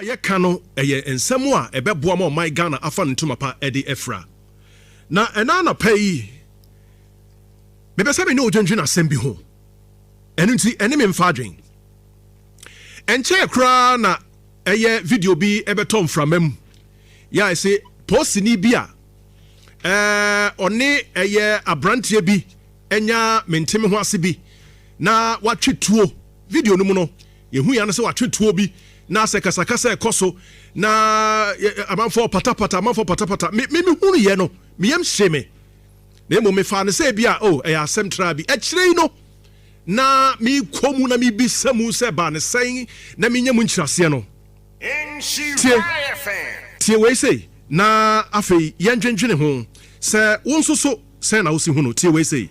Ye kano eye ensemu a ebeboa ma my Ghana afa ntuma pa edi efra. Na enana pay bebe se me no dwendwe na sem bi ho. Enu nti ene me mfa adwen. Enche kra na eye video bi ebeto mframam. Ya say post ni bi a one eye abrantie bi enya menteme ho ase bi na watwetuo video no mu no yehu ya no se watwetuo bi na se kasakasa ekoso na amanfo patapata me hunu ye no me yam hyeme na mo me fa ne se bia e asem tra bi e kire no na me komu na me bisamu se ba ne sen na me nyam nkyirase no tie we say na afei yendwendwene ho se wonsoso se na wo si hunu tie we say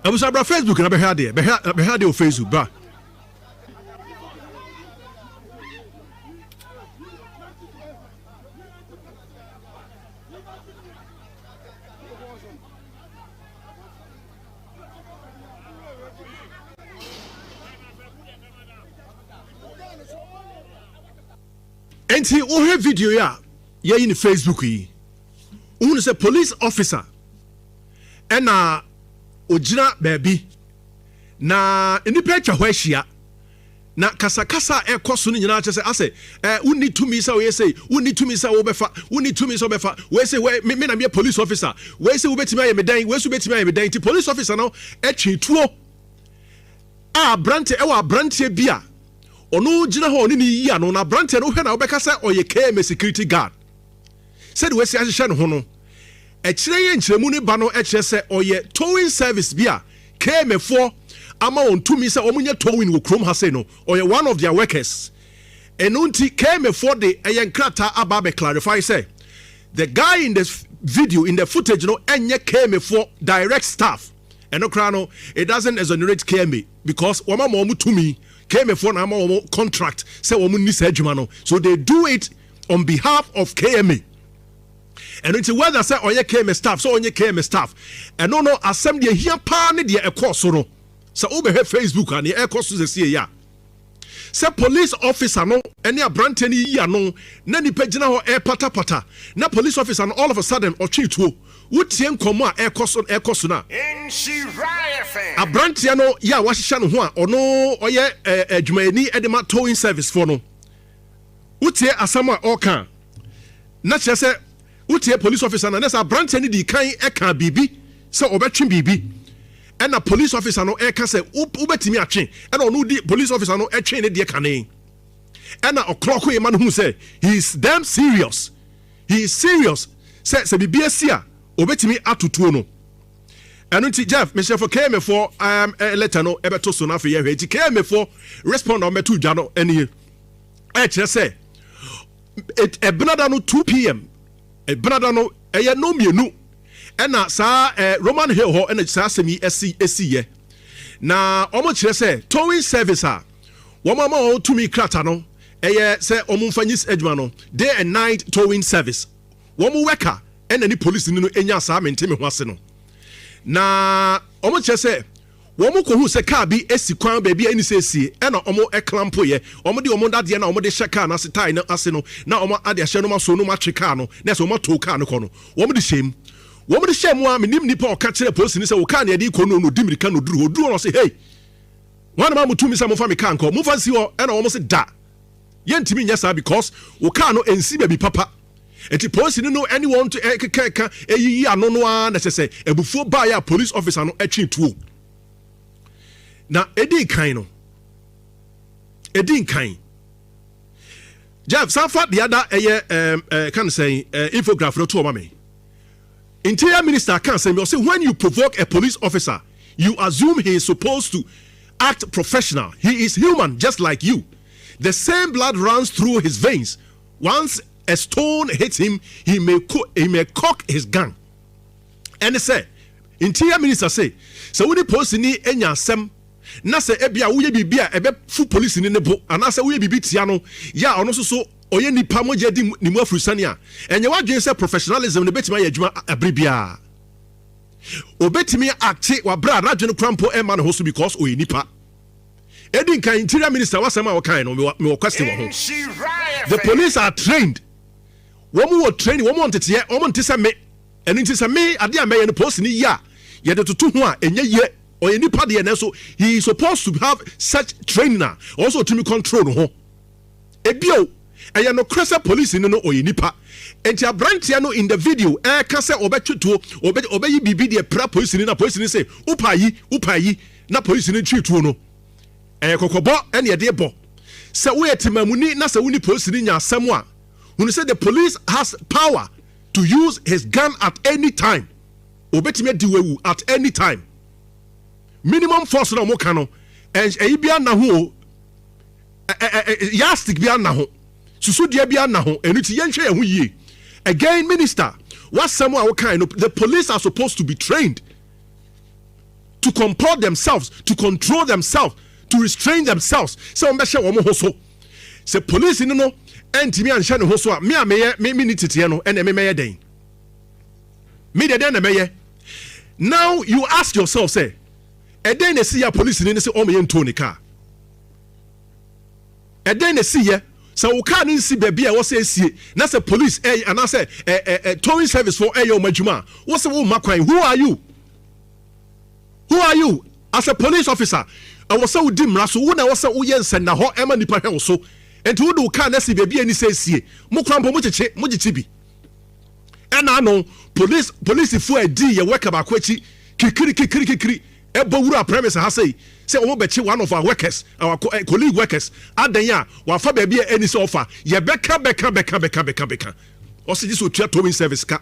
I was about Facebook and I had it. I had your Facebook, but and see all her video yeah in Facebook who say police officer and ojina baby na enipa twa hwahia na kasakasa ekoso no nyina kyese ase uni tumi sa we say uni tumi sa wo befa uni tumi so befa we say me na me police officer we say wo betimi aye medan we so betimi aye medan ti police officer no etwetuo a brante e wa brante bia ono gina ho ni yi ano na brante no hwe na wo beka say oye KM security guard said we say ahye no ho no ekire ye nkyeremu ne ba no ekire se oye towing service bia KM4 ama on tumi se omunye towing wo krom ha se no oye one of their workers enunti KM4 de eyenkrata aba be clarify say the guy in the video in the footage no enye KM4 direct staff enokra no it doesn't exonerate KM because wama mo tumi KM4 na ama wo contract say wo ni sa adwuma no so they do it on behalf of KM. And it's whether say oye KM staff so onye KM staff and no asem de hia pa ne de ekoso no so obe he Facebook and the ekoso se sie ya say police officer no any abrante ni yi ano na ni pagina ho patapata na police officer no all of a sudden otwetuo wotie nkomo a ekoso na abrante no ya wahihya no ho a ono oye adwumayani edema towing service for no wotie asam a oka na kyese utie police officer na nessa branch ni di kan eka bibi se obetwe bibi and a police officer no eka se ubetimi atwe and onu di police officer no etwe ne de kane and a clock we man who say he is damn serious say bibi asia obetimi atutuo no and unti Jeff me for KM4 letter no ebeto so na fe ye hwe KM4 respond on metu dwa no ene e kire say it ebnada no 2 p.m. Brother no no mienu ena sa Roman Hill ho ena sa semi esi ye na omo kire se towing service a wo mama o tumi krata no se omo mfanyis adwuma no day and night towing service wo mo worker ena ni police ni no enya sa menteme ho ase no na omo kire se wo mo ko hu se car bi esi kwan ba bia eni se esi ena omo clampo ye omo de omo dade na omo de hye car na se tie na ase no na omo ade hye no ma so no ma twe car no na se omo to car no ko no omo de shem a menim nipa o ka kire police ni se wo car na de ko no no dimirika no duru no se hey wan ma mutumi se mo fa me car nko mo fa si ho ena omo se da ye ntimi nya sa because wo car no ensi ba bi papa enti police ni no anyone to ka eyi ano no a na se ebufuo ba ya police officer no atwe tuo na edin kan Jeff Sanford the other can say infograph no to me Interior Minister can say when you provoke a police officer you assume he is supposed to act professional. He is human just like you. The same blood runs through his veins. once a stone hits him, he may cock his gun. And they say, interior minister say, so when the post ni enya sem, na se ebia uye bibia ebe fu police ni nebo, and na se uye bibi tiano, ya ono so oye ni pamo jedi ni mo afrusania. And you want say professionalism ne betima ye adwuma abribia. Obetimi acte wa bra radwene krampo e man hoso because oye nipa. Edin kan interior minister wasema wa kan no me question wo ho. The police are trained. Womu wo training, womu ontete, womu ntese me. Enu ntese me ade a me ye no post ni ya. Ye de tutu ho a enye ye. Oye nipa de na so he is supposed to have such training also to me control no ho. Ebio eye no cresa police no oye nipa. Enti abrantia no in the video ka se obetweto obeyi bibi de pra police ni na police ni say upayi na police ni twituo no. Kokobo ene de bo. Se we etimamuni na se woni police ni nya asem a when you say the police has power to use his gun at any time, obetime diwewu at any time. Minimum force no mo kano, and bia na ho, yastic bia na ho, susu dia bia na ho, and it's yenhwe ehun yie. Again, minister, what someone kind of the police are supposed to be trained to comport themselves, to control themselves, to restrain themselves. So mbeshe wo mo ho so. Se police no entimi anhye ne ho so a me ni tete no ene me meye den me de den na meye. Now you ask yourself, say eden na see ya police ni say o me nto ne car eden na see ya so wo car ni si ba bia wo say sie na say police and I say towing service for your madjuma wo say wo makwan. Who are you as a police officer? I was so dim raso wo na wo say wo ye nsen na ho ema nipa hwe wo so. And to do can see baby any say see mukrampo muchichi bi and I know police for a D ye work about kikiri ebowura premise ha say we bechi one of our workers, our colleague workers adanya wa fa baby any say offer ye beka or say this will towing service car.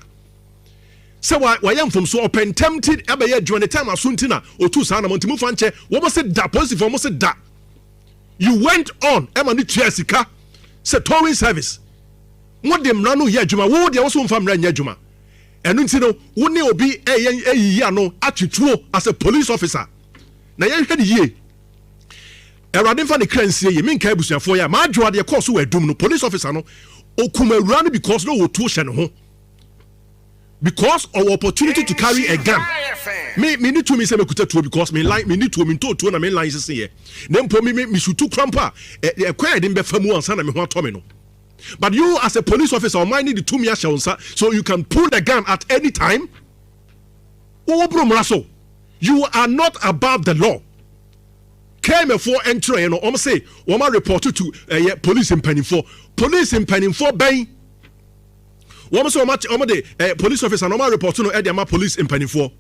So why am from so open tempted ebe ye during the time asuntina o tu sa na montimu fanche wo mo say da police for mo say da. You went on, Emani Chiasika, said towing service. What them ranu yajuma, wo de also from ran yajuma. And you wouldn't be a yano attitude as a police officer. Now you had ye. A radin for the currency, you mean Kabusia for ya, my draw the course who were doomed no police officer no, or come run because no tuition home. Because of opportunity to carry a gun. Me need to me say me kuta because me like me need to me to na me line say here. Then po me shoot to crampa e kwa dem be famu ansa na me ho atome no. But you as a police officer might need to me asha so you can pull the gun at any time. You are not above the law. Came for entry you know say o ma report to police in penny for bang. Woman so much the police officer normal report no e police in penifo.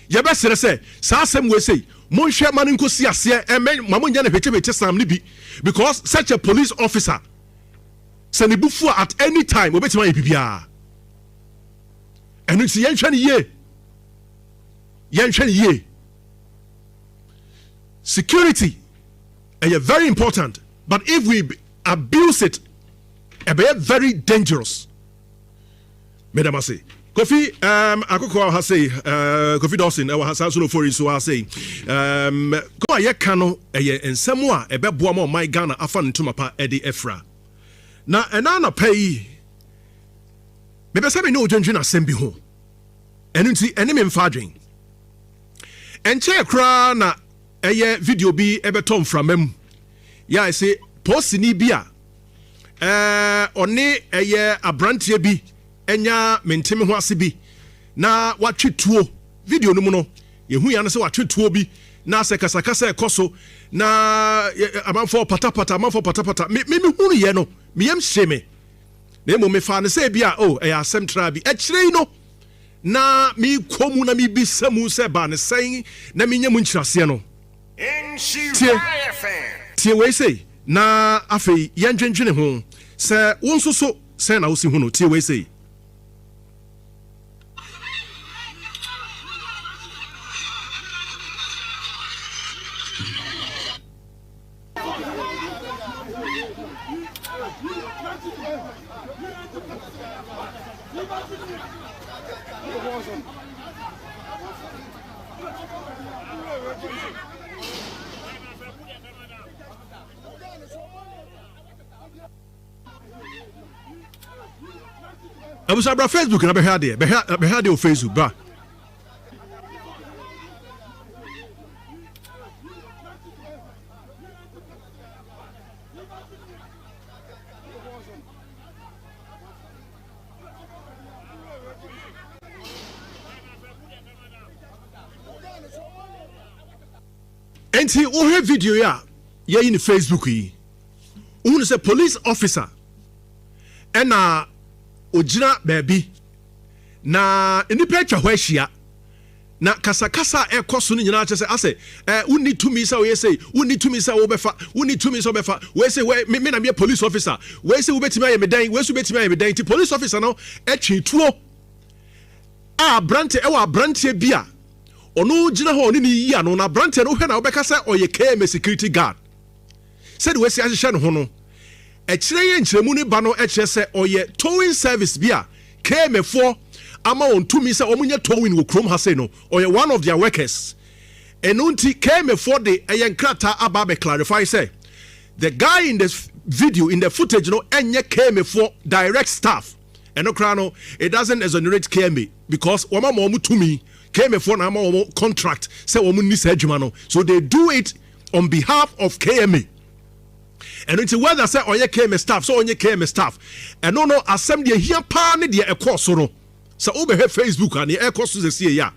Ye be say asem we say monhwe man nkosi ase e mamonya na hwetwe sam ni bi because such a police officer send bufu at any time obetima ye bibia. Enu si yenhwe ne ye security is very important, but if we abuse it very dangerous. Madam I say Kofi akoko ha say Kofi Dawson e wa hasa so for so ha say ko aye ka no ensem a ebeboa ma my Ghana afa ntoma pa e de efra na ena na pay me be say me no dwendwe na asem bi ho enu nti ene me mfa adwen enche kra na eye video bi ebetom framam ya I say post ni bi a one eye abrantie bi enya menteme ho ase bi na watwetuo video no mu no yehu ya no se watwetuo bi na se kasakasa ekoso na amanfo patapata me hunu ye no me yam hyeme na emo me fa ne se bi a asem tra bi ekire no na me komu na me bisamu se ba ne sen na me nyam nkyirase no tie we say na afei yendwendwene ho se wonso so se na wosi hu no tie we say I was about Facebook and I beheld it. Beheld your Facebook, bra. And see, all her video yeah in Facebook yi. Who say police officer and ojina baby na enipa atwa ho ahia na kasakasa ekoso no nyina kyese ase woni tumi sa we say woni tumi sa wo befa woni tumi so befa we say me na me police officer we say wo betimi aye medan we so betimi aye medan ti police officer no etwe tuo brante e wa brante bia ono gina ho oni ni yi ano na brante no hwe na wo beka say oye KM security guard said we say ahye no ho no ekire ye nkyeremu ni ba no ekire se oye towing service bia KM4 ama on tumi se omunye towing wo krom ha say no oye one of their workers enunti KM4 de eyenkrata aba be clarify say the guy in the video in the footage no enye KM4 direct staff eno kra no it doesn't exonerate KM because wama mo tumi KM4 na ama wo contract say omun ni sa adwuma no so they do it on behalf of KM. And until whether say oye KM staff, so onye KM staff. And no asem de here pa ne de ekoso no. So obe he Facebook and the ekoso se see ya.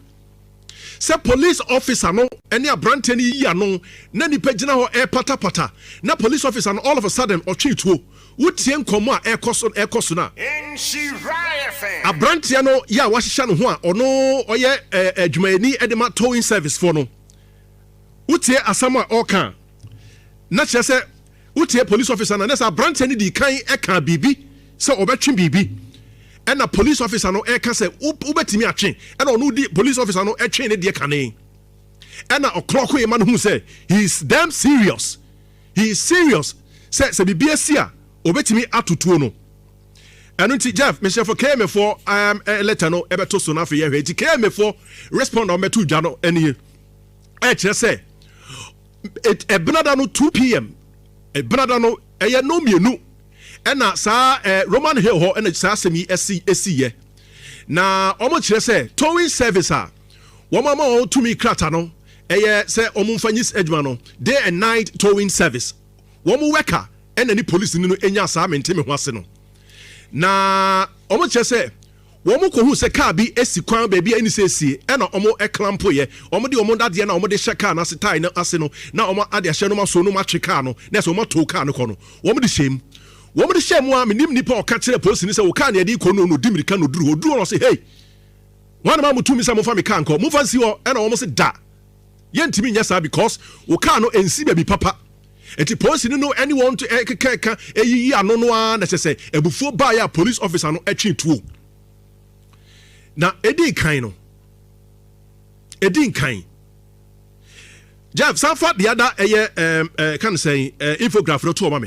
Say police officer no any abrante ni ya no na ni pagina ho pata. Na police officer no all of a sudden otwe tuo. Wotie nkomo a ekoso na. Abrante no ya wahihya no ho a ono oye adwumayani edema towing service for no. Wotie asam a oka. Na chese utie police officer na nessa branch any di kan eka bibi se obetwe bibi and a police officer no eka se ubetimi atwe and onu di police officer no etwe ne de kane and a clock we man who say he is damn serious se bibi asia obetimi atutuo no and Jeff me for KM for letter no ebeto so na fe ye hwe KM for respond on metu dwa no ene e kire se it ebnada no 2 p.m. brother no no mienu ena sa Roman Hill ho ena sa semi esi ye na omo kire se towing service a wo mama to me krata no se omo mfanyis adwuma no day and night towing service wo mo worker ena ni police ni no enya sa mente me ho ase no na omo kire se wo mo ko hu se car bi esi kwan ba bi ani se sie ena omo clampo ye omo de omo dade na omo de hye car na se tie na ase no na omo ade hye no ma so no ma twe car no na se omo to car no ko no omo de shem a menim nipa o ka kire police ni se wo car na e de ko no dimirika no duru oduru no se hey wan ma mutu mi se mo fa me car nko mo fa si ho ena omo se da ye ntimi nya sa because wo car no ensi ba bi papa eti police ni no anyone to ka eyi ano no a na se ebufuo ba ya police officer no etwe tuo na edin kan Jeff Sanford the other can say infograph no to mama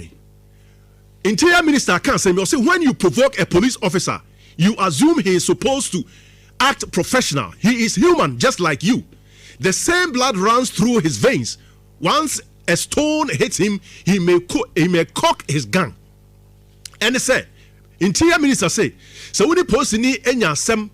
Interior Minister can say when you provoke a police officer you assume he is supposed to act professional. He is human just like you. The same blood runs through his veins. Once a stone hits him, he may cock his gun. And they say Interior Minister say so when the police ni enya asem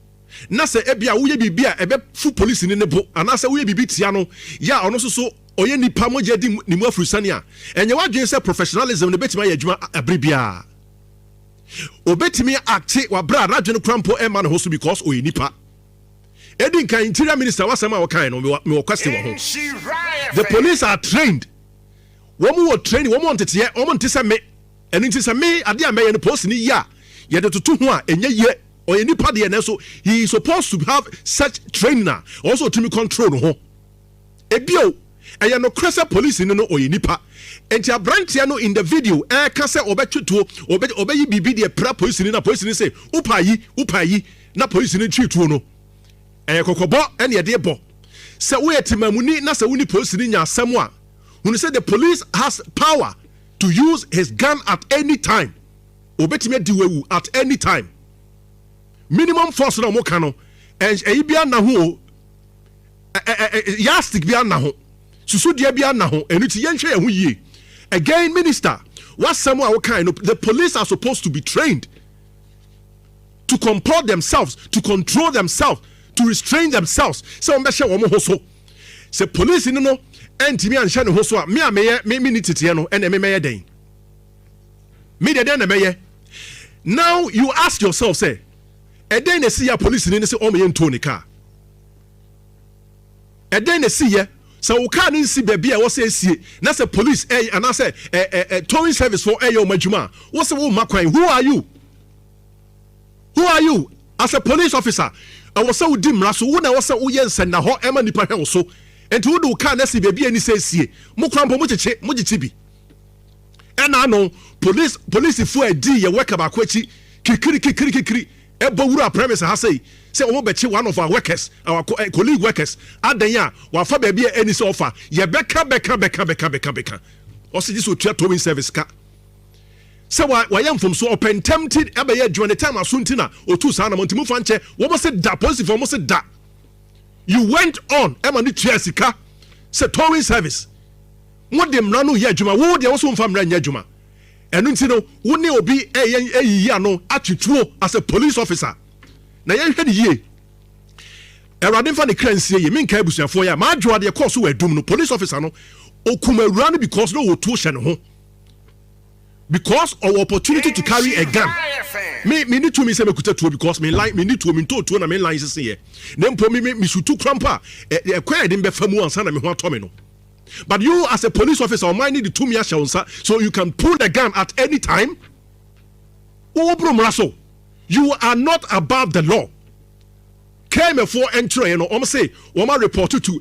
na se ebia wo ye bibia ebe fu police ni nebo ana se wo ye bibi tia no ya ono so oye nipa mo je di ni mu afurusane a enye wadwen se professionalism ne betima ya adwuma abribia obetimi acte wa bra radwen krampo e man ho so because oye nipa edin kan Interior Minister wasema wo kan no me question wo ho the police are trained wo mo training wo mo ntete wo mo ntese me eni ntese me ade a me ye no post ni ya ye de tutu ho a enye ye or any party and so he is supposed to have such training also to me control ho ebio eya no cresa police no or nipa enti abrantia no in the video ka se obetweto obeyi bibi de pra police ni na police ni say upayi na police ni tweto no kokobo ene de bo se wo yetimamuni na se woni police ni nya asem a who say the police has power to use his gun at any time obetime diwewu at any time minimum force na mo ka no e bia na ho yastic bia na ho susu dia bia na ho enu ti yenhwe ye ho yie. Again, minister, what some are kind of the police are supposed to be trained to comport themselves, to control themselves, to restrain themselves. So say police no enti me anhye ne ho so a me ni tete no ene me meye den. Me de den na meye. Now you ask yourself, say, e den na see ya police ni say o me ento ne car. E den na see ya so we can't see baby I was say na say police and I say towing service for your majuma. What's the woman crying? Who are you? Who are you? As a police officer, I was so dim raso when I was so yes and na ho ema nipa hwe so. And who do can see baby any say sie. Mo krampo mo chibi. And I know police for a D ye work about kwechi kikiri ebo wura premise ha say we beche one of our workers, our colleague workers adanya wa fa baby any so offer ye beka o say this will try towing service ka say wa yam from so open tempted ebe ye join the time asunti na otu sa na montimu fa nche wo mo say da police for mo say da you went on e ma ni tua sika say towing service mo dem na no ye adwuma wo de wo so mfa mra nya adwuma enu nti no wo ne obi eyi ano atwetwo as a police officer na ye hwede ye erade fa ne kransie ye menka abusuafo ya ma adwo ade course we adum no police officer no okuma wura no because no wo to hye ne ho because of opportunity to carry a gun me need to me say me kuta tuo because me need to me to na me line sese ye na mpo me shutu krampa e kwa de mbefa mu ansa na me ho atome no. But you as a police officer might need to me so you can pull the gun at any time. You are not above the law. Came for entry, you know, say, Oma reported to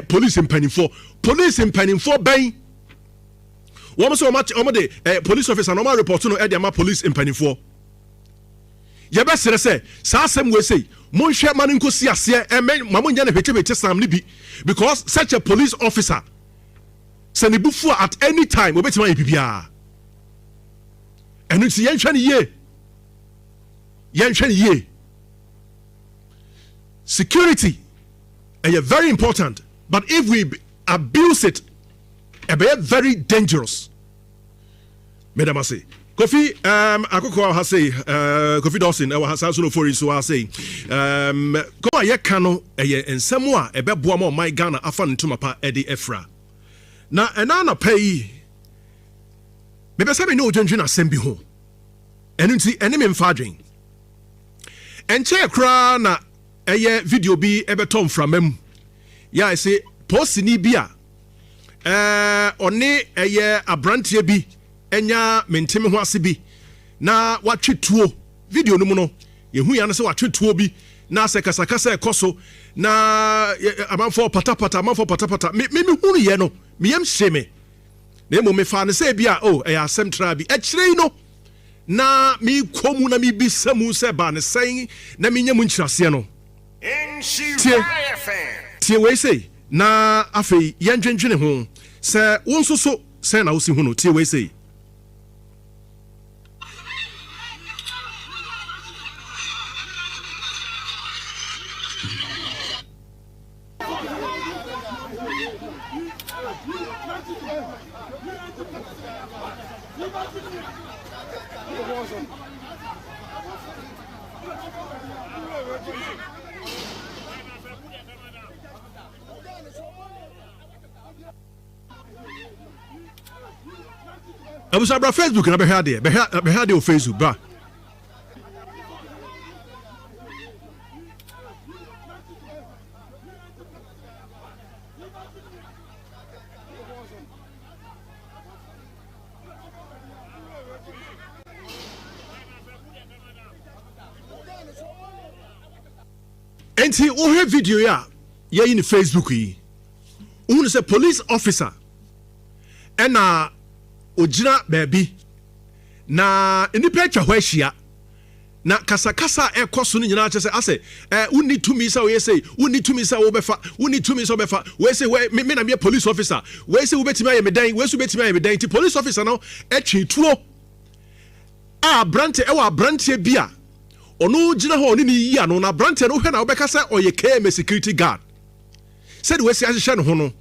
police in penny for bang. Woman so much police officer, no report to Edema police in penny for. You best say, Sassam will say, Monsieur Maninko Sia, and Mamunya Hete Sam Libi, because such a police officer. Send before at any time we betima bibia and it's yenhwe ye security is very important, but if we abuse it be very dangerous. Madam say Kofi akoko ha say Kofi Dawson e wa hasa so no for so ha say ko aye ka no eye ensem a e beboa ma my Ghana afa ntoma pa e de efra na enana pay me be say me no dwendwen asem bi ho enu nti ene me mfa adwen enche kra na eye video bi e betom framam ya I say post ni bi a one eye abrantie bi enya menteme ho ase bi na watwetuo video no mu no yehu ya no se watwetuo bi na se kasakasa ekoso na amanfo patapata me hunu ye no me yam sheme na mo me fa ne se bia e asem tra bi e kire no na me komu na me bisamu se ba ne sen na me nyam nchirase no tie we say na afei yendwendwene ho se wonso so se na wo si hunu tie we say I was about Facebook and I had the Facebook, bra. And see, all video yeah in Facebook. Who is a police officer and ojina baby na enipa twa ho ahia na kasakasa ekoso no nyina kyese ase uni to me say we say uni to me say wo befa uni to me say befa we say me na me police officer we say wo betima ye medan we so betima ye medan ti police officer no etwe tuo a brante e wa brante bia ono gina ho oni ni ya no na brante no hwe na obeka say oye KMA security guard said we si ahye no ho no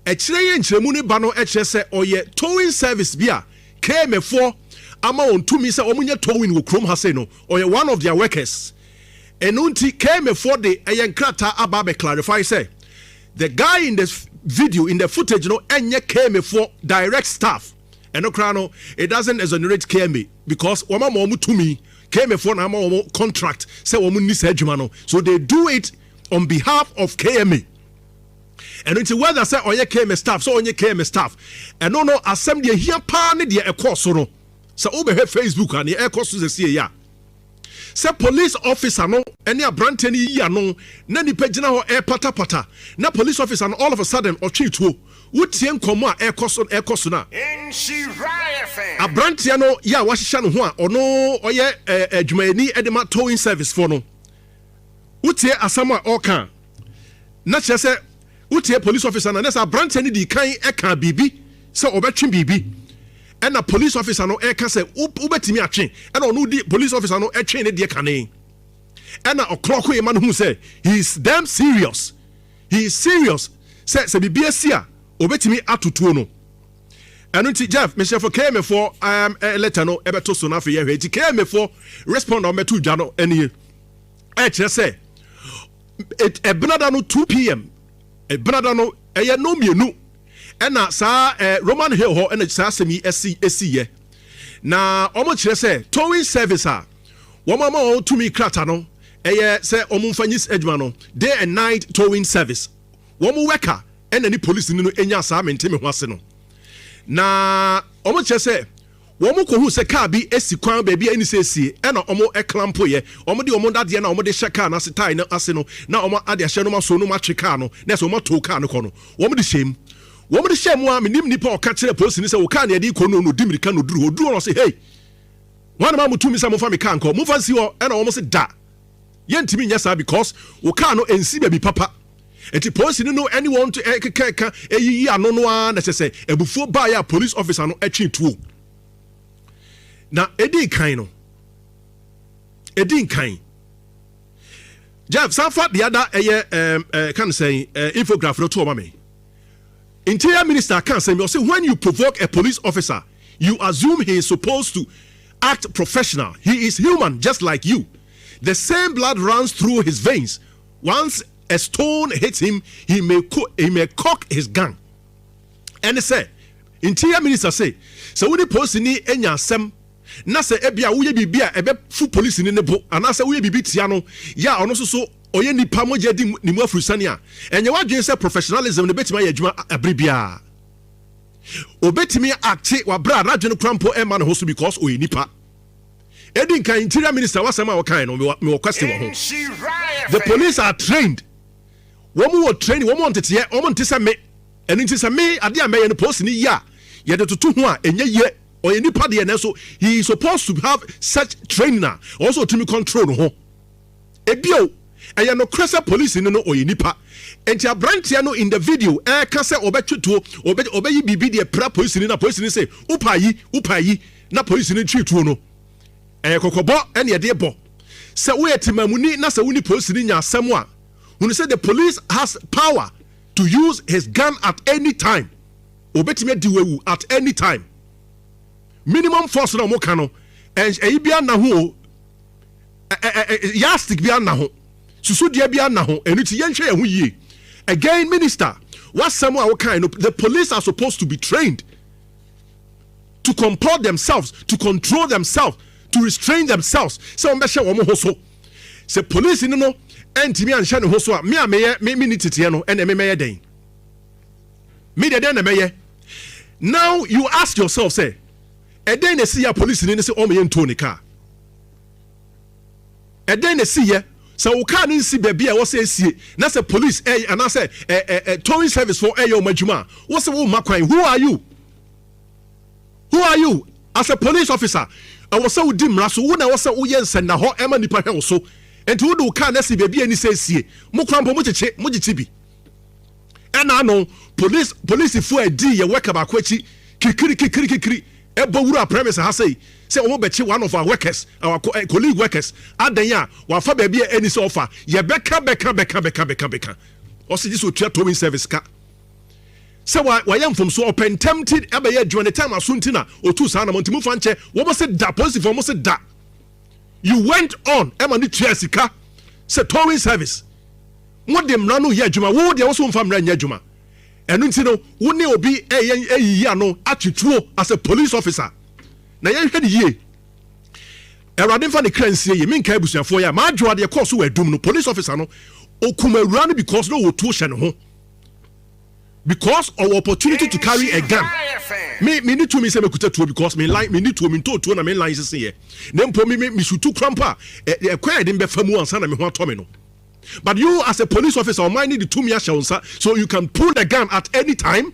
e kire ye nkyeremu ne ba no e kire say oye towing service bia KMA for ama on tumi say omunye towing wo krom ha say no oye one of their workers enunti KMA for the eyenkrata aba be clarify say the guy in this video in the footage no enye KMA for direct staff eno kra no it doesn't exonerate KMA because wama mo tumi KMA for na ma contract say womu ni sa adwuma no so they do it on behalf of KMA and until whether say oye KMA staff so onye KMA staff and no asem de hia pa ne de ekoso no say obe Facebook and e ekoso se see ya say police officer no any abrante ni ya no na ni pagina ho e pata na police officer no all of a sudden o twituo wotie nkomo a ekoso na abrante no ya wahihya no ho a ono oye adwumayani edema towing service for no wotie asam a oka na kire say wotie police officer na nesa abrante ni di kan eka bibi say obetwe bibi and a police officer no eka say ubetimi atwe and ono di police officer no etwe ne de kane and a clock we man who say he is damn serious say bibi asia obetimi atutuo no and unti Jeff me for KMA for letter no ebeto so na fe ye hwe KMA for respond on metu dwa no ene e kire say it ebnada no 2 p.m. Brother no eye no mienu ena sa Roman Hill ho ena sa semi esi ye na omo kire say towing service a wo mama to me krata no eye say omo mfanyis adwuma no day and night towing service wo mo worker ena ni police ni no enya sa menteme ho ase no na omo kire say wo mo ko hu say car bi esi kwan ba bi ani say sie ena omo clampo ye omo de omo dade na omo de hye car na setai na ase no na omo ade hye no ma so no ma twe car no na so omo to car no ko no wo mo de shem a menim nipa o ka kire police ni say wo car na de ko no dimirika no duru oduru no say hey wan ma mutumi say mo fa me car nko mo fa si ho ena omo say da ye ntimi nya sa because wo car no ensi ba bi papa enti police ni no anyone to ka eyi ano no a na say ebufuo ba ya police officer no etwe tuo na edin kan Jeff Sanford the other can say infograph no to me Interior Minister can say when you provoke a police officer you assume he is supposed to act professional. He is human just like you. The same blood runs through his veins. Once a stone hits him, he may cock his gun. And they say Interior Minister say so when the post ni enya sem na se ebia wo ye bibia ebe fu police ni nebo ana se wo ye bibi tia no ya ono so oye nipa moje di ni mu afurusane a enye wadwen se professionalism ne betima ya adwuma abribia obetimi acte wa bra radwen krampo e man ho so because oye nipa edin kan Interior Minister wasema wakan no me question wo ho the police are trained wo training wo ntete ye wo ntese me eni ntese me ade a me ye no post ni ya ye de tutu ho a enye ye or any party and so he is supposed to have such trainer also to me control ho ebio and no cressa police no or nipa and ya branch no in the video ka say obetwito obeyi bibi de pra police ni na police ni say upayi na police ni twituo no kokobo and ye de bo say we etimamuni na say woni police ni nya asem a who say the police has power to use his gun at any time obetime diwewu at any time minimum force na mo kano and e bia na ho yastic bia na ho susu dia bia na ho enu ti yenhwe ye ho yie again minister what some are kind of the police are supposed to be trained to comport themselves, to control themselves, to restrain themselves. So on be share wo ho so se police ni no entimi anhye ne ho so a me ni tete no ene me meye den me de den na meye. Now you ask yourself say e den na see ya police ni say o me nto ne car e den na see ye so wo car ni si bia wo say sie na say police and I say towing service for your majuma wo say wo makwan. Who are you as a police officer? I was so dim raso wo na wo say wo yense na ho ema nipa hwe wo so enti wo do car na si bia ni say sie mo krampo mo gichi bi ena no police fu adi ye work ba kwachi kikiri Ebowura premise ha say omo bechi one of our workers, our colleague workers. Adanya wa fa ba bia any so offer. Ye beka. O say this will try towing service ka. Say why yam from so open tempted ebe ye during the time asuntina o tu sa na montimu fanche wo mo say da positive mo say da. You went on ema ni tua sika say towing service. Mo dem na no ye adwuma wo de wo so mfa mra nya adwuma. Enu nti no wo ne obi eyi ano atwetwo as a police officer. Na ye hwede ye. Erade mfa ne kransie ye menka abusuafo ya ma adwo de course wo adum no police officer no okuma ewura no because no wo tuo hye ne ho. Because of opportunity to carry a gun. Me need to me say me kuta tuo because me need to me to na me line sese ye. Na mpo me shutu krampa e kwa de be famu ansa na me ho atome no. But you as a police officer or might need the 2 years so you can pull the gun at any time.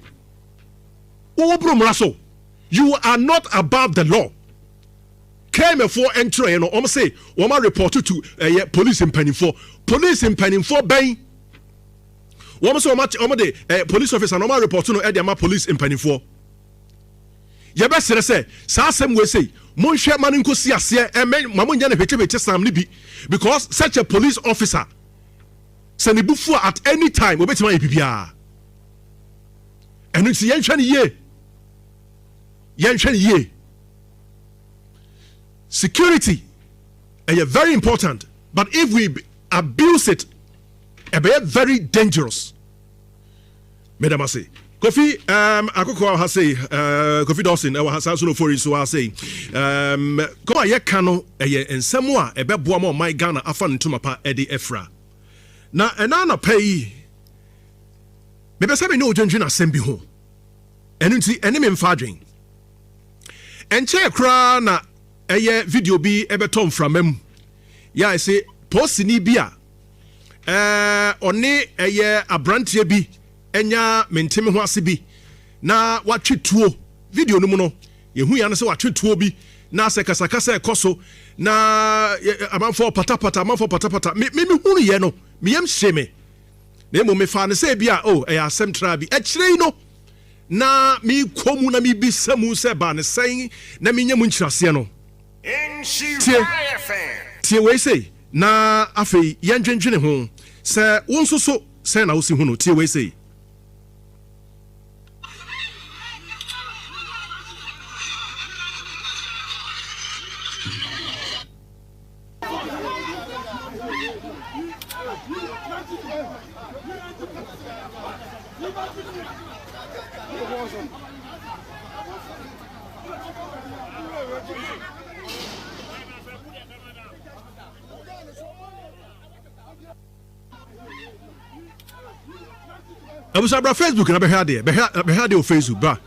You are not above the law. Came for entry and almost say Oma reported to police in penning for bang. Woman so much police officer and Oma reported to Edema police in penning for. Yabes say Sasem we say Mon Sherman in Kosia and Mamun Sam Libi because such a police officer. Sani bufu at any time obetima epibia enu nti yenhwani ye security is very important, but if we abuse it be very dangerous. Madam say Kofi akoko ha say Kofi Dawson e wa hasa so no for so ha say ko ye ka no ensem a ebeboa ma my Ghana afa ntuma pa e de efra. Na enana pay maybe say me no dwendwen asem bi ho enu nti ene me mfa adwen enche kra na eye video bi ebetom framam ya I say post ni bi a one eye abrantie bi enya menteme ho ase bi na watwetuo video no mu no ye hu ya no se watwetuo bi na se kasakasa ekoso na amanfo patapata me hu ye no me yam sheme na mo me fa ne se bia e asem tra bi e kire no na me komu na me bisamu se ba ne sen na me nyamu nkyirase no tie we say na afei yandwendwene ho se wonso so se na wo si hu no tie we say I was about Facebook and I had on Facebook, bra.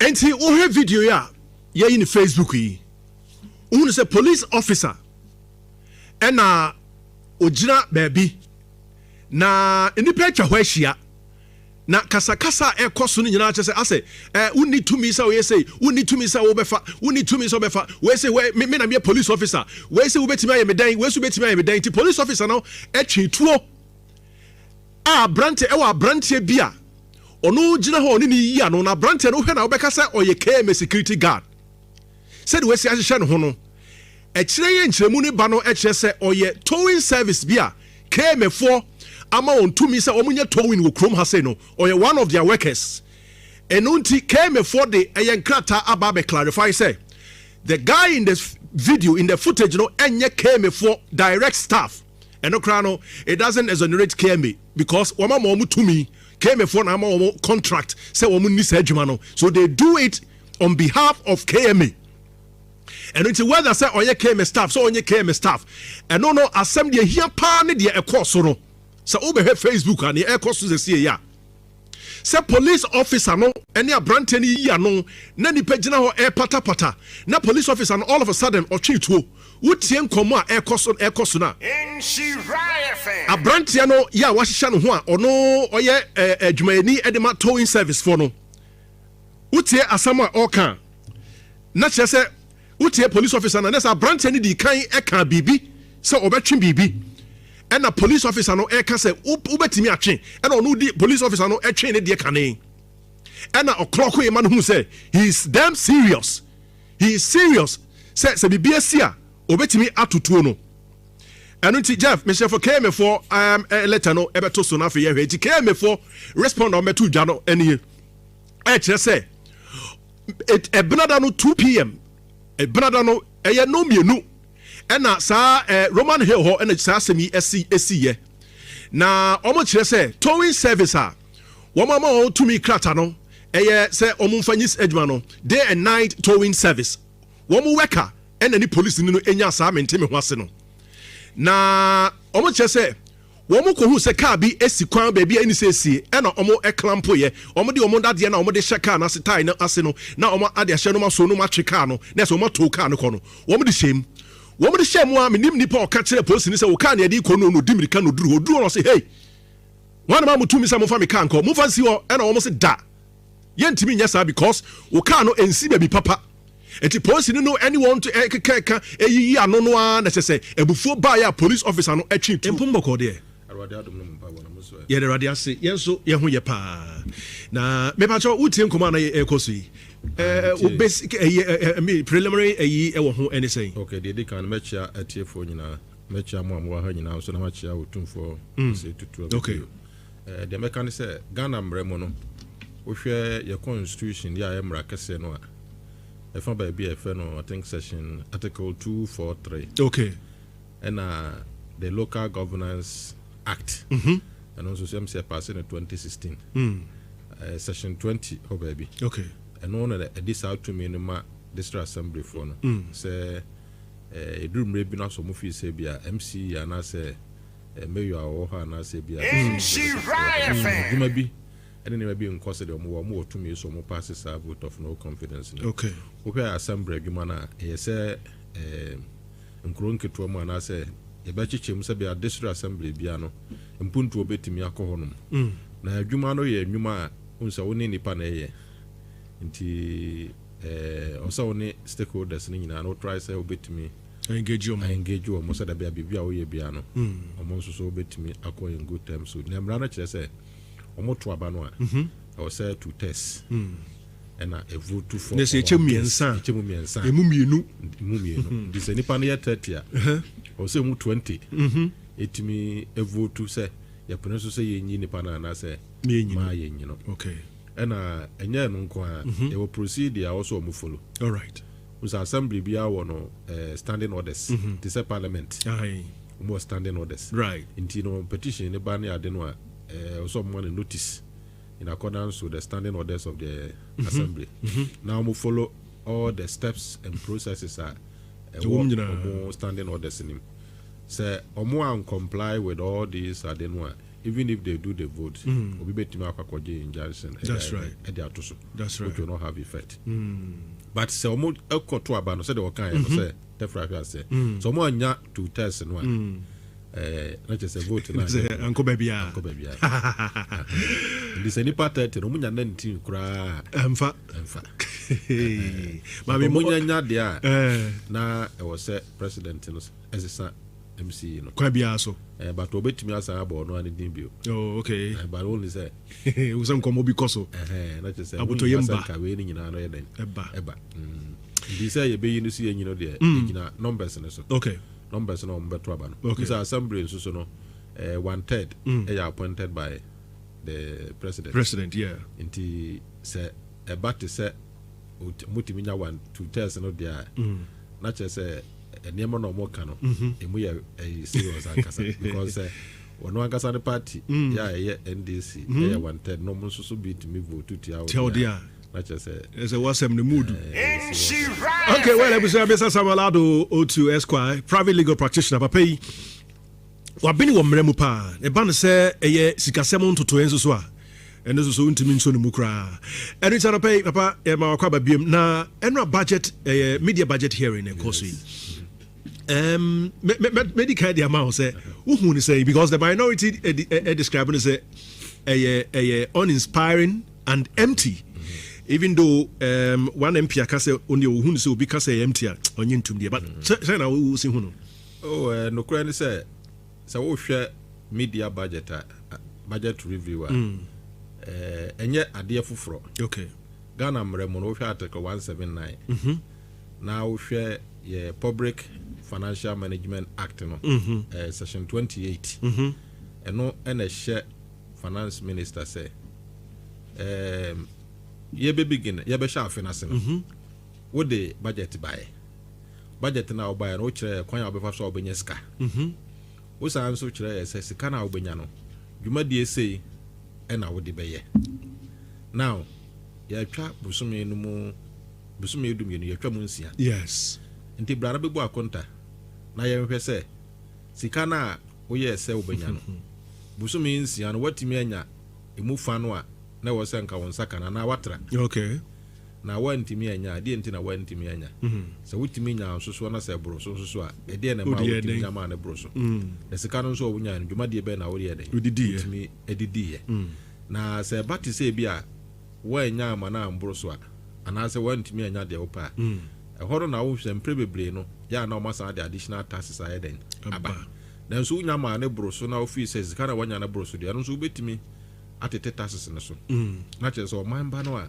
And see, all video ya in Facebook. Who is a police officer and ojina baby na enipa atwa hɔ ahyia na kasakasa ekoso no nyina kyerɛ sɛ ase uni to me say we say uni to me say wo befa uni to me so befa we say me na me police officer we say wo betimi aye me dan we so betimi aye me dan ti police officer no etwe tuo a brante ewa brante bia ono gina hɔ ne ni yi ano na brante no hwɛ na wo bɛka sɛ oye KM security guard said we say ahyehyɛ no ho no ekire nkyeremu ne ba no ekire se oye towing service bia KM for ama on to me say omunye towing wo krom ha say no oye one of their workers enunti KM for the eyenkrata aba be clarify say the guy in this video in the footage no enye KM for direct staff eno kra no it doesn't exonerate KM because wama mo to me KM for na ama contract say womun ni sa adwuma no so they do it on behalf of KM. And it's whether say onye KM staff so onye KM staff and no asem de hia pa ne de ekoso no so obe he Facebook and e ekoso se sie ya say police officer no ene abrante ne yi ano na ni pagina ho e patapata na police officer no all of a sudden o twituo wotie nkomo a ekoso na Abrantia no ya wahyehyɛ no ho a ɔno ɔyɛ adwumayɛni edema towing service for no wotie asɛm a ɔka na kyerɛ sɛ wotie police officer na nesa abrantia no di kan ɛka biribi sɛ ɔbɛtwe biribi ɛna police officer no ɛka sɛ wobɛtumi atwe ɛna ɔno di police officer no ɛtwe ne deɛ kane ɛna ɔklɔko yɛ ma no hu sɛ he is damn serious sɛ biribi asi a obetimi atutuo no ɛno nti Jeff mehyɛ for KM4 letter no ɛbɛto so na afei yɛhwɛ nti KM4 respond on meto dwa no ɛne ɛkyerɛ sɛ ɛbenada no 2 p.m. ɛbenada no ɛyɛ no mienu ɛna saa Roman Hill hɔ ɛna saa asɛm yi ɛsiyɛ na ɔmo kyerɛ sɛ towing service a wɔn ama wɔn tumi krata no ɛyɛ sɛ ɔmo mfa nyis adwuma no day and night towing service wɔn worker ɛna ni police ni no enya saa menteme ho ase no na ɔmo kyerɛ sɛ wɔn kɔ hu sɛ car bi esi kwan baabi a ɛni sɛ esie ɛna ɔmo ɛklampo yɛ ɔmo de ɔmo dadeɛ na ɔmo de hyɛ car na ase tie na ase no na ɔmo ade ahyɛ no ma so no ma twe car no na ɛsɛ ɔmo to car no kɔ no wɔn de hyɛ mu wɔn de hyɛ mu a menim nipa ɔka kyerɛ police ni sɛ o car na yɛde kɔ no di mirika no duro no sɛ hey wɔn ma mo tumi sɛ mo fa mi car nkɔ mo fa si hɔ ɛna ɔmo sɛ da yɛntumi nyɛ saa because o car no ensi baabi papa eti police no anyone to keka eyiyi ano no a na sɛ ebufuo ba ya police officer no atwi tu mpombɔkɔ de arwade adom no mpa wona mo so ye de rade ase yen so ye ho ye pa na me pa cho utie nkoma na ye ekoso yi o basic preliminary eyi e wo ho any say okay de kan mechia atiefo nyina mechia mo amwa ha nyina so na machia otumfo say tutu okay de meka ne say Ghana mremo no wo hwe ye constitution ya e mra kese no a if I be I think section article 243. Okay. And the Local Governance Act. And also some say passed in 2016. Section 20, oh baby. Okay. And one of this out to me in my district assembly for no. Say a dream maybe not so movie say be a MC and I say mayor or her and I say be a MC Ryan. Maybe. And then maybe in course of more to me so more passes a vote of no confidence. Okay. Okay, assembly gumana. Yes, nkronke to mo na say e ba chichem se be a district assembly bia no mpuntu obetimi akohonum. Na adwuma no ye adwuma unsa woni nipa na ye. Nti osa woni stakeholders ni nyina no try say obetimi engage you mo say da bia bibia wo ye bia no. Omo nso so obetimi akọ in good terms so na mra na kire say omo to aba no a I was said to test and a vote to for this echemiensa emumienu this nipa na 30 a o say mu 20 etimi a vote to say ya pronounce say yenyi nipa na na say ma yenyi no okay and enye no nko a they will proceed they also mu follow all right us assembly bia wo no standing orders this parliament more standing orders right into no petition ne ba na ade no a also more notice in accordance with the standing orders of the assembly. Now we follow all the steps and processes are standing orders in him. Say omo comply with all these even if they do the vote, we bet injunction. That's right. That's right. Which will not have effect. But say omo to abano say the kind say tefra say. So omo anya to test no. Not just a vote Uncle Baby. This any part that no munya nanti kura emfa mami munya nya dia na e was president no as a MC no kwa bia so but obetimi asa aba no ani din bio oh okay but only say we some come bi koso not just say aboto yemba ka we ni nyina no ye den eba this say ye be yin so ye nyino de nyina numbers no so okay numbers no mbeto aba no okay. This assembly so no 1/3 are appointed by the president yeah inti say about to say mutimi nya 1/2 no dia na che say enema no mo ka no emu ye serious ankasa because ono ankasa the party ya NDC ya 1/3 no mo so beat me vote to dia na che say is a wasem the mood okay well ebusa besa Samalado O2 Esquire private legal practitioner papa yi wabini wo mremu pa e ba no se eye sikasem ntoto enso so a eno so ntimi nso no mukra eno chana papa e ma wakwa babiem na eno budget media budget hearing en koso yi medical the amount say who say because the minority describing is a uninspiring and empty. Even though one MP akase only who say obi kase empty onye ntum but say na we see who no no kra ni say wo hwe media budget review enye ade fufuro. Okay. Ghana mremo no hwe article 179 na wo hwe ye Public Financial Management Act no section 28 eno ena hye finance minister say ye be begin ye be sha finance no wo de budget na wo buy no kire kwan obefa so obenya sika wo san so kire say sika na obenya no dwumadie sei ena wo de beye now ya twa busumi no mu busumi edum ye no ya twa mu nsia. Yes. Nti brana be bu akonta na ye hwɛ sɛ sika na wo ye sɛ obenya no busumi nsia no watimi anya emu fa no a na wo sɛ nka won saka na watra. Okay. Na wantimi anya de nti na wantimi anya sɛ wutimi nya soso na sɛ bro so a ɛde na ma wutimi nya ma na bro so na sika no so wonya no dwuma de be na wo ye de wutimi edidi ye na sɛ bati sɛ bi a wo anya ma na mbro so a ana sɛ wantimi anya de wo pa ɛhoro na wo hwɛ mpre bebre no ya na o masa de additional taxes aye den aba na so wonya ma na bro so na office sɛ sika na wonya na bro so de no so betimi atete taxes no so na kyerɛ sɛ o man ba no a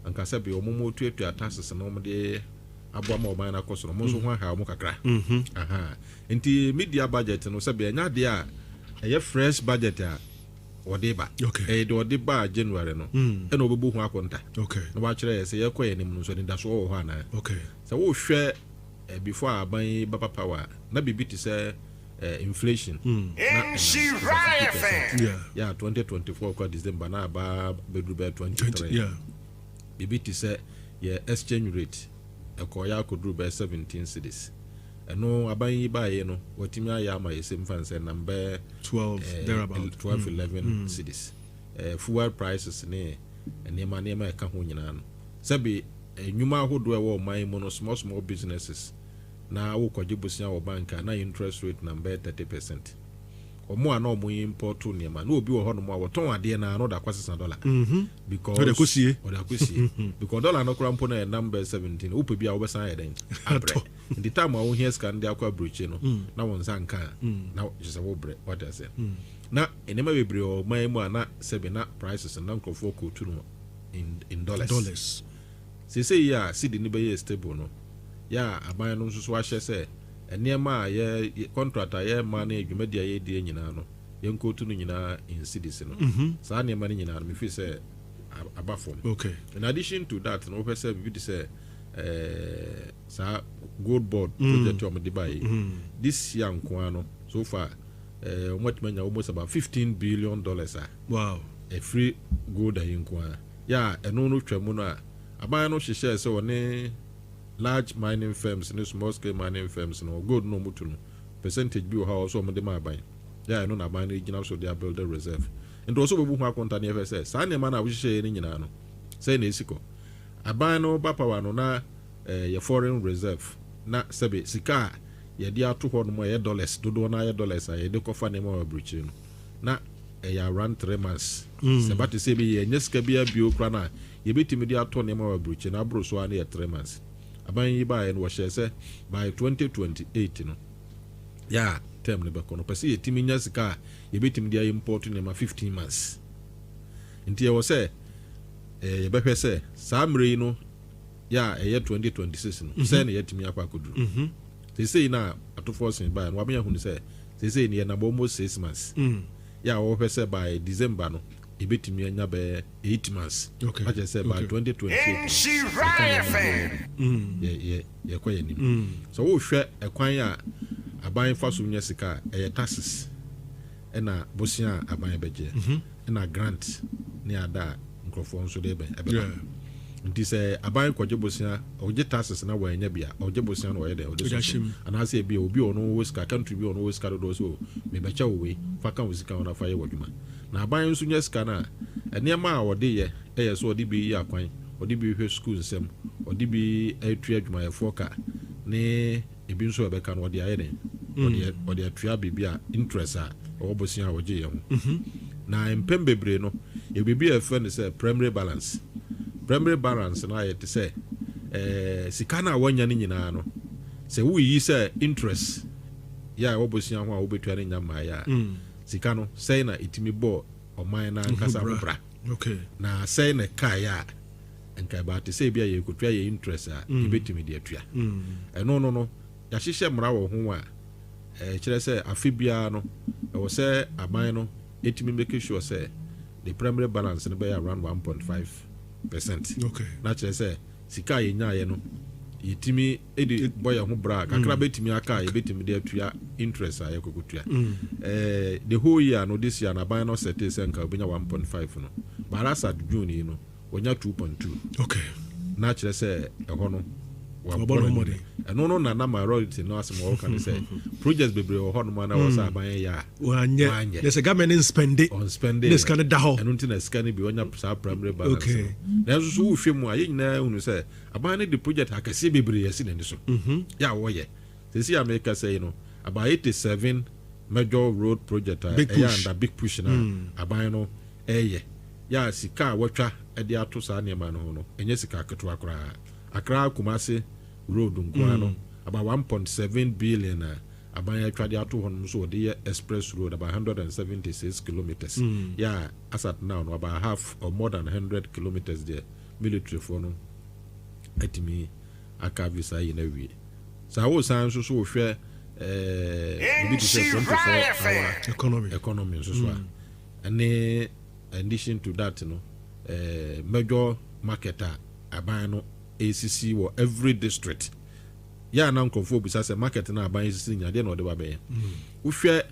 anka sɛ be omomo tuatua taxes no mo de aboa ma o man na koso no mo so ho ha o mo kakra aha nti media budget no sɛ be anya de a ɛyɛ fresh budget a odiba okay de odiba January no e no obebu ho akonta okay no ba kire se ye koye nim no so ni da so ho ana okay so wo hwe before aban baba power na bibi ti se inflation yeah 2024 kwa December na ba bedru be 23 yeah bibi ti se ye exchange rate ekoya kodru be 17 cedis eno aban yi ba ye no watimi aya ma yesem fanse number 12 thereabout 11 cedis fuel prices ne enema e ka ho nyina no sabi enwuma ahodo e wo man mu no small businesses na wo kwaje bosia wo banka na interest rate number 30%. Omo ana omo import to nema na obi wo ho no mo woton ade na no da kwasesa dollar because oda kosie because dollar no kura mpo na number 17 wo pe bia wo besan ye den abre the time wo here scan de akwa broche no na won san kan na just wo bre what I say na enema bebre o man mu ana sebe na prices na nkofo ko tu no in dollars say ya cedi ni be ye stable no ya aban no so ahye say enema ye contract ye man na adwumadi ye die nyina no ye nkotu no nyina in cedis no sa na man nyina no me fi say abafom. Okay. In addition to that no person be say sa gold board project o me dey buy this year nko no so far what manya almost about $15 billion wow a free gold nko ya eno no twam no a aban no hyehyɛ sɛ one large mining firms and small scale mining firms no gold no mutu no percentage bi o ha also mo de ma aban ya eno na aban regional so they build a reserve and also bebu ho akonta na FSS sa ne ma na wo hyehyɛ ni nyina no sɛ na esiko aban no ba power no na your foreign reserve na sebe sika ye dia to ho no mo ye dollars dodo na ye dollars a ye de kofa ne ma abruchi no na ya around 3 months sebati sebe ye nyeska bia bio kra na ye betimi dia to ne ma abruchi na abro so na ye 3 months aban yi ba ye no hye se by 2028 no ya term ne be kono pese ye timi nya sika ye betimi dia import ne ma 15 months nti ye wo se ye be hwe se sa mre no ya 2026 no se na ye timi akwa koduru say na atofo sin ba no abenya hunu say say ne na almost 6 months ya wo hwe say by December no e betimi anya be 8 months okay I say by 2028 ye kwa yanim so wo hwe ekwan a aban fa so nya sika taxes na bosia aban beje na grant ne ada nkrofo nso de be nti sɛ aban kwaje bosia oje taxes na wa nya bia oje bosia na wa yede ode so ana se bia obi ono wo sika country bi ono wo sika do so me becha we fa kan wo sika ona fa ye wadwuma na aban nso nya sika na enema a ode ye eye so ode bi yi akwan ode bi hwe school nsem ode bi atu adwuma ye foka ne ebi nso ɛbɛka no ɔde ayɛ den ɔde atua biribi a interest a ɔwɔ bosia a wɔgye yɛ ho na mpɛm bebree no ebibi a ɛfɛ no sɛ primary balance no ayɛ te sɛ sika no a wɔanya no nyinaa no sɛ woyi sɛ interest yɛ a ɛwɔ bosia ho a wobɛtua no nya mmaeɛ a sika no sɛe na ɛtumi bɔ ɔman no ankasa ho bra na sɛe na kaeɛ a nka baate sɛ bi a yɛkɔtua yɛ interest a yɛbɛtumi de atua ɛno no yɛahyehyɛ mmara wɔ ho a kyerɛ sɛ afe biara no ɛwɔ sɛ aban no ɛtumi make sure sɛ the primary balance no bɛyɛ around 1.5%. Na kyerɛ sɛ sika a yɛnyaeɛ no yɛtumi ɛde bɔ yɛ ho bra kakra bɛtumi aka a yɛbɛtumi de atua interest a yɛkɔkɔtua the whole year no this year na aban no sɛte sɛ nka wobɛnya 1.5 no barasa June yi no wɔnya 2.2 na kyerɛ sɛ ɛhɔ no ɛno no na minority no asɛm wɔka ne sɛ projects bebree wɔ hɔ no ma na wɔ sɛ aban yɛ a wɔanyɛ sɛ government spende ne sika no da hɔ ɛno nti na sika no bi wɔnya saa primary balance nanso so wohwɛ mu a yɛ nyinaa hunu sɛ aban no de project akɛseɛ bebree yɛsi n'ani so yɛ a wɔyɛ sɛsi America sɛ yi no about 87 major road project a ɛyɛ under big push na aban no ɛyɛ yɛ sika a wɔtwa ɛde ato saa nneɛma no ho no ɛnyɛ sika ketewa koraa Accra Kumasi road nkwa no about 1.7 billion aban atwa de ato ho no so de express road about 176 kilometers yeah as at now no about half or more than 100 kilometers there military for no atimi aka visa yi na wie sa wo san so hwe bi to say 24-hour economy so and in addition to that no major marketer aban no ACC or every district. Yeah, now conform with us a market na aban ACC nya de no de ba be. We share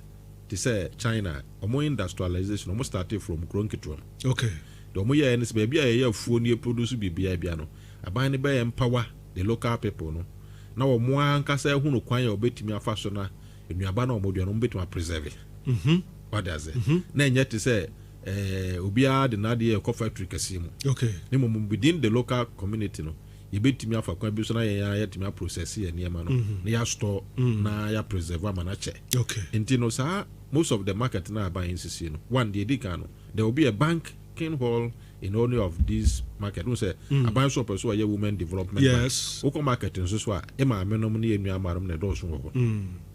to say China, omo industrialization almost started from Kukurantumi. Okay. The omo ye ns baby a fuo ni produce bibia bia no. Aban ne be empower the local people no. Na omo ankasa hu no kwan ya obetimi afa so na enuaba na omo dua no betimi preserve. What does it? Na nya to say obia de na de coffee factory kasimu. Okay. Ni mo within the local community no. Yebetimi afa kwan bi so na ya timi process ye niema no na ya store na ya preserve ama na che. Okay. Enti no sa most of the market na buy NCC no one the edika no there will be a banking hall in only of this market. We say aban so person wey women development. Yes. Oko market nso so a e ma amenom na enua amarom na do so ho.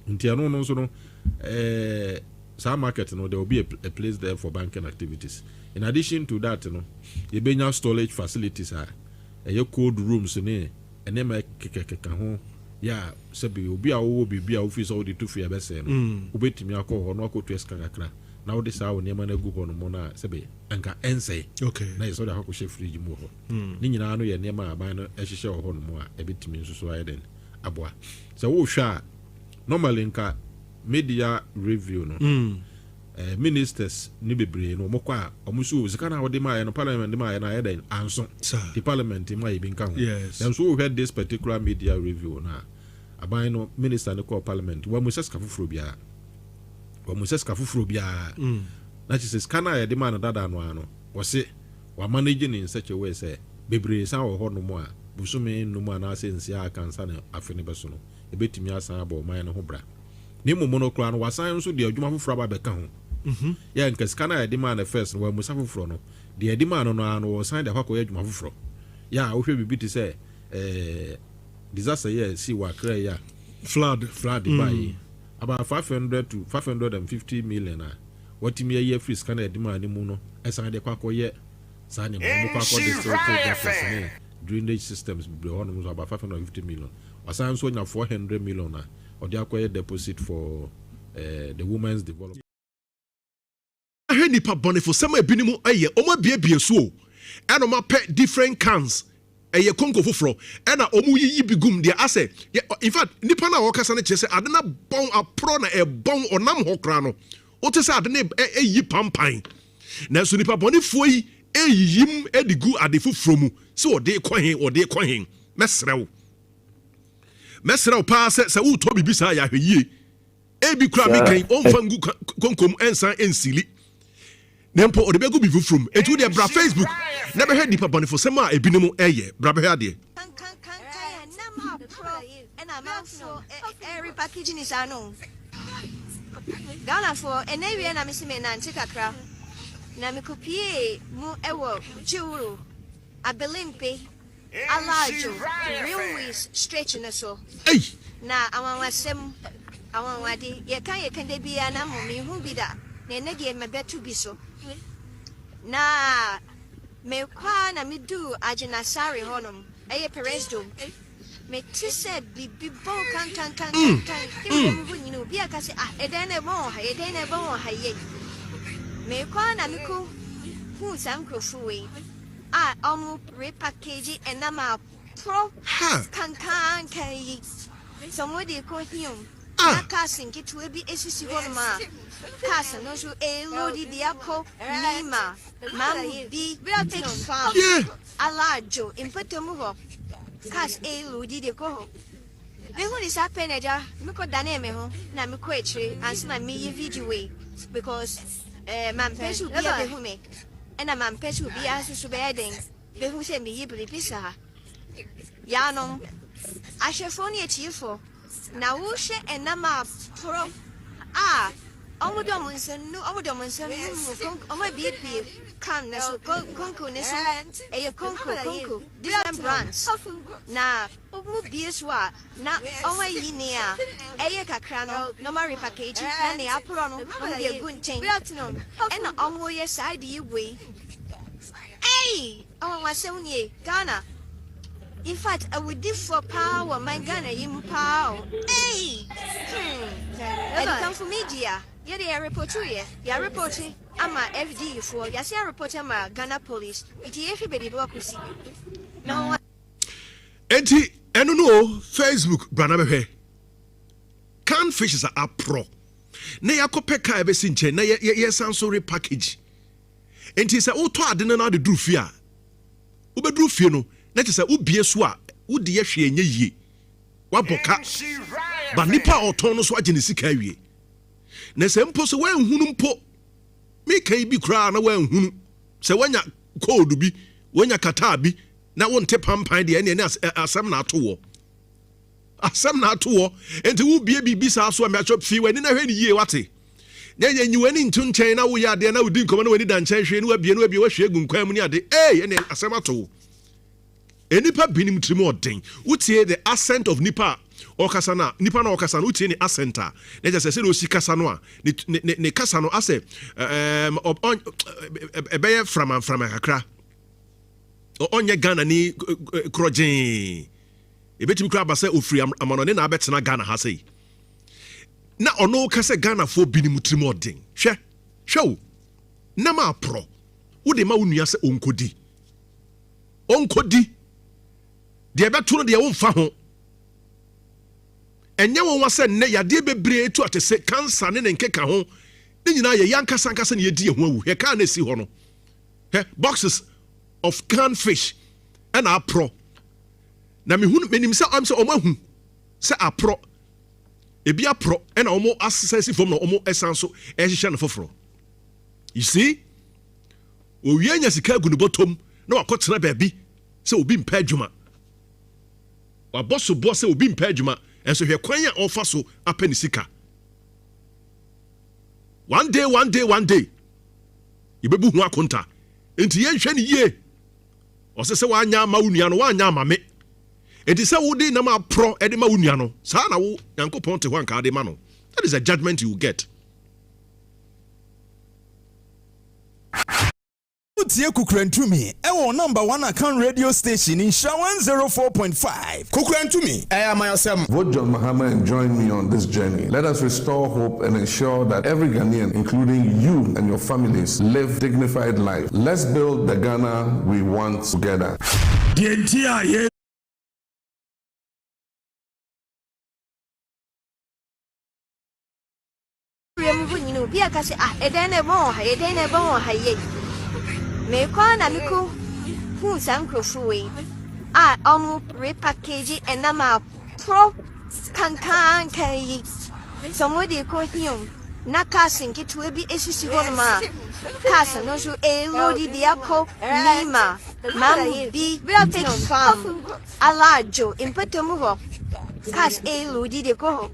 Enti ano no so no some market no there will be a place there for banking activities. In addition to that no you benya storage facilities cold rooms ne ene ma kekeka ho ya sebi obi a wo bibi a office wo de to fie be se no obetimi akọ ho no akotu eska kakra na wo de sa wo ne ma na gu ho no mo na sebi anka ense okay na yeso de akọ fridge mu ho ni nyina no ye ne ma aban no ehihye ho no mo a ebetimi nso so ayeden aboa se wo hwa normally nka media review no ministers ni bebre no mo kwa omusu zika na wode ma no parliament ma na yeden anso the parliament ma ye binka ho then so we had this particular media review na aban no minister ne call parliament wa museska fufuro bia na chises kana ye de ma na dada no ano wo se wa manage in such a way say bebre san wo ho no mo a busumi no mo na sense aka nsa na afene beso no ebetimi asan aba o man no ho bra ni mo monokra no wasan so de adwuma fufuro ba beka ho ya nke skana edima na first wa musa fufuro no de edima no no sign de akwa adwuma fufuro ya wo hwe bibi ti say disaster here see wa kra ya flood by about 500 to 550 million what me year free skana edima ni mu no esan de akwa ye san ni mo kwa de drainage systems be on about 550 million wasan so nya 400 million or the acquire deposit for the women's development. I nipa bone for some ebinimu eye omo biebie so o and omo pe different cans eye konko foforo and omo yiyi bigum dia ase in fact nipa na wokasa na chese ade na bon apro na e bon onam hokra no o te se ade na eyi pampan na so nipa bone fo yi eyiyim edigu ade foforo mu se ode kɔhen mesrew pa se wo to bibi sa ya hweye ebi kura mi kan on fangu konkom ensan ensili nempo ode begu bi fufrum etu de bra Facebook na be hedi papa ne fo sema ebinemu eye bra be hade for every packaging is unknown. Ghana for an area na missing and take a crowd. Namikopie, mu ewo, juru, a belimpe, a large, railways stretching us so. Hey! Na awan sem awan wadi ye kan de bia na mo me hu bi da na ne de me betu bi so na me kwa na me du agina sare honom eye parents dom me ti said bi bon kan ke me hu ni no bia ka se ah eden na bon ha ye me kwa na me ko hu sam krofu we ah omu repackage and na ma pro kan yi somebody call him. Na casting it will be SC one ma. Castle no so a lodi diaco Nima. Mamma be built farm. A large in Patomuvo. Cast a lodi de go. The one is a penager, Miko Danemeho, Namiquetri, and my me video way because man pes will be a hume. And a man pes will be as to bedding. The who send me yibli pisa. Yanom. I shall phone it to you for now. Wusha and Nama pro Omodomons and no Omodomons and my baby can conco ness a conco different brands. Now, Omobiaswa, now, oh my yinia, a crano, no marry package, and the apron, only a good thing. And on your side, you way. Hey, oh, my son, ye, Ghana. In fact, I would give for power, my Ghana, you power. Hey! And come for media. You're the report to you. You're reporting. I'm a FD for. You're a reporter, my Ghana police. It's everybody block with you. No one. Enti, enu no Facebook, Branabe. Canned fishes are pro. Na yakope ka ebe sinche na ye sensory package. Enti se o to ade na de duru fie a. Wo be duru fie no. Na te se ubie so a wode ye hwe enye yie waboka ba nipa oton no so agye ne sika wie na se mpo so wanhunu mpo me kan bi kura na wanhunu se wanya code bi wanya kata bi na wonte pampan de ene asam na ato wo enti wo bie bibi sa so me acho fi wani na hwe ni yie wate nya nyi wani ntu nchen na wo ya de na wodi nkomo na wani dan nchen hwe ni wabie wa hwe gun mu ni ade ene asam ato wo enipa binim trimo odin utie the accent of nipa okasa na nipa na okasa na utie ni accent a na je se o si kasa no a ne kasa no ase ebeye from kakra onye Ghana ni krojin ebetimi kra ba se ofri amano ne na abetena Ghana ha sei na ono kasa Ghana fo binim trimo odin hwe na ma pro wo de ma wonua se onkodi de beto no de wonfa ho enye won wase ne yade bebre etu atese cancer ne nkeka ho ne nyina ye yankasa nkasa ne yedi ho awu he ka na si ho no he boxes of canned fish and apro na me hunu menim se am se omahu se apro ebi apro and omo asesi fom no omo esanso ehihye no foforo you see owie nya sika gu no botom na wakotena baabi se obi mpa adwuma waboso bosse obi mpa adwuma enso hwe kwan ya ofa so apani sika one day ibebu hu akonta enti ye hwe ne ye osese wanya ma wunua no wanya ma me enti se wodi na ma pro ede ma wunua no sa na wo yankopon te ho anka ade ma no that is a judgment you will get. Kukurantumi, ewo number 1 account radio station in Sha 104.5. Kukurantumi, I am myself. Vote John Mahama and join me on this journey. Let us restore hope and ensure that every Ghanaian, including you and your families, live dignified life. Let's build the Ghana we want together. Me kwa na miku hu sam krofu we omu repackage and na ma pro kan yi somebody call him na casting it will be SC one ma castle no so a lodi diaco Nima Mamma be built farm a large in Patomuvo cars ludi de go.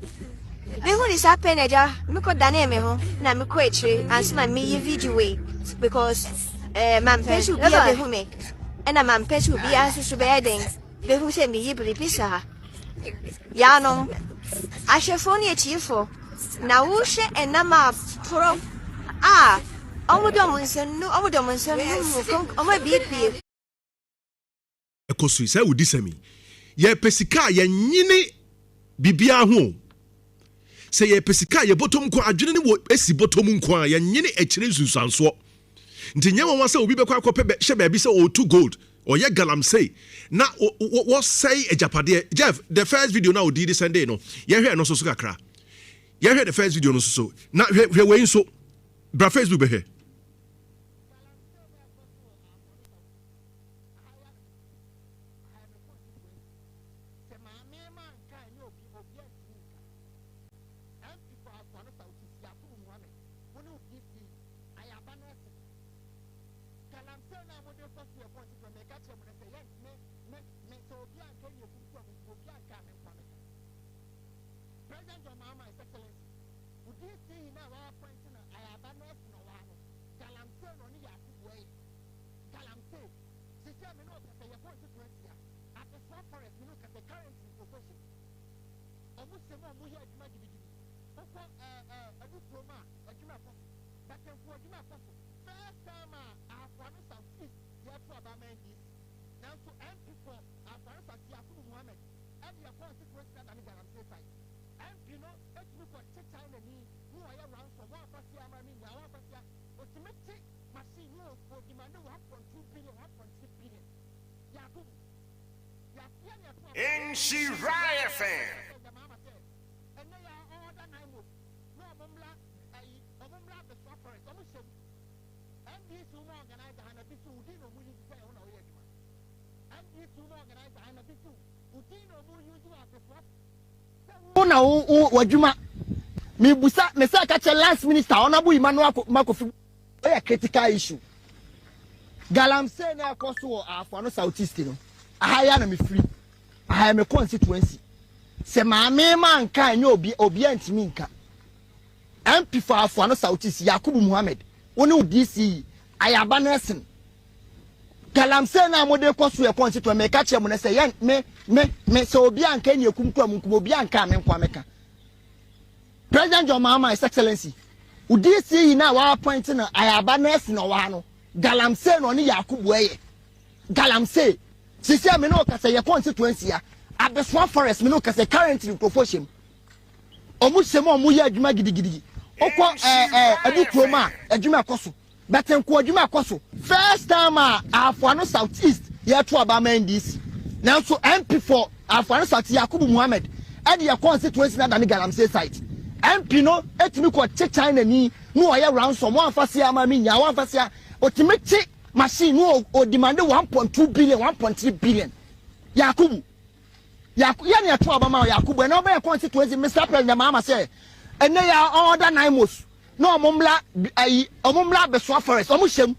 Me who is happen eja me ko dane me ho na me ko etire anse na me ye video way because man pesu bia be hu me and man pesu bia so be den be hu se me ye bripisa ya no ahwefo ne echifo na wo hwe enama pro omodomonsen omo bi ekosu say wudi sami ye pesika ye nyine bibia ho say ye pesika ye botom ko adwene ne wo esi botom nko a ye nyine ekire nsunsanso nti nyewa wa say obi bekwa akopɛ hye ba bi say o to gold or ye galamsey na what say ejapade Jeff the first video na odi this Sunday no ye hwe no so kakra ye hwe the first video no so na hwe we so bra Facebook be here. Una wajuma mibusa mesa kache last minister honorable Emmanuel Makofi a critical issue galamsey na akoso afano southeast no ahaya na me free ahaya me constituency se maame man kan nye obi antimi nka MP for afano southeast Yakubu Muhammad woni DC ayaba nesen galamsey na mode koso e constituency me kache mo na se yen me so obi anka ne ekumkwa mu obi anka me nkwa meka President John Mahama His Excellency udisi na wa appoint na ayaba nurse no wa no galamsey no ne Yakubu eye galamsey sisi me no kasa ye constituency ya abeswa forest me no kasa currently proportion omusem omu ye adwuma gidigidi okọ adu kroma adwuma akoso betenko adwuma akoso first time afano southeast ye to abama ndc now so MP for afano south Yakubu Muhammad and your constituency na the galamsey site MP no etimi ko che China ni no oye round some one fasia ma mi nya one fasia otimeti machine no o demand 1.2 billion 1.3 billion Yakubu ya ne to abama Yakubu na obe constituency Mr President Mahama say ene ya order naimos no omumla beso forest omuhyem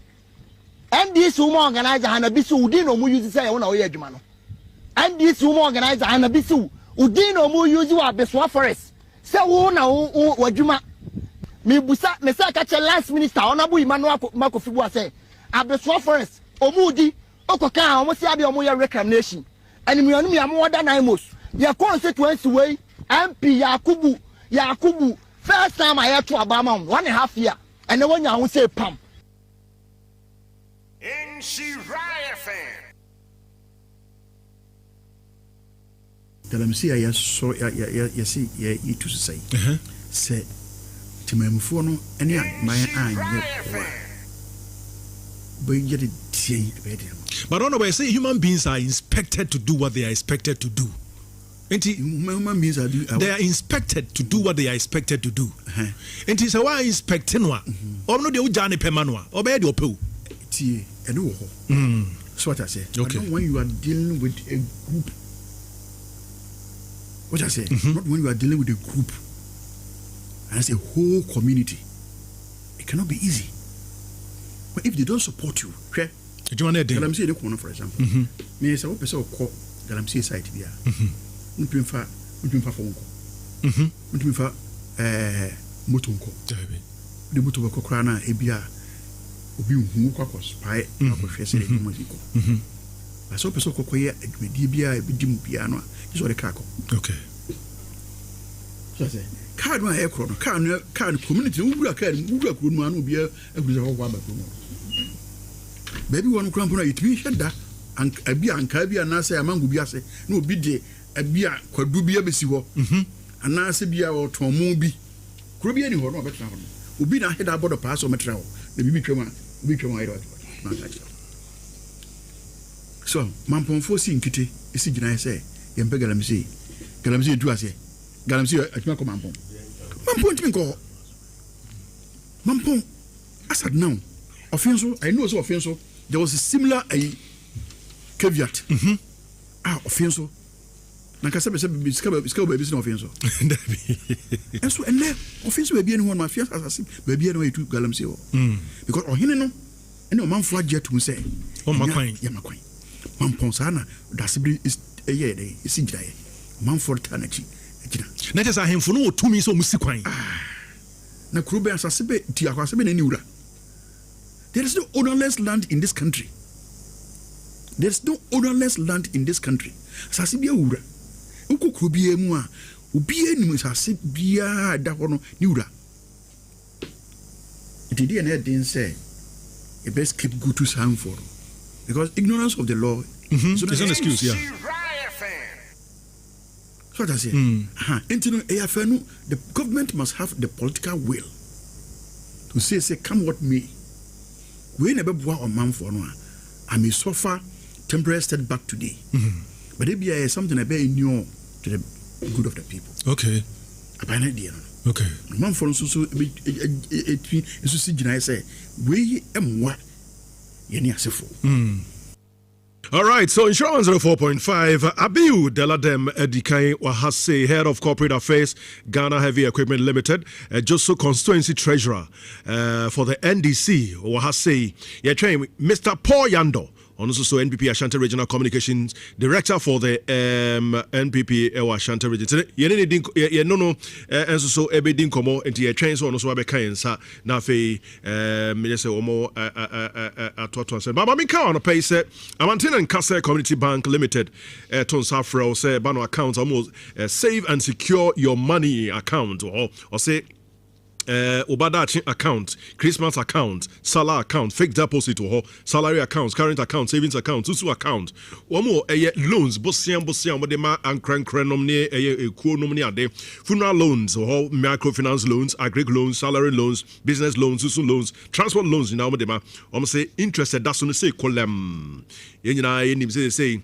NDC woman organizer hanabisu udi no mu use say wona oye adwuma no NDC woman organizer hanabisu udi no mu use wa beso forest say wona wadwuma mibusa mesa kache last minister honorable Emmanuel Makofi bua say abeso forest omudi okoka omo se abi omo ye reclamation animuanu mi amo order naimos ye constituency way MP Yakubu first time I had to Obama 1.5 year and then when you say pam in Shiraya fan galamsey ya so ya see ya itu say say timamfo no ene my anye kwa but get it but don't say human beings are inspected to do what they are expected to do. Human beings are they are inspected to do what they are expected to do. And it's a why inspecting one. Or no, the Ujani Pemanua, or bed your poo. So what I say. Okay. Not when you are dealing with a group. What I say, not when you are dealing with a group. And as a whole community. It cannot be easy. But if they don't support you, okay? Galamsey, for example. Me say, what person call Galamsey site here. Nupinfa wontumi fa phone call wontumi fa moto nko de moto bɛkɔ koraa no a ebia obi hu kwakɔ spy akɔhwɛ sɛ adwuma bi kɔ asɛ wopɛ sɛ wokɔkɔyɛ adwumadie biaa ɛbɛdi mu biaa no a gye sɛ ɔde kaa kɔ sɛ kaa no a ɛkorɔ no kaa no community no wowura kaa no wowura kuro no a na obiaa ahuru sɛ wɔkɔ aba kuro no baabi wɔ no koraa mpo no a yɛtumi hwɛ da abi ankaa bi anaasɛ amango bi ase na obi de abi a kwadu bi abɛsi hɔ anaasɛ bi a ɔtɔn mo bi kuro bi ani hɔ no ɔbɛtena hɔ no obi na aheda abɔdɔ paa sɛ ɔmɛtena hɔ na bibi twam a obi twam ayɛ na aka so mampɔnfoɔ si nkite ɛsi gyina sɛ yɛmpɛ galamsey du aseɛ galamsey atumi akɔ mampɔn ntumi nkɔ hɔ mampɔn asad now ɔfe nso I know sɛ ɔfe nso there was a similar caveat ɔfe nso na ka sɛ sika baabi sɛ na ɔfe nso ɛnso ɛnɛ ɔfe nso baabi ani hɔ no afia asase baabi ani hɔ yɛtu galamsey hɔ because ɔhene no ɛne ɔmanfoɔ agye atom sɛ yɛma kwan mampɔn saa na dasebere ɛyɛ dɛ ɛsi gyinaeɛ ɔmanfoɔ taa n'akyi agyina na kyɛ sɛ ahemfo no wɔ tumi sɛ ɔmu si kwan na kuro bɛ asase bɛ ti akɔ asase bɛ n'ani wura. There is no ownerless land in this country. Asase bia wura ukɔ kuro bia mu a obi anim asase bia da hɔ no ni wura it dey na den say a best keep good to sound for because ignorance of the law is an excuse. So that's it. The government must have the political will to say come what may. We never bought a man for no. I may suffer temporary setback today. But it be something I very new to the good of the people. Okay. About an idea. Okay. Man for so see I say we am what ye All right, so Insurance 4.5, Abiu Deladem Edikai Wahase, Head of Corporate Affairs, Ghana Heavy Equipment Limited, Joso Constituency Treasurer for the NDC, Wahase, Mr. Paul Yando, also NPP Ashanti Regional Communications Director for the NPP Ashanti Region. No, and so Ebedin Komo, and the trains on also Abekansa, Nafe, Minister Omo, Atoton. But I'm on a pace, Amantin and Kasa Community Bank Limited, Ton Safro, say, Bano accounts almost save and secure your money account, or say, Obadachi account, Christmas account, Salah account, fixed deposit or salary accounts, current account, savings account, Susu account. One more loans, Bossian, Modema, and Crancrenomne, a Kuonomni ade, funeral loans or microfinance loans, agri loans, salary loans, business loans, Susu loans, transport loans in Modema. Say interested, that's when they say column. You say.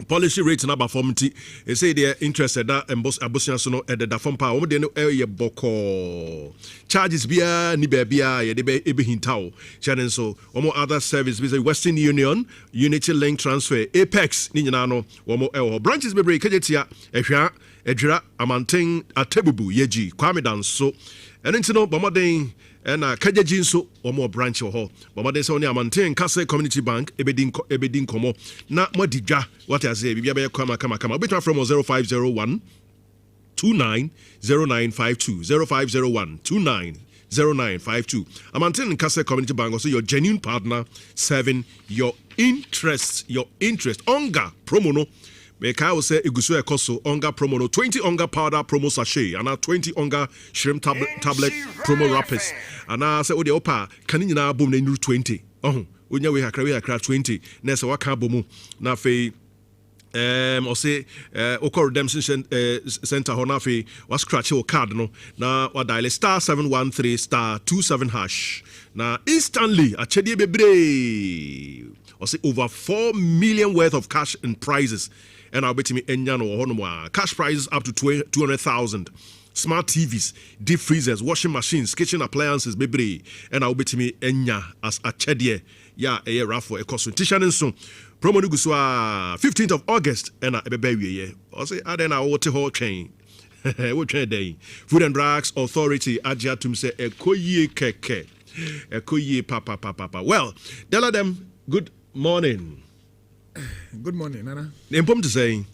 Policy rate number formality. They say they're interested that emboss abusian sono at the form power. They know boko charges bia ni bia ye de ebe hintao. Chanen so omo other service be Western Union, Unity Link Transfer, Apex ni nyana no omo branches be break kejetia ehwa edwira amanten atebubu yeji kwame dan so eno ntino bomoden and Kajaji nso omo branch ho bomoden se oni amanten Kase Community Bank ebedin komo na modidwa what I say bibia be kama betwa from 0501 290952 0501 290952 amanten Kase Community Bank also your genuine partner serving your interest onga promo no Meka will say Igusu Ekoso Onga promo no 20 Onga powder promo sachet and 20 Onga shrimp tablet promo wrappers and I say Ode Opa kanina boom na 20 unya we hakra 20 na say waka bomu na fe or say Oko Redemption Center ho na fe was scratch your card no na wa dial star 713 star 27 hash na instantly a chedie bebre or say over 4 million worth of cash and prizes. And I'll bet me cash prizes up to 200,000. Smart TVs, deep freezers, washing machines, kitchen appliances, baby. And I'll bet me enya as a chedie. Yeah, a raffle, a consultation and so. Promo Nuguswa 15th of August. And I baby. I'll say, I then I want to hold train. What train day? Food and Drugs Authority, Adjatum say, a koye keke. A koye papa. Well, tell them good morning. Good morning, Nana. Impom to say,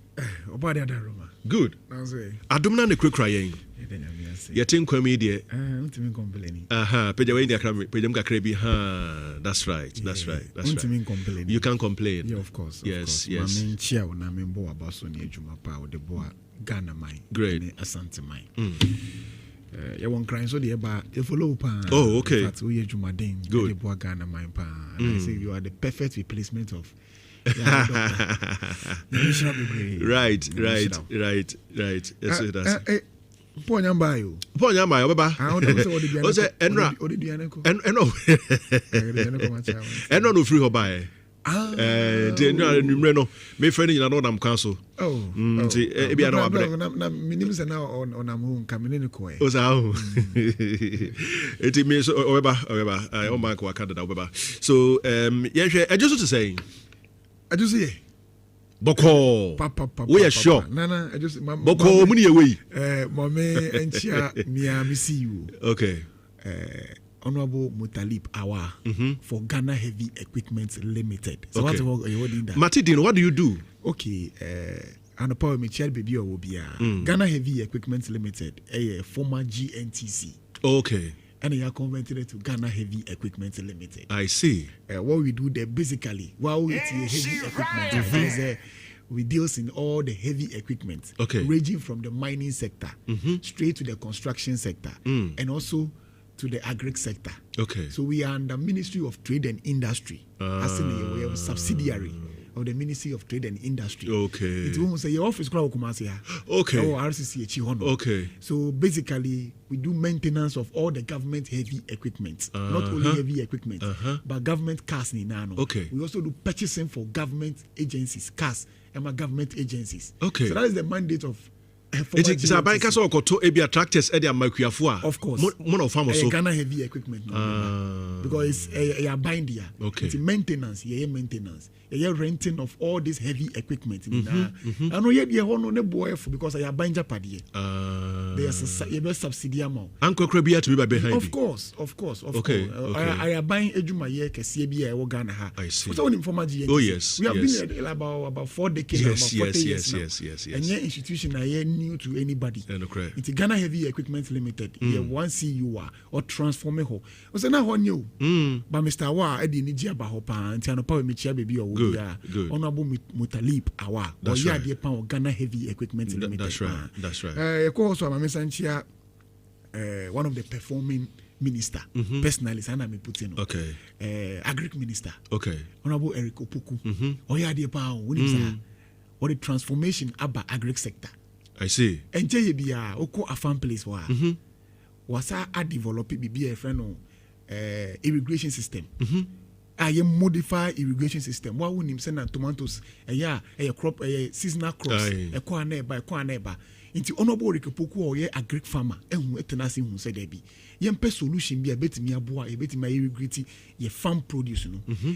Good. Adumna ne krekra yen. Yetin kwami de. Untimi complaining. Peja we India kram peja mka krebi ha. That's right. That's right. Untimi complaining. You can complain. Yeah, of course. Yes. Mami chia na membo abaso ni ejuma pa o de boa Ghana mine. Great. Asante mine. You want crying so the eba you follow pa. Oh, okay. That's we ejuma den. Good. De boa Ghana mine pa. And I say you are the perfect replacement of right. Yes, that's Ponya mbayo. Ponya mbayo baba. O say enra. Enra no free ho bae. The enra numre no. Me friend nyina no nam council. Nti e bia no abre. Na minim se na onam hu nka me ne ko e. O say ho. Eti me so obeba. O man ko akada da obeba. So yenhwe ejuso to say. Ajusi Boko. We are sure. Nana, I just Boko muni away. Mame enchia mia misi you. Okay. Honorable Mutalip Awa for Ghana Heavy Equipment Limited. So okay. What are you doing that? Matidino, what do you do? Okay. And power Michelle baby or Wobia. Ghana Heavy Equipment Limited, a former GNTC. Okay. And they are converted to Ghana Heavy Equipment Limited. I see. What we do there basically, while we heavy equipment, we deals in all the heavy equipment, ranging from the mining sector straight to the construction sector, and also to the agri sector. Okay. So we are under Ministry of Trade and Industry, as in we are a subsidiary of the Ministry of Trade and Industry. Okay. It won't say your office crowd Kumasi. Okay. Or RCCH. Okay. So basically, we do maintenance of all the government heavy equipment, not only heavy equipment, but government cars ni nano. Okay. We also do purchasing for government agencies, cars, and government agencies. Okay. So that is the mandate of. It's a bank so to ebia tractors e dey amakuafo a of course one of farm so Ghana heavy equipment because it's a bind here. Okay. It's maintenance, maintenance. Renting of all this heavy equipment. I know yet the one no boy because I bind Japadie. There's a subsidy amount. Uncle Krabia to be behind. Of course. Okay. I buying ejuma ye kesi bi e Ghana ha. So when informal GNTC. Oh yes. We have been here about 4 decades. Yes. And your institution are new to anybody. It's Ghana Heavy Equipment Limited. Here one CUA or transformer ho. O say na ho new. But Mr. Wa e di ni gia ba ho pa anti anopa me chia baby o. Good. Honorable Mutalip Awa. That's right. Ghana Heavy Equipment Limited. That's right. One of the performing minister, personally, Sana me put in. Okay. Agric minister. Okay. Honorable Eric Opoku. Oya de pa what the transformation about agric sector. I see. And JBA oko a farm place wa. Was a develop be a friend of irrigation system. I modify irrigation system. Why wouldn't him send tomatoes? A crop, a seasonal crops, a corner. Into honorable Rikopoku or agric farmer, and who tenacity who said there be. Yempe solution be a bit me a boy, a bit my irrigate ye farm produce.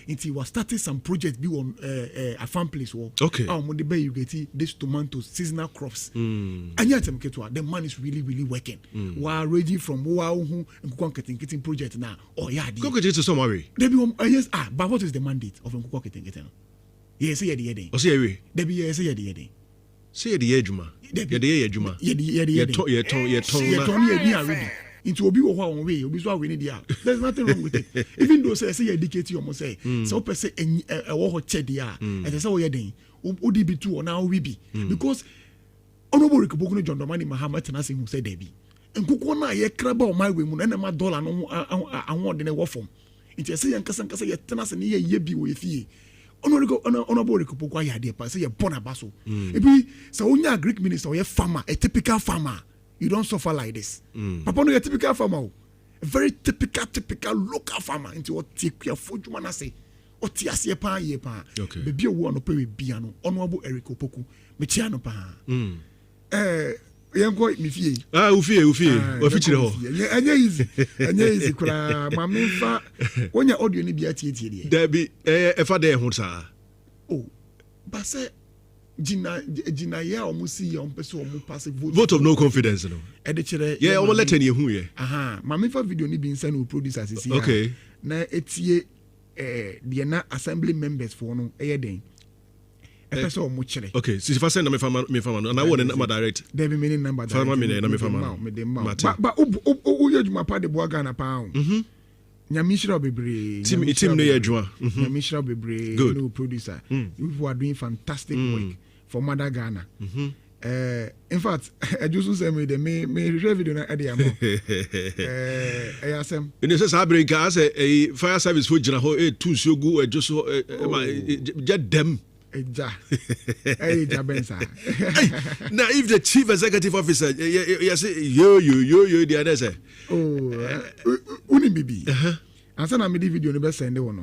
Into was started some project be on a farm place war. Okay. Our modify irrigate this tomatoes, seasonal crops. And yet the man is really working. While ready from wow who and getting project now. Oh yeah, go get to some way. Yes, but what is the mandate of getting? Yes, say the heading. Oh, say we. There be yes, say the heading. Say the ejuma. The ejuma. Into obi wo ho way obi so awini dia. There's nothing wrong with it. Even though say educate you almost say so person e wo ho che dia e say wo yeden odi bi tu na we bi because honorable Rikopoku no John Domani Mahama tena say who say there be nkuko na ye kraba o my we mu na ma dollar no ahon de na wo fom nti say yankasa ye tena say ne ye bi wo efie honorable Rikopoku aye ade pa say ye born abaso ebi say onya Greek minister or ye farmer, a typical farmer, you don't suffer like this. Papa no a typical farmer, a very typical local farmer into what take your food you wanna say o ti ase pa ye pa baby wo no pe we bia no honorable Rikopoku me chia no pa yenko mi fie ufie o fichire ho anya easy kura ma me fa wonya audio ni bia tie de da bi e fa de ho sa oh ba se jina ya o mu si ya o pese o mu pass vote of no confidence no e de kire yeah o let any hu ye ma me fa video ni bi nsa no producer sisi okay na etie de na assembly members for no e den person or much. Okay, so if I send me from and I want a number direct. There be many number. Farmer me na me from but you my part the Boagana pound. Nyamishra bebre. Team no yejuma. Nyamishra bebre. Good. No producer. You are doing fantastic work for Mother Ghana. In fact, I just say me the me video na ade amo. Asem. You know say Sabrina as a fire service for Jina ho two so go just so just them. Now if the chief executive officer you say yo the other say uni bibi ansa na me di video no be send one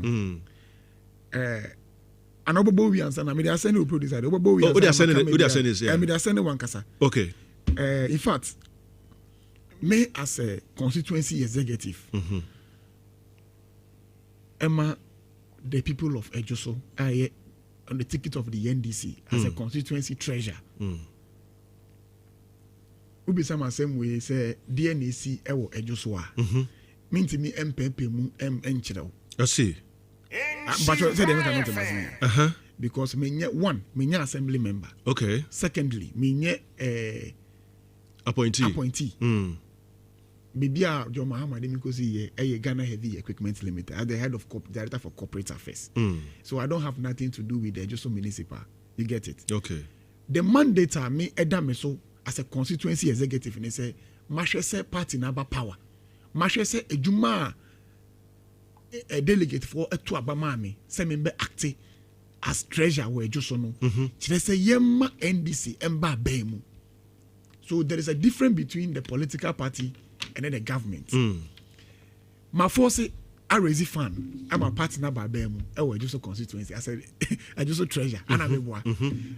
an obobo wi ansa na me dey send the producer obobo wi ansa they send this yeah me dey send one kasa okay in fact me as a constituency executive Emma the people of Ejoso on the ticket of the NDC as a constituency treasurer. Ubi sama same way say DNAC ewo Ejoso a. Minti mi MPP mu enchireo. I see. But say they cannot imagine. Because me nye assembly member. Okay. Secondly, me nye appointee. Bibia John Mahama Demikosi Ghana Heavy Equipment Limited as the head of director for corporate affairs. So I don't have nothing to do with the Ejoso municipal. You get it? Okay. The mandate are me Edameso as a constituency executive and they say Mashese party naba power. Mashese ejuma a delegate for a to Abamami say member acting as treasurer where Ejoso no. They say yema NDC emba bemu. So there is a difference between the political party and then the government. My force I raise fan. I'm a partner by BEMU. I just a constituency. I said I just a treasure.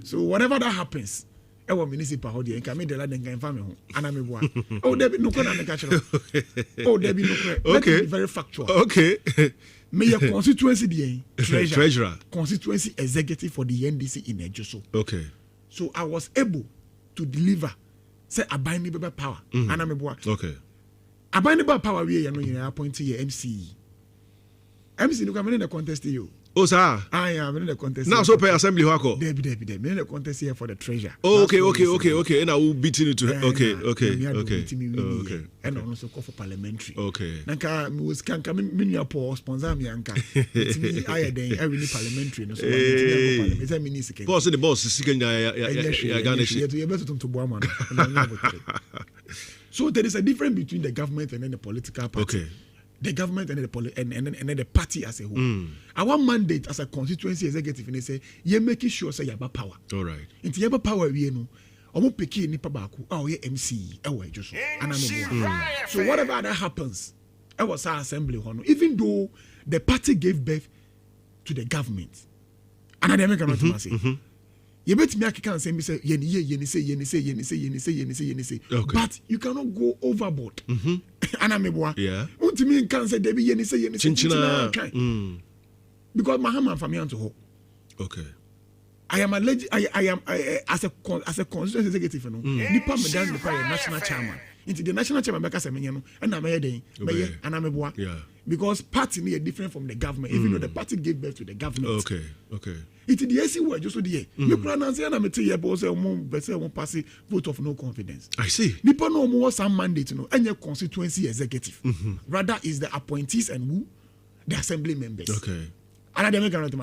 So whatever that happens, I want municipal how can make the land and family. And I'm a oh, there be no catch. Oh, there be no okay. Very factual. Okay. May a constituency the treasurer. Constituency executive for the NDC in Ejoso. Okay. So I was able to deliver. Say abide by power. And I'm a boy. Okay. Abide by power we are appointed here MC. MC no come in the contest you. Oh sir. I am in the contest. Now so pay assembly wako. Debi. In the contest here for the treasure. Oh, okay. And I will beat you to okay. And I also call for parliamentary. Okay. Nanka me was can come in po sponsor me anka. It's me I then I really parliamentary no so it's a minister. Boss the boss sikan ya Ghana shit. You better to Boaman. So there is a difference between the government and then the political party. Okay. The government and then the party as a whole. Our mandate as a constituency executive and they say you making sure say you have power. All right. Into you have power we no. Omo peki nipa baako a oye MC ewo Ejoso. So whatever that happens, I was our assembly hono. Even though the party gave birth to the government. And I don't make say. You bet me I can say me say yeni say. Okay. But you cannot go overboard. Anameboa. Yeah. Untimi can say debi yeni say. Because Mahama family to ho. Okay. I am alleged as a constituency executive no. Nipa me dan nipa national chairman. Into the national chairman beka say menye no and na me den. Me anameboa. Yeah. Because party is different from the government, even though the party gave birth to the government. Okay. It is the AC word just so the you pronounce and I'm tell you about say won't pass vote of no confidence. I see. Nipa no more some mandate no any constituency executive. Rather is the appointees and who the assembly members. Okay. And I don't make another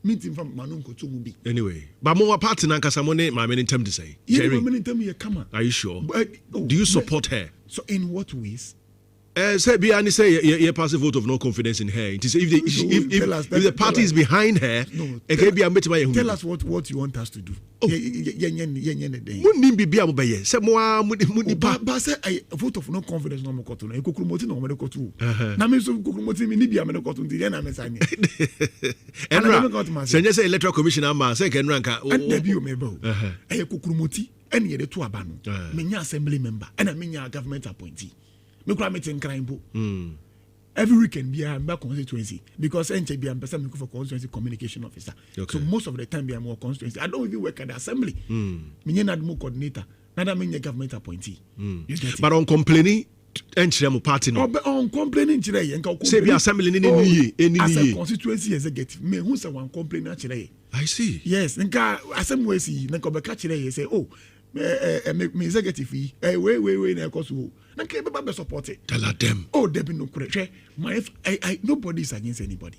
meeting from Manunko to Mubi. Anyway, but more party nanka samone my many time to say. Yeah, my tell me come on. Are you sure? Do you support her? So in what ways? Say Biani say you pass a vote of no confidence in her. It is if the party is behind her, tell us what you want us to do. But say a vote of no confidence no more no kukurumoti no more kotu. Na me so kukurumoti me ni bia me kotu ndi na me sanye. And say electoral commission ama say can rank and debut me bro. E kukurumoti and ye de to aba no. Me nya assembly member and me nya government appointee. Me kura meeting crime bo. Every weekend be am back constituency because NJ be am person me for constituency communication officer. Okay. So most of the time be am more constituency. I don't even work at the assembly. Me nya admin coordinator. Nada me nya government appointee. But on complaining enchire mo party no. On complaining chire ye nka say be assembly ni ye as a constituency executive me who say one complaining chire ye. I see. Yes, nka asem we see nka be ka kire say oh me executive yi we na ekoso na nka be support it. Tell them. Oh, there be no correct. My I nobody is against anybody.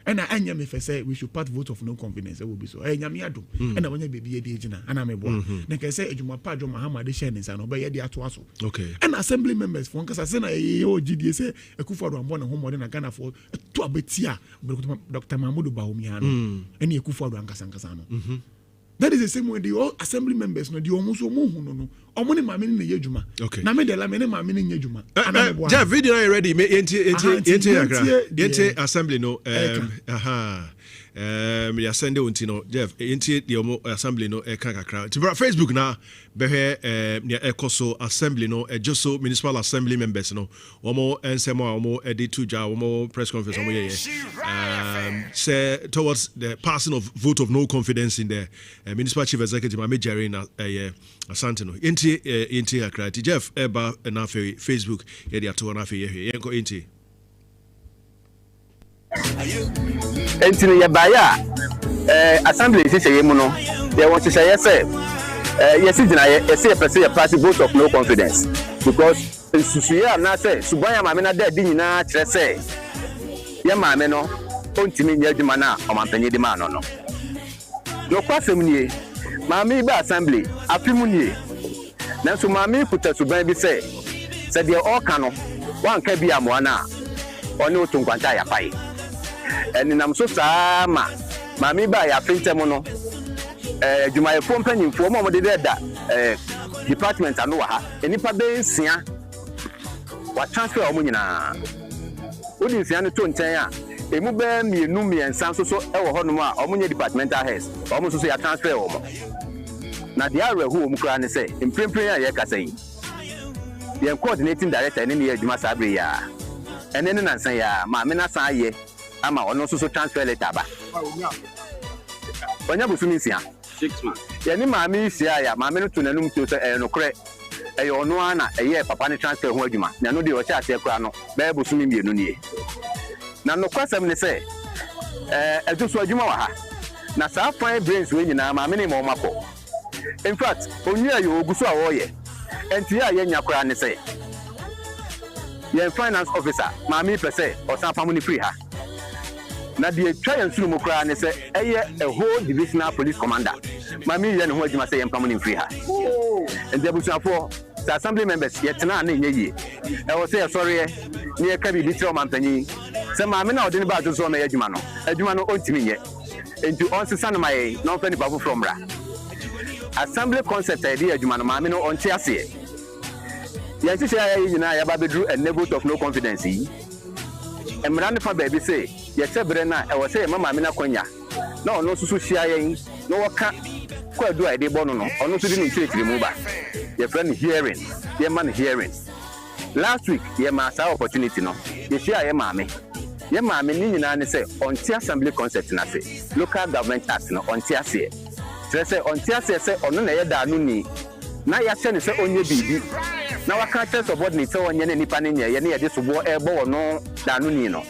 And I anya me say we should part vote of no confidence. It will be so. Anya me adom. And I want baby dey gina. And I'm a boy. Na nka say ejuma pa adom Mahama de share nsa no be ye dey ato aso. Okay. And assembly members for nka say na OGD say Ekufuado ambon na homo de na Ghana for to abetia Dr. Mahmoud Bawumia no. Eni Ekufuado ankasa no. That is the same way the all assembly members no the almost no omoni ma me ne yedwuma na me de la me ne ma me ne yedwuma Jeff video are ready me enti assembly no me send unti no Jeff enti the assembly no e kan kakra ti Facebook na be ne ekoso assembly no just so municipal assembly members no omo ensemo omo edit to ja omo press conference omo ye say towards the passing of vote of no confidence in the municipal chief executive Jerry na Asante no enti kakra ti Jeff eba na Facebook ye dia to na ye yenko enti Entini ya baya assembly sisi yemu no they want to say yes yes ye person ya pass vote of no confidence because susuya na say subanya maame na da di nyina kire say ya maame no ontimi nya adwuma na omanpanyi di ma no kwasem nie maame ba assembly afimu nie na so maame kuta suban bi say de all kano wan ka bi amoa na oni otunkwanta ya pai eni nam so sama mami ba ya fintem no jumaye pompanyimfo mo de da department anu wa ha enipa be nsia wa transfer o nyina odi nsia no to nten a emu be mienu miensan so e wo hono a o nye departmental heads o mo so ya transfer o mo na dia rehu o mu kra ne se imprempren a ye kasa yi ye coordinating director ne ye adwuma sabre ya ene ne nansan ya ma me na san ye ama ono so transfer letter ba onya busumi sia 6 months ye ni ma me sia ya ma me no to nanum to se no kre e yo no ana e ye papa ne transfer ho adwuma na no de o cha ase kra no ba busumi mienu nie na no kwasem ne se ejuso adwuma wa ha na sa fine brains we nyina ma me ne mo mako in fact onye ayo oguso a wo ye enti ya ye nya kra ne se ye finance officer ma me pese o san pamu ni free ha na the try nsuru mo kra ne se eye a whole divisional police commander mami ye ne ho adwuma se ye mpamu ni free ha and the busuafo the assembly members ye tena na nye yi e wo se sorry ne ye ka bi bitro mampanyi se mami na odi ne ba zo na ye adwuma no ontimi nye enti on se san mai no fa ni babu from ra assembly concept e di adwuma no mami no onti ase ye ti se ya yi na ya ba bedru a vote of no confidence yi emrande fa baby say ye sebre na e wo say mama me na kwanya na ono susu hia yen no woka kwadu a de bono no ono so di no chire mu ba ye friend hearing ye man hearing last week ye ma sa opportunity no ye hia ye maame ni nyina ne say onti assembly concept na say local government act no onti ase say onti ase say ono na ye da no ni na ya se ne say onye bibi na waka test subordinate say onye ne nipa ne nye ye ne ye de sobo ebo no da no ni no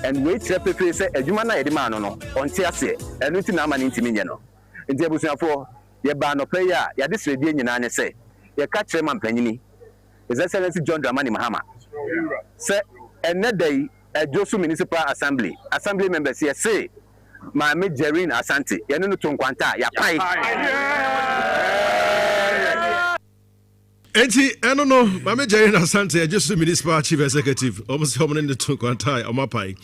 and we trepepe say adwuma na ye de ma no onti ase enu ti na ama ne ntimi nye no nti abusuafo ye ba no pay ya ya de sredie nyina ne say ye ka kire mampanyini His Excellency John Dramani Mahama say enedai Josu Municipal Assembly members here say Maame Jerry Asante ye no to nkwanta ya pai enti eno no Maame Jerry Asante Josu Municipal Chief Executive almost home in the to nkwanta omapai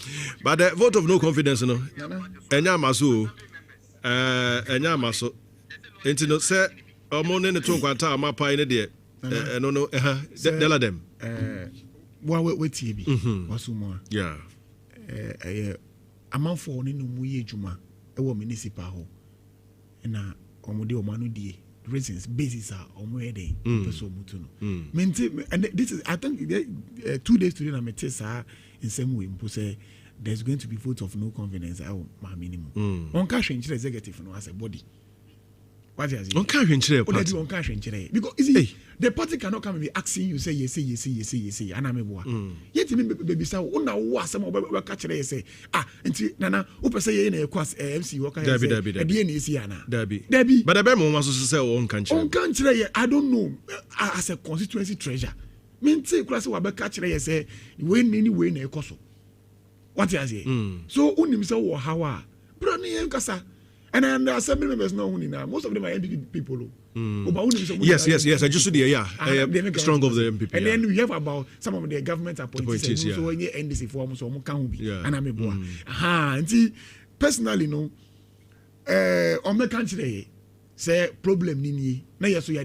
but the vote of no confidence no enya maso enti no say omo ne to nkwanta omapai ne de no dela dem wa wetie bi wasumo yeah amanfo ne no mu ye djuma e wo municipal ho na omode omanu die reasons basis are omwede so mutu no and this is I think 2 days today na metesa in same way mpo say there's going to be vote of no confidence ma minimum on ka hwenchire executive no as a body What is it? On can't venture party. On can't venture because the party cannot come and be asking you say yes. And I'm a boy. Yet baby say una wa some of catch say nti nana who say in a class MC worker Debbie. But the Bemo was to say on country. On country, I don't know as a constituency treasure. Mean say class wa catch say when any way na ekoso. What you say? So unim say wo hawa. Bro ni kasa. And then the assembly members know who now. Most of them are MPP people. Yes. I just said strong of the MPP. And then we have about some of the government appointees. So when you NDC form, so can be. And I'm a boy. And see, personally, no. On the country, say problem nini. Na yeso ya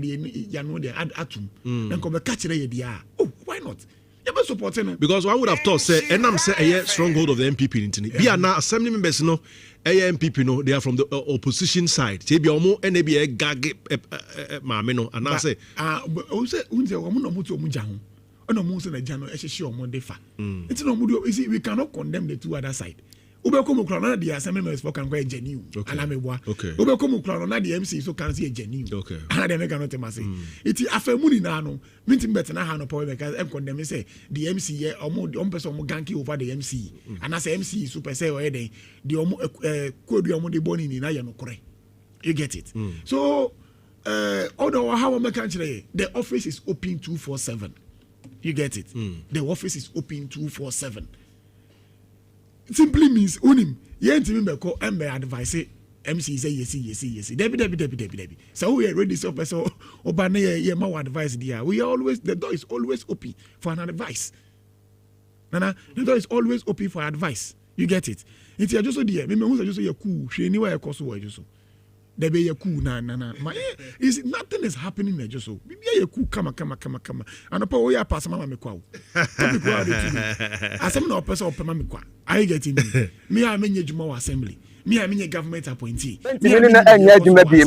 know the atom. Then come catch the oh, why not? Because I would have thought, say, and I'm saying a stronghold of the MPP in Be now assembly members, no, MPP, no, they are from the opposition side. They be almost and they be a gag, mameno, and I say, we cannot condemn the two other side. Ubekomu krana the assembly members for can go genuine and I'm a boy. Ubekomu krana the MC so can see a genuine. Okay. And they make another say. It afemuni na no. Minting better na no power because em condemn say the MC here omo person omo ganki over the MC. And as MC super say or the omo code omo de boni ni na ye no kore. You get it. So although how am I the office is open 247. You get it. The office is open 247. Simply means unim yenti me ko embe advice MC say yes debi so we are ready so person oba na ye ma advice dia we are always the door is always open for an advice nana the door is always open for advice you get it it you just so there me who just you cool hwe ni wa ekoso wa just so there be you cool na is nothing is happening there just so be you cool kama and opa we ya pass mama me kwa o me kwa dey asem na person opa mama me kwa I get me me a menye juma assembly me a menye government appointee me na enya juma bi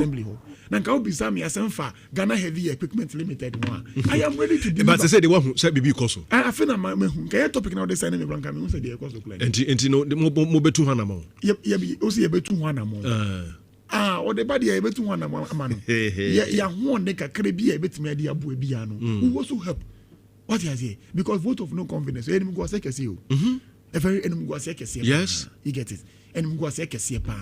nanka obi sam ya semfa Ghana Heavy Equipment Limited one I am ready to deliver but they say they want say bibi koso I feel na me hu ka topic na dey say na blanka me hu say dey koso plan enti no mo betu hana mo ye o say betu hana mo o de body e betu hana mo amano ya ho ne kakra bi e betimi ade abo bi ya no we also help what you say because vote of no confidence enemy go say kese o a very enemy go say kese yes you get it enemy go say kese pa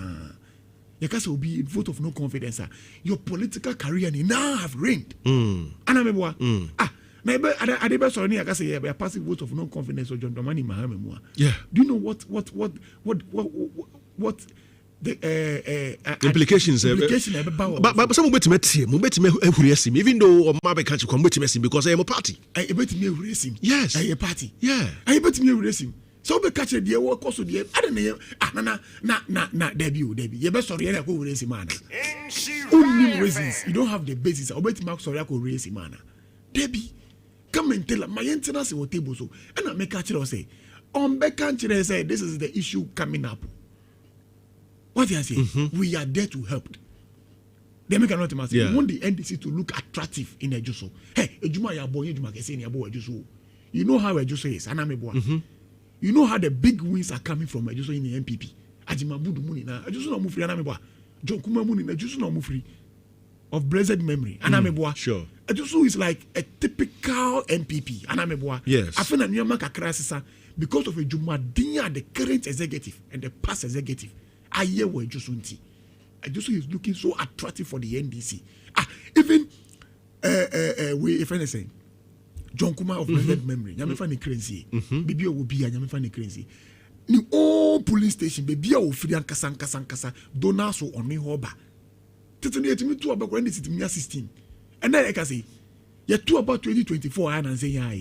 you can say be vote of no confidence your political career now have reigned anameboa na be adebe so ni aka say you passive vote of no confidence or John Dramani Mahama mu yeah do you know what the implications but some betime ehuri asim even though o ma be catch come betime asim because I am a party betime ehuri asim yes a party yeah I betime ehuri asim so be catch the wo koso the na Debbie you be sorry na ko ehuri asim ana only reasons you don't have the basis o betime sorry ko ehuri asim ana Debbie come and tell my maintenance on table so and I make catch say on be catch say this is the issue coming up. What you say? We are there to help. They make another matter. We want the NDC to look attractive in Ejuso. Hey, Ejuma ya boy, Ejuma kese ni abo Ejuso. You know how Ejuso is, Anameboa. You know how the big wins are coming from Ejuso in the MPP. Ajimabudu muni na Ejuso na mufri Anameboa. John Kuma muni na Ejuso na mufri of blessed memory. Anameboa. Sure. Ejuso is like a typical MPP. Anameboa. Yes. I feel na kakra sisa because of Ejuma Dinya, the current executive and the past executive. I hear where Josunti. Josu is looking so attractive for the NDC. Even we if anything, John Kuma of blessed memory. Nyame fa ne crazy. Bibi o bi nyame fa ne crazy. Ni all police station bibi o firi ankasa dona so on me hoba. Tete ne etimi to about when this 16. And then I can say, you two about 2024 and say yeah.